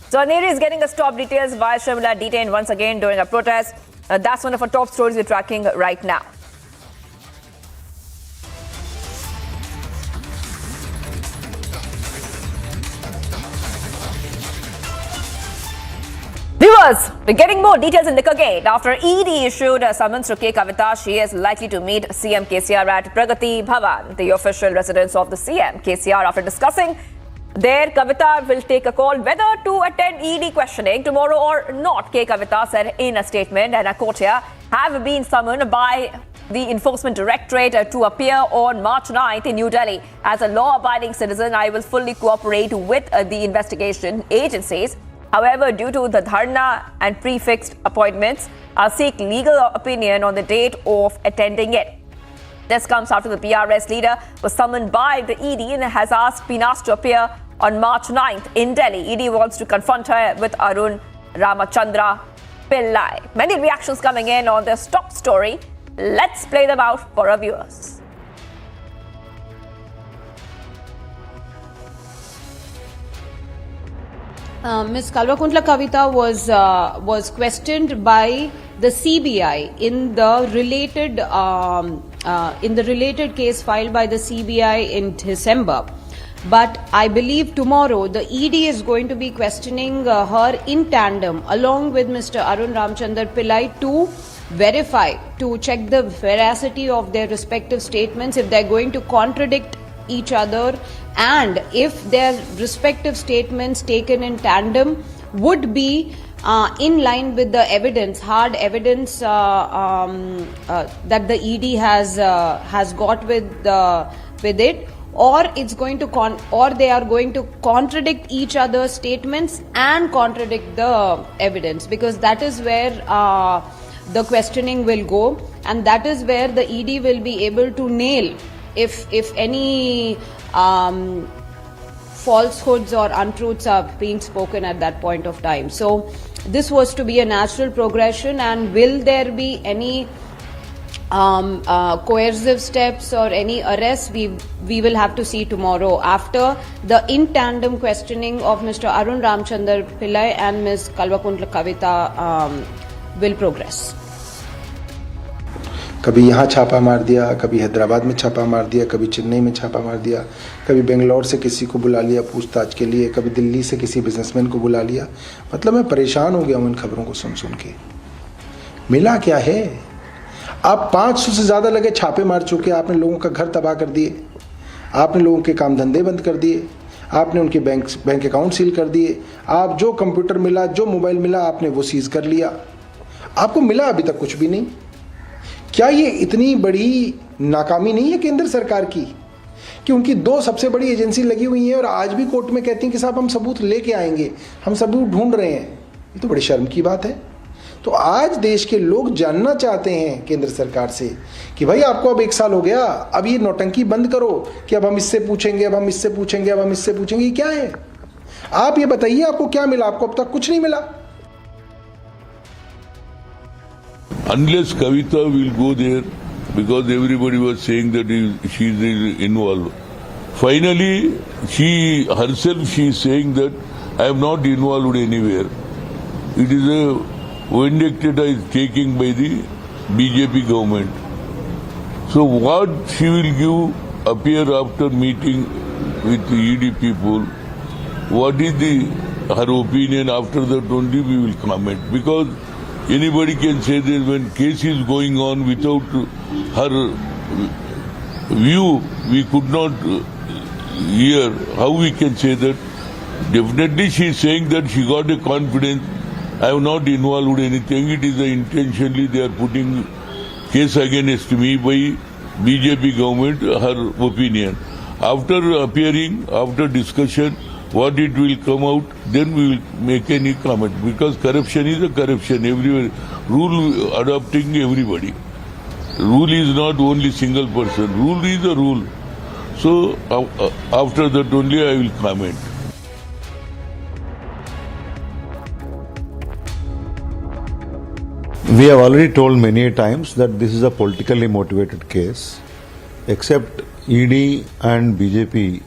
So Neri is getting us top details. Y.S. Sharmila detained once again during a protest. That's one of our top stories we're tracking right now. Viewers, we're getting more details in Liquorgate. After ED issued a summons to Kavitha, she is likely to meet CM KCR at Pragati Bhavan, the official residence of the CM. KCR, after discussing there, Kavitha will take a call whether to attend ED questioning tomorrow or not. Kavitha said in a statement, and I quote here, have been summoned by the Enforcement Directorate to appear on March 9th in New Delhi. As a law-abiding citizen, I will fully cooperate with the investigation agencies. However, due to the dharna and prefixed appointments, I'll seek legal opinion on the date of attending it. This comes after the PRS leader was summoned by the ED and has been asked to appear on March 9th in Delhi. ED wants to confront her with Arun Ramachandra Pillai. Many reactions coming in on this top story. Let's play them out for our viewers. Ms. Kalvakuntla Kavitha was questioned by the CBI in the related case filed by the CBI in December. But I believe tomorrow the ED is going to be questioning her in tandem along with Mr. Arun Ramchandar Pillai to verify, to check the veracity of their respective statements, if they're going to contradict each other, and if their respective statements taken in tandem would be in line with the evidence, hard evidence that the ED has got with it, or it's going to or they are going to contradict each other's statements and contradict the evidence, because that is where the questioning will go, and that is where the ED will be able to nail if any falsehoods or untruths are being spoken at that point of time. So this was to be a natural progression, and will there be any coercive steps or any arrests, we will have to see tomorrow after the in tandem questioning of Mr. Arun Ramchandar Pillai and Ms. Kalvakuntla Kavitha will progress. कभी यहाँ छापा मार दिया, कभी हैदराबाद में छापा मार दिया, कभी चेन्नई में छापा मार दिया, कभी बेंगलोर से किसी को बुला लिया पूछताछ के लिए, कभी दिल्ली से किसी बिजनेसमैन को बुला लिया. मतलब मैं परेशान हो गया हूँ इन खबरों को सुन सुन के. मिला क्या है? आप 500 से ज़्यादा लगे छापे मार चुके. आपने लोगों का घर तबाह कर दिए, आपने लोगों के काम धंधे बंद कर दिए, आपने उनके बैंक अकाउंट सील कर दिए. आप जो कंप्यूटर मिला, जो मोबाइल मिला, आपने वो सीज कर लिया. आपको मिला अभी तक कुछ भी नहीं. क्या ये इतनी बड़ी नाकामी नहीं है केंद्र सरकार की कि उनकी 2 सबसे बड़ी एजेंसी लगी हुई हैं और आज भी कोर्ट में कहती हैं कि साहब हम सबूत लेके आएंगे, हम सबूत ढूंढ रहे हैं. ये तो बड़ी शर्म की बात है. तो आज देश के लोग जानना चाहते हैं केंद्र सरकार से कि भाई आपको अब 1 साल हो गया, अब ये नौटंकी बंद करो कि अब हम इससे पूछेंगे, अब हम इससे पूछेंगे, अब हम इससे पूछेंगे. ये क्या है? आप ये बताइए आपको क्या मिला? आपको अब तक कुछ नहीं मिला. Unless Kavitha will go there, because everybody was saying that she is involved. Finally, she is saying that I am not involved anywhere. It is a vendetta is taken by the BJP government. So what she will give appear after meeting with the ED people? What is her opinion? After that only we will comment, because anybody can say that when case is going on without her view, we could not hear. How we can say that? Definitely she is saying that she got a confidence. I have not involved in anything. It is intentionally they are putting case against me by BJP government, her opinion. After appearing, after discussion, what it will come out, then we will make any comment, because corruption is a corruption everywhere. Rule adopting everybody. Rule is not only single person. Rule is a rule. So after that only I will comment. We have already told many times that this is a politically motivated case. Except ED and BJP,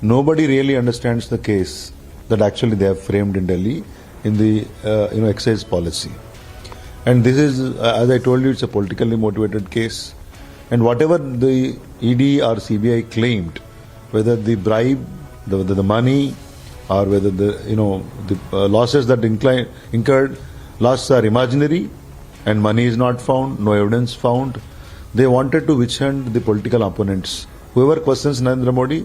nobody really understands the case that actually they have framed in Delhi in the excise policy. And this is, as I told you, it's a politically motivated case. And whatever the ED or CBI claimed, whether the bribe, the money, or whether the losses that incurred, losses are imaginary, and money is not found, no evidence found. They wanted to witch hunt the political opponents. Whoever questions Narendra Modi,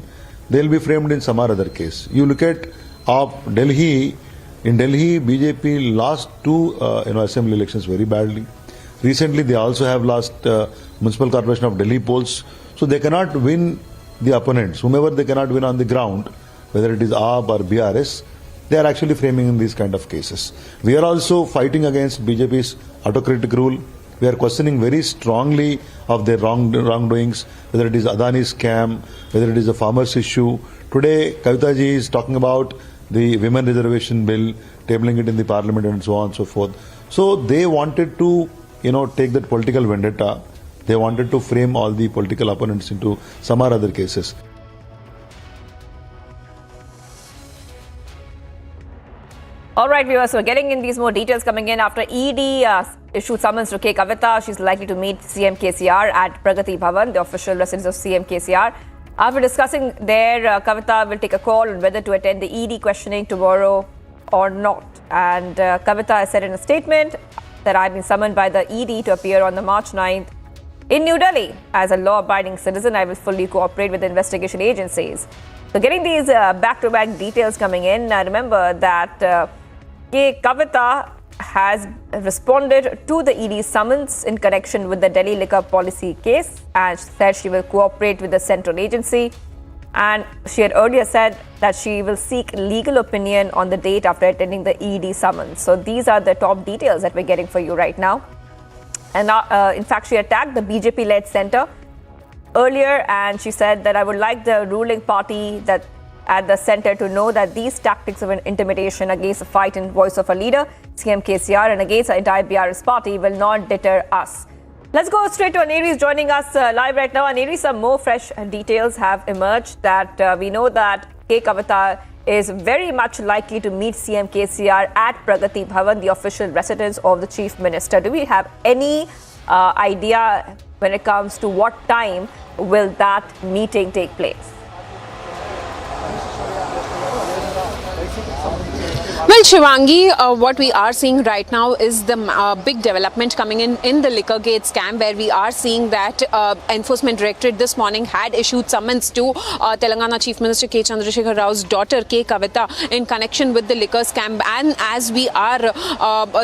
they'll be framed in some other case. You look at Delhi. In Delhi, BJP lost 2 assembly elections very badly. Recently, they also have lost Municipal Corporation of Delhi polls. So they cannot win the opponents. Whomever they cannot win on the ground, whether it is AAP or BRS, they are actually framing in these kind of cases. We are also fighting against BJP's autocratic rule. We are questioning very strongly of their wrongdoings, whether it is Adani scam, whether it is a farmers issue. Today, Kavitha ji is talking about the women reservation bill, tabling it in the parliament and so on and so forth. So they wanted to, take that political vendetta. They wanted to frame all the political opponents into some or other cases. All right, viewers, we're getting in these more details coming in after ED issued summons to K. Kavitha. She's likely to meet CM KCR at Pragati Bhavan, the official residence of CM KCR. After discussing there, Kavitha will take a call on whether to attend the ED questioning tomorrow or not. And Kavitha has said in a statement that I've been summoned by the ED to appear on the March 9th in New Delhi. As a law-abiding citizen, I will fully cooperate with the investigation agencies. So getting these back-to-back details coming in, remember that K. Kavitha has responded to the ED summons in connection with the Delhi liquor policy case and said she will cooperate with the central agency. And she had earlier said that she will seek legal opinion on the date after attending the ED summons. So these are the top details that we're getting for you right now. And in fact, she attacked the BJP-led centre earlier, and she said that I would like the ruling party that at the centre to know that these tactics of an intimidation against the fight and voice of a leader, CM KCR, and against the entire BRS party will not deter us. Let's go straight to Aneri, joining us live right now. Aneri, some more fresh details have emerged that we know that K. Kavitha is very much likely to meet CM KCR at Pragati Bhavan, the official residence of the Chief Minister. Do we have any idea when it comes to what time will that meeting take place? Well, Shivangi, what we are seeing right now is the big development coming in the Liquorgate scam, where we are seeing that Enforcement Directorate this morning had issued summons to Telangana Chief Minister K. Chandrasekhar Rao's daughter K. Kavitha in connection with the liquor scam. And as we are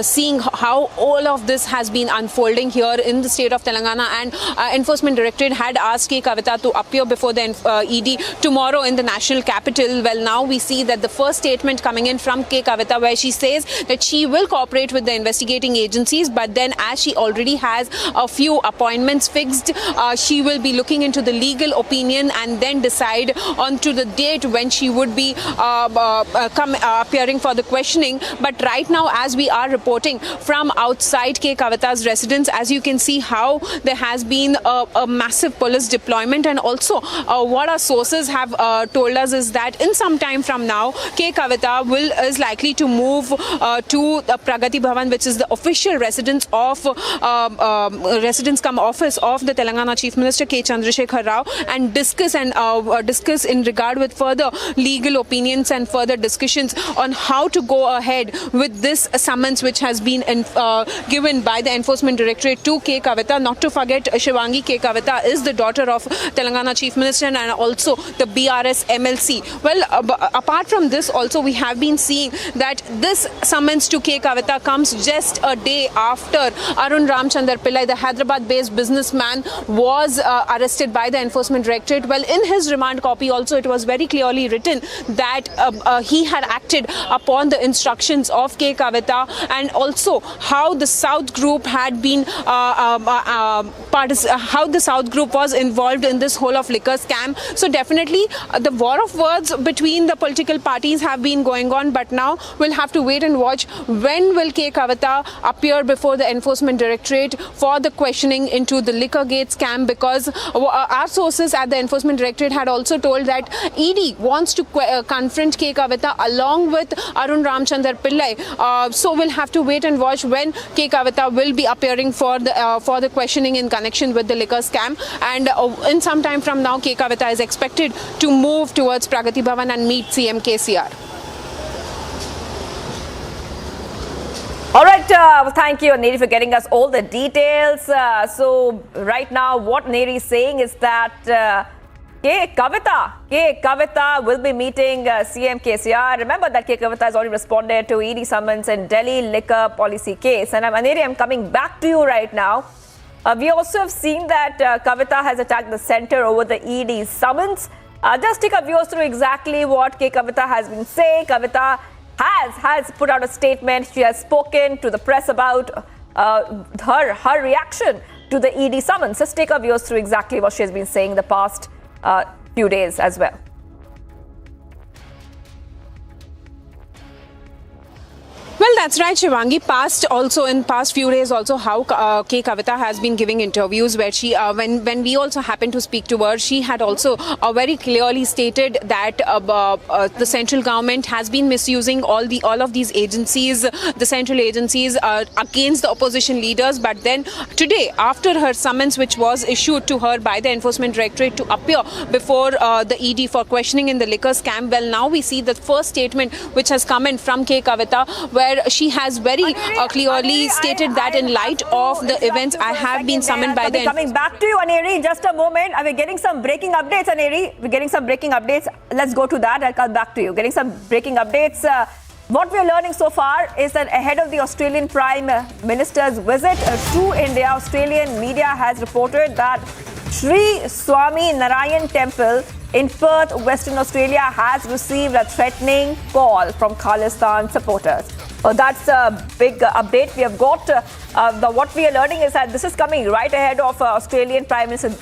seeing how all of this has been unfolding here in the state of Telangana, and Enforcement Directorate had asked K. Kavitha to appear before the ED tomorrow in the national capital. Well, now we see that the first statement coming in from K. Kavitha, where she says that she will cooperate with the investigating agencies, but then as she already has a few appointments fixed, she will be looking into the legal opinion and then decide on to the date when she would be appearing for the questioning. But right now, as we are reporting from outside K. Kavitha's residence, as you can see how there has been a massive police deployment, and also what our sources have told us is that in some time from now, K. Kavitha is likely to move to Pragati Bhavan, which is the official residence of office of the Telangana Chief Minister K. Chandrasekhar Rao, and discuss in regard with further legal opinions and further discussions on how to go ahead with this summons which has been given by the Enforcement Directorate to K. Kavitha. Not to forget, Shivangi, K. Kavitha is the daughter of Telangana Chief Minister and also the BRS MLC. Well, apart from this, also we have been seeing that this summons to K. Kavitha comes just a day after Arun Ramchandar Pillai, the Hyderabad-based businessman, was arrested by the Enforcement Directorate. Well, in his remand copy also, it was very clearly written that he had acted upon the instructions of K. Kavitha, and also how the South Group had been how the South Group was involved in this whole of liquor scam. So definitely the war of words between the political parties have been going on, but now we'll have to wait and watch when will K. Kavitha appear before the Enforcement Directorate for the questioning into the Liquorgate scam, because our sources at the Enforcement Directorate had also told that ED wants to confront K. Kavitha along with Arun Ramchandar Pillai. So we'll have to wait and watch when K. Kavitha will be appearing for the questioning in connection with the liquor scam. And in some time from now, K. Kavitha is expected to move towards Pragati Bhavan and meet CM KCR. All right, thank you, Neri, for getting us all the details. So right now, what Neri is saying is that K. Kavitha will be meeting CM KCR. Remember that K. Kavitha has already responded to ED summons in Delhi liquor policy case. And Neri, I'm coming back to you right now. We also have seen that Kavitha has attacked the centre over the ED summons. Just take our viewers through exactly what K. Kavitha has been saying. Kavitha has put out a statement. She has spoken to the press about her reaction to the ED summons. Let's take our viewers through exactly what she has been saying the past few days as well. Well, that's right, Shivangi. In past few days also, how K. Kavitha has been giving interviews where she, when we also happened to speak to her, she had also very clearly stated that the central government has been misusing all of these agencies, the central agencies, against the opposition leaders. But then today, after her summons, which was issued to her by the Enforcement Directorate to appear before the ED for questioning in the liquor scam, well, now we see the first statement which has come in from K. Kavitha, where she has very clearly stated that in light of the events, I have been summoned by the... Coming back to you, Aneri, in just a moment. We're getting some breaking updates, Aneri. We're getting some breaking updates. Let's go to that. I'll come back to you. Getting some breaking updates. What we're learning so far is that ahead of the Australian Prime Minister's visit to India, Australian media has reported that Sri Swami Narayan Temple in Perth, Western Australia, has received a threatening call from Khalistan supporters. That's a big update. We have got what we are learning is that this is coming right ahead of Australian Prime Minister's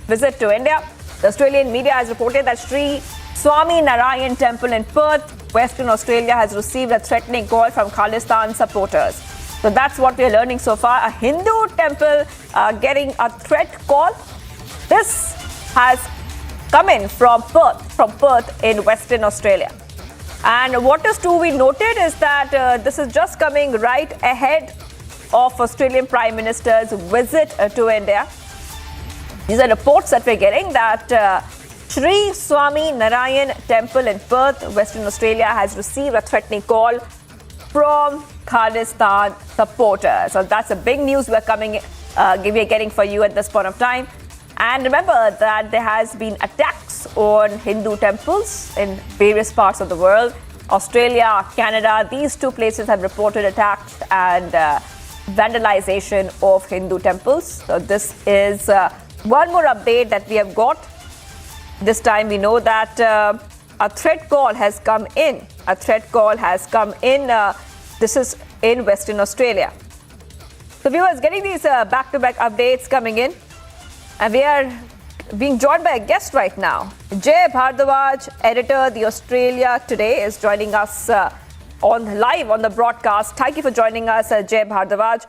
visit to India. The Australian media has reported that Sri Swami Narayan Temple in Perth, Western Australia, has received a threatening call from Khalistan supporters. So that's what we're learning so far. A Hindu temple getting a threat call. This has come in from Perth in Western Australia. And what is to be noted is that this is just coming right ahead of Australian Prime Minister's visit to India. These are reports that we're getting that Sri Swami Narayan Temple in Perth, Western Australia, has received a threatening call from Khalistan supporters. So that's a big news we're getting for you at this point of time. And remember that there has been attacks on Hindu temples in various parts of the world. Australia, Canada, these two places have reported attacks and vandalization of Hindu temples. So this is one more update that we have got. This time we know that a threat call has come in. This is in Western Australia. So viewers, getting these back-to-back updates coming in. And we are being joined by a guest right now. Misa Bharti, editor, The Australia Today, is joining us live on the broadcast. Thank you for joining us, Misa Bharti.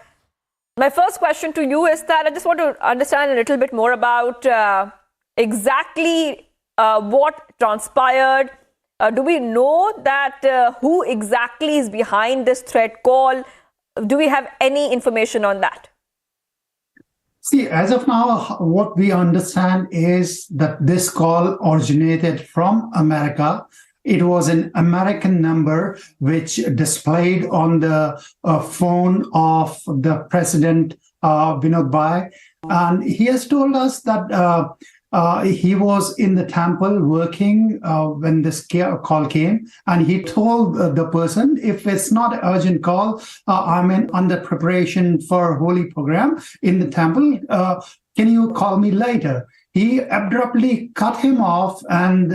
My first question to you is that I just want to understand a little bit more about exactly what transpired. Do we know that who exactly is behind this threat call? Do we have any information on that? See, as of now, what we understand is that this call originated from America. It was an American number which displayed on the phone of the President Vinod Bhai. And he has told us that he was in the temple working when this call came, and he told the person, if it's not an urgent call, I'm under preparation for a holy program in the temple, can you call me later? He abruptly cut him off and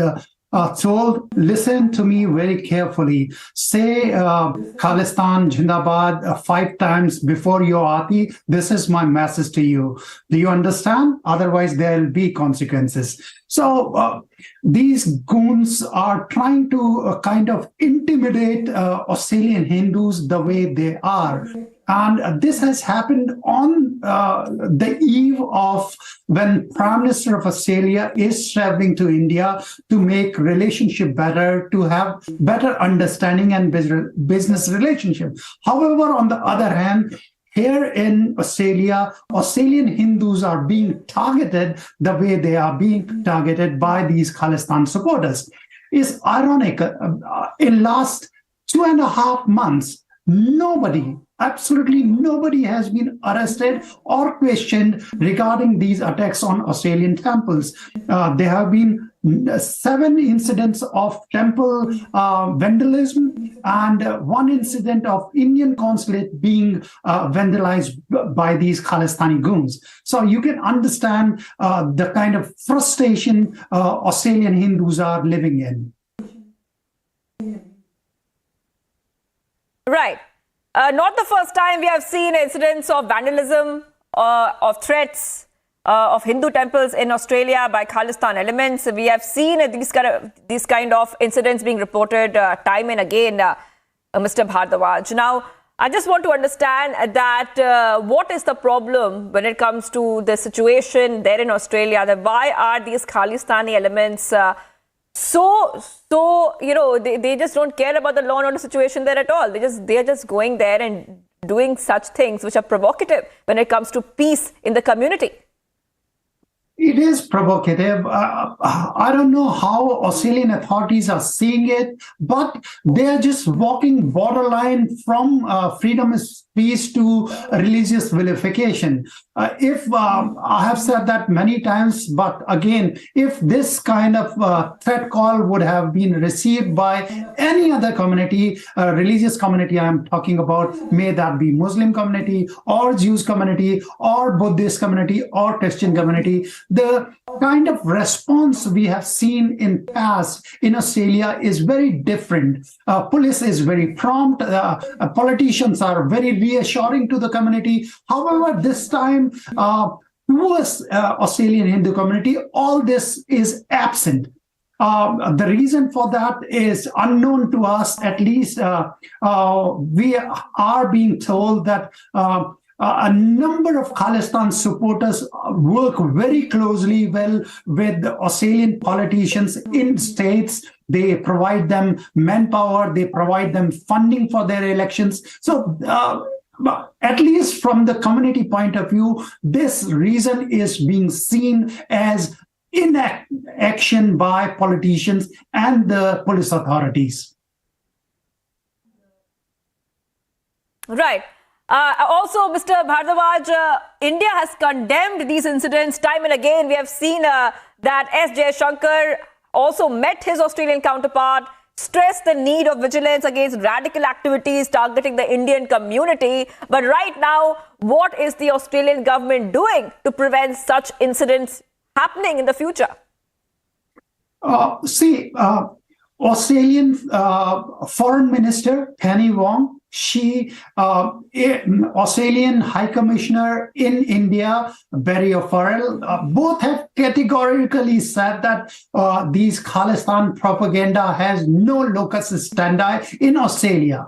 told, listen to me very carefully. Say Khalistan Jindabad 5 times before your aarti. This is my message to you. Do you understand? Otherwise, there will be consequences. So these goons are trying to kind of intimidate Australian Hindus the way they are. And this has happened on the eve of when Prime Minister of Australia is traveling to India to make relationship better, to have better understanding and business relationship. However, on the other hand, here in Australia, Australian Hindus are being targeted the way they are being targeted by these Khalistan supporters. It's ironic. In last 2.5 months, absolutely nobody has been arrested or questioned regarding these attacks on Australian temples. There have been 7 incidents of temple vandalism and 1 incident of Indian consulate being vandalized by these Khalistani goons. So you can understand the kind of frustration Australian Hindus are living in. Right. Not the first time we have seen incidents of vandalism, of threats of Hindu temples in Australia by Khalistan elements. We have seen these kind of incidents being reported time and again, Mr. Bharadwaj. Now, I just want to understand that what is the problem when it comes to the situation there in Australia? That why are these Khalistani elements they just don't care about the law and order situation there at all. They're just going there and doing such things which are provocative when it comes to peace in the community. It is provocative. I don't know how Australian authorities are seeing it, but they are just walking borderline from freedom of speech to religious vilification. I have said that many times, but again, if this kind of threat call would have been received by any other community, religious community I'm talking about, may that be Muslim community or Jewish community or Buddhist community or Christian community, the kind of response we have seen in past in Australia is very different. Police is very prompt. Politicians are very reassuring to the community. However, this time, towards Australian Hindu community, all this is absent. the reason for that is unknown to us. At least we are being told that a number of Khalistan supporters work very closely with the Australian politicians in states. They provide them manpower, they provide them funding for their elections. So at least from the community point of view, this reason is being seen as inaction by politicians and the police authorities. Right. Also, Mr. Bharadwaj, India has condemned these incidents time and again. We have seen that S. Jaishankar also met his Australian counterpart, stressed the need of vigilance against radical activities targeting the Indian community. But right now, what is the Australian government doing to prevent such incidents happening in the future? Australian Foreign Minister Penny Wong, Australian High Commissioner in India, Barry O'Farrell, both have categorically said that these Khalistan propaganda has no locus standi in Australia.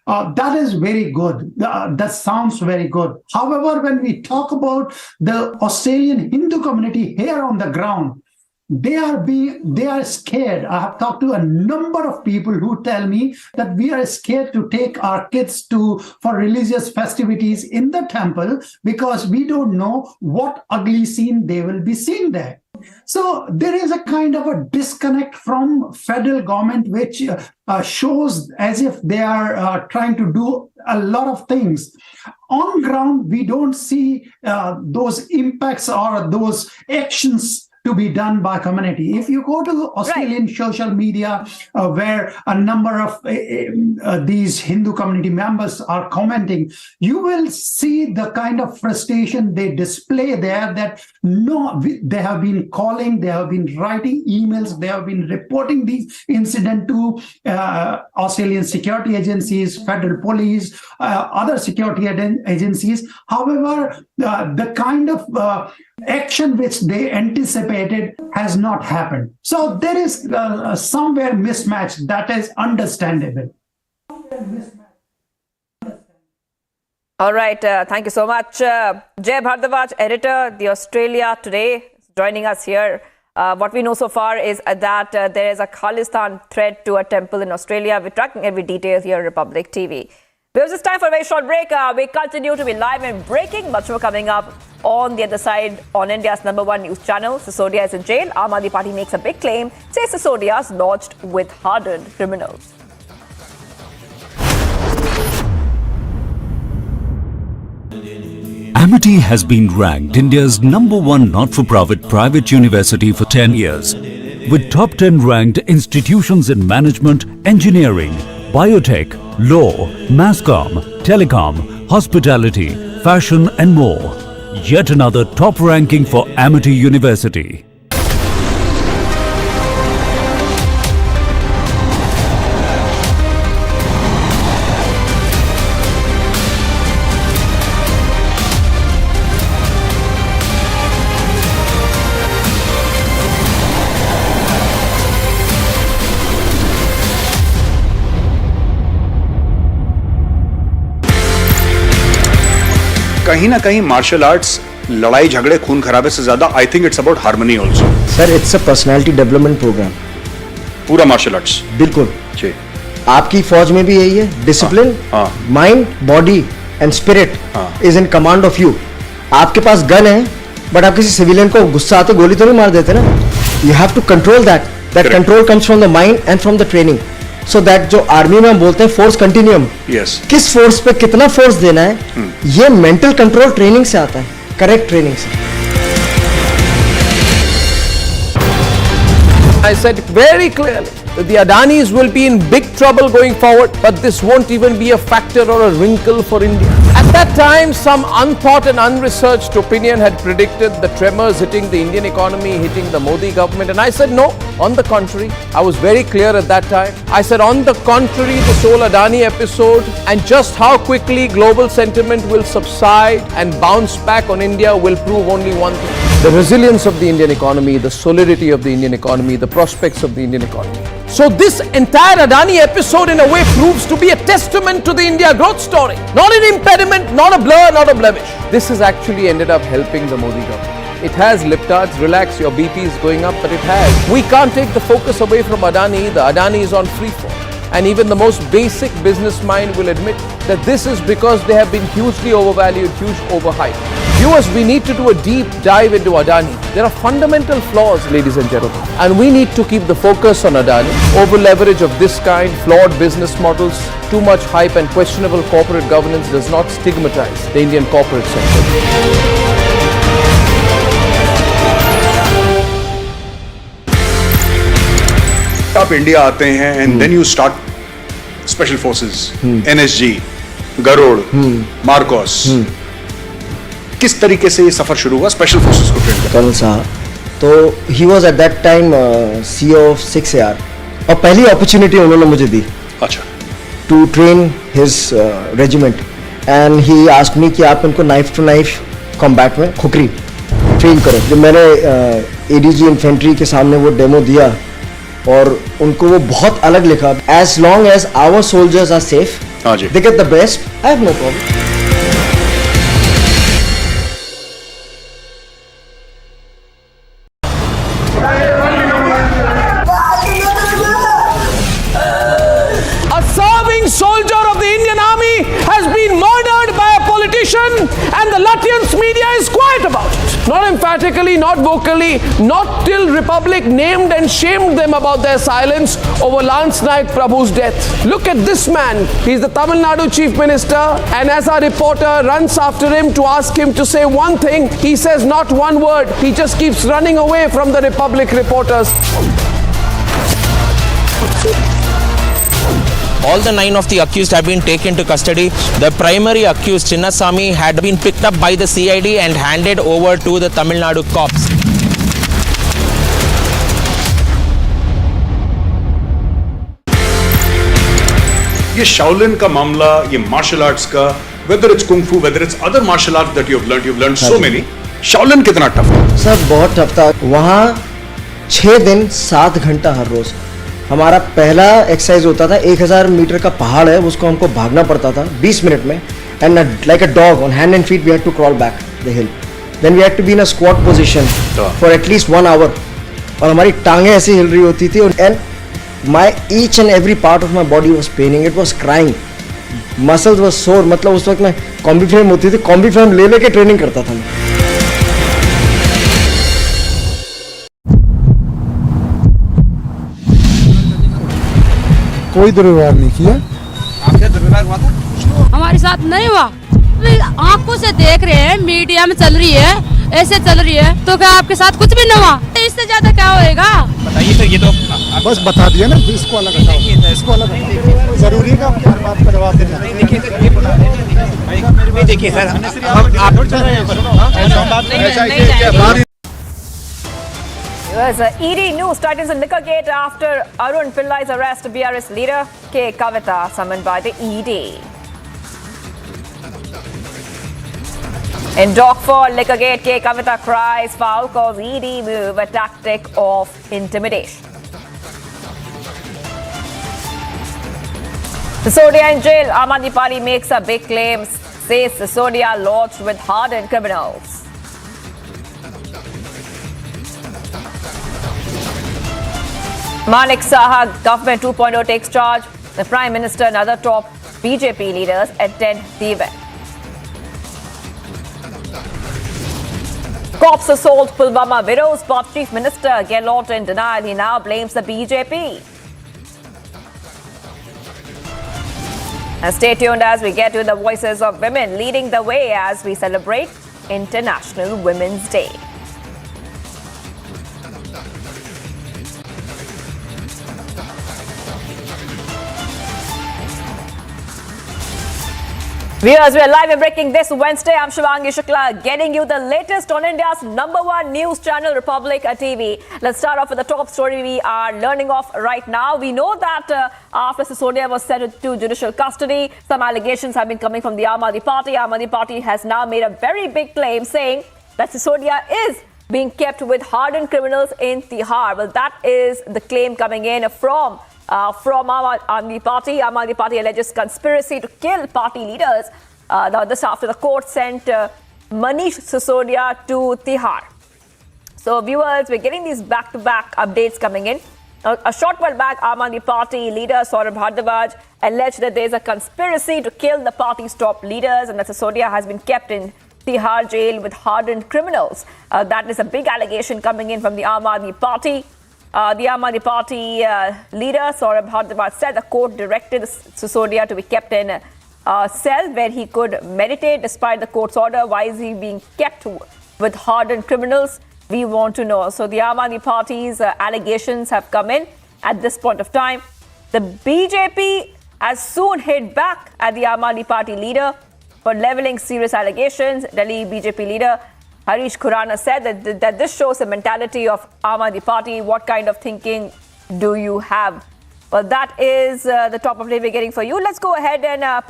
That is very good. That sounds very good. However, when we talk about the Australian Hindu community here on the ground, they are scared. I have talked to a number of people who tell me that we are scared to take our kids for religious festivities in the temple because we don't know what ugly scene they will be seeing there. So there is a kind of a disconnect from federal government, which shows as if they are trying to do a lot of things. On ground, we don't see those impacts or those actions to be done by community. If you go to Australian social media where a number of these Hindu community members are commenting, you will see the kind of frustration they display there, that they have been calling, they have been writing emails, they have been reporting these incidents to Australian security agencies, federal police, other security agencies. However, the kind of action which they anticipated has not happened. So there is somewhere mismatch that is understandable. All right. Thank you so much. Jay Bharadwaj, editor, The Australia Today, joining us here. What we know so far is that there is a Khalistan threat to a temple in Australia. We're tracking every detail here on Republic TV. Because it's time for a very short break. We continue to be live and breaking. Much more coming up on the other side on India's #1 news channel. Sisodia is in jail. Aam Aadmi Party makes a big claim. Says Sisodia is lodged with hardened criminals. Amity has been ranked India's #1 not-for-profit private university for 10 years, with top 10 ranked institutions in management, engineering, biotech, law, masscom, telecom, hospitality, fashion and more. Yet another top ranking for Amity University. कहीं ना कहीं martial arts लड़ाई झगड़े खून खराबे से ज्यादा I think it's about harmony also. Sir it's a personality development program. पूरा मार्शल आर्ट्स बिल्कुल जी। आपकी फौज में भी यही है, discipline, mind, body and spirit is in command of you. आपके पास गन है बट आप किसी सिविलियन को गुस्सा आते गोली तो नहीं मार देते ना। You have to control that control comes from the mind and from the training. So that जो आर्मी में हम बोलते हैं फोर्स कंटिन्यूम, किस फोर्स पे कितना फोर्स देना है, ये मेंटल कंट्रोल ट्रेनिंग से आता है, करेक्ट ट्रेनिंग से। I said very clearly that the Adanis will be in big trouble going forward, but this won't even be a factor or a wrinkle for India. At that time, some unthought and unresearched opinion had predicted the tremors hitting the Indian economy, hitting the Modi government, and I said no. On the contrary, I was very clear at that time. I said on the contrary, this whole Adani episode and just how quickly global sentiment will subside and bounce back on India will prove only one thing. the resilience of the Indian economy, the solidity of the Indian economy, the prospects of the Indian economy. So this entire Adani episode in a way proves to be a testament to the India growth story. Not an impediment, not a blur, not a blemish. This has actually ended up helping the Modi government. It has, liptards, relax, your BP is going up, but it has. We can't take the focus away from Adani either. Adani is on free fall. And even the most basic business mind will admit that this is because they have been hugely overvalued, huge overhyped. Viewers, we need to do a deep dive into Adani. There are fundamental flaws, ladies and gentlemen. And we need to keep the focus on Adani. Over leverage of this kind, flawed business models, too much hype and questionable corporate governance does not stigmatize the Indian corporate sector. आप India आते हैं and then you start special forces, NSG, Garud, MARCOS, किस तरीके से ये सफर शुरू हुआ स्पेशल फोर्सेस को ट्रेन करने? कर्नल साहा, तो he was at that time CEO of 6AR और पहली अपॉर्चुनिटी उन्होंने मुझे दी, अच्छा, to train his regiment and he asked me कि आप इनको नाइफ टू नाइफ कॉम्बैट में खुकरी ट्रेन करो। जब मैंने ADG इन्फेंट्री के सामने वो डेमो दिया और उनको वो बहुत अलग लिखा, as long as our soldiers are safe, they get the best, I have no problem. A serving soldier of the Indian Army has been murdered by a politician and the Latvian media is quiet about it. Not emphatically, not vocally, not till Republic named and shamed them about their silence over Lance Naik Prabhu's death. Look at this man. He's the Tamil Nadu Chief Minister, and as our reporter runs after him to ask him to say one thing, he says not one word. He just keeps running away from the Republic reporters. All the 9 of the accused have been taken to custody. The primary accused, Chinnasamy, had been picked up by the CID and handed over to the Tamil Nadu cops. ये Shaolin का मामला, ये martial arts का, whether it's kung fu, whether it's other martial arts that you've learned so many. Shaolin कितना tough था? Sir बहुत tough था। वहाँ 6 दिन 7 घंटा हर रोज। हमारा पहला एक्सरसाइज होता था, 1000 मीटर का पहाड़ है, उसको हमको भागना पड़ता था 20 मिनट में, and like a dog on hand and feet we had to crawl back the hill, then we had to be in a squat position for at least 1 hour, और हमारी टांगें ऐसी हिल रही होती थी, and my each and every part of my body was paining, it was crying, muscles was sore. मतलब उस वक्त मैं कॉम्बी फ्रेम होती थी, कॉम्बी फ्रेम ले लेके ट्रेनिंग करता था मैं। कोई दुर्व्यवहार नहीं किया। आपके दुर्व्यवहार हुआ था? हमारे साथ नहीं हुआ, आंखों से देख रहे हैं, मीडिया में चल रही है, ऐसे चल रही है, तो क्या आपके साथ कुछ भी नहीं हुआ? इससे ज्यादा क्या होएगा? बताइए सर, ये तो बस बता दिया ना, इसको अलग हटाओ, इसको अलग हटाओ। जरूरी है आपकी हर बात का जवाब देना। देखिए sir, ED news tightens in Liquorgate after Arun Pillai's arrest. BRS leader K. Kavitha summoned by the ED. In dock for Liquorgate, K. Kavitha cries foul, calls ED move a tactic of intimidation. Sisodia in jail. Aam Aadmi Party makes a big claim, says Sisodia lodged with hardened criminals. Manik Saha, Government 2.0 takes charge. The Prime Minister and other top BJP leaders attend the event. Cops assault Pulwama widows, but Chief Minister Gehlot in denial. He now blames the BJP. And stay tuned as we get to the voices of women leading the way as we celebrate International Women's Day. Viewers, we are live and breaking this Wednesday. I'm Shivangi Shukla, getting you the latest on India's #1 news channel, Republic TV. Let's start off with the top story we are learning of right now. We know that after Sisodia was sent to judicial custody, some allegations have been coming from the Aam Aadmi Party. Aam Aadmi Party has now made a very big claim saying that Sisodia is being kept with hardened criminals in Tihar. Well, that is the claim coming in from Aam Aadmi Party. Aam Aadmi Party alleges conspiracy to kill party leaders. This after the court sent Manish Sisodia to Tihar. So, viewers, we're getting these back-to-back updates coming in. A short while back, Aam Aadmi Party leader Saurabh Bharadwaj alleged that there is a conspiracy to kill the party's top leaders and that Sisodia has been kept in Tihar jail with hardened criminals. That is a big allegation coming in from the Aam Aadmi Party. The Aam Aadmi Party leader Saurabh Bharadwaj said the court directed Sisodia to be kept in a cell where he could meditate despite the court's order. Why is he being kept with hardened criminals? We want to know. So the Aam Aadmi Party's allegations have come in at this point of time. The BJP has soon hit back at the Aam Aadmi Party leader for levelling serious allegations. Delhi BJP leader Harish Khurana said that this shows the mentality of Aam Aadmi Party. What kind of thinking do you have? Well, that is the top of the day we're getting for you. Let's go ahead and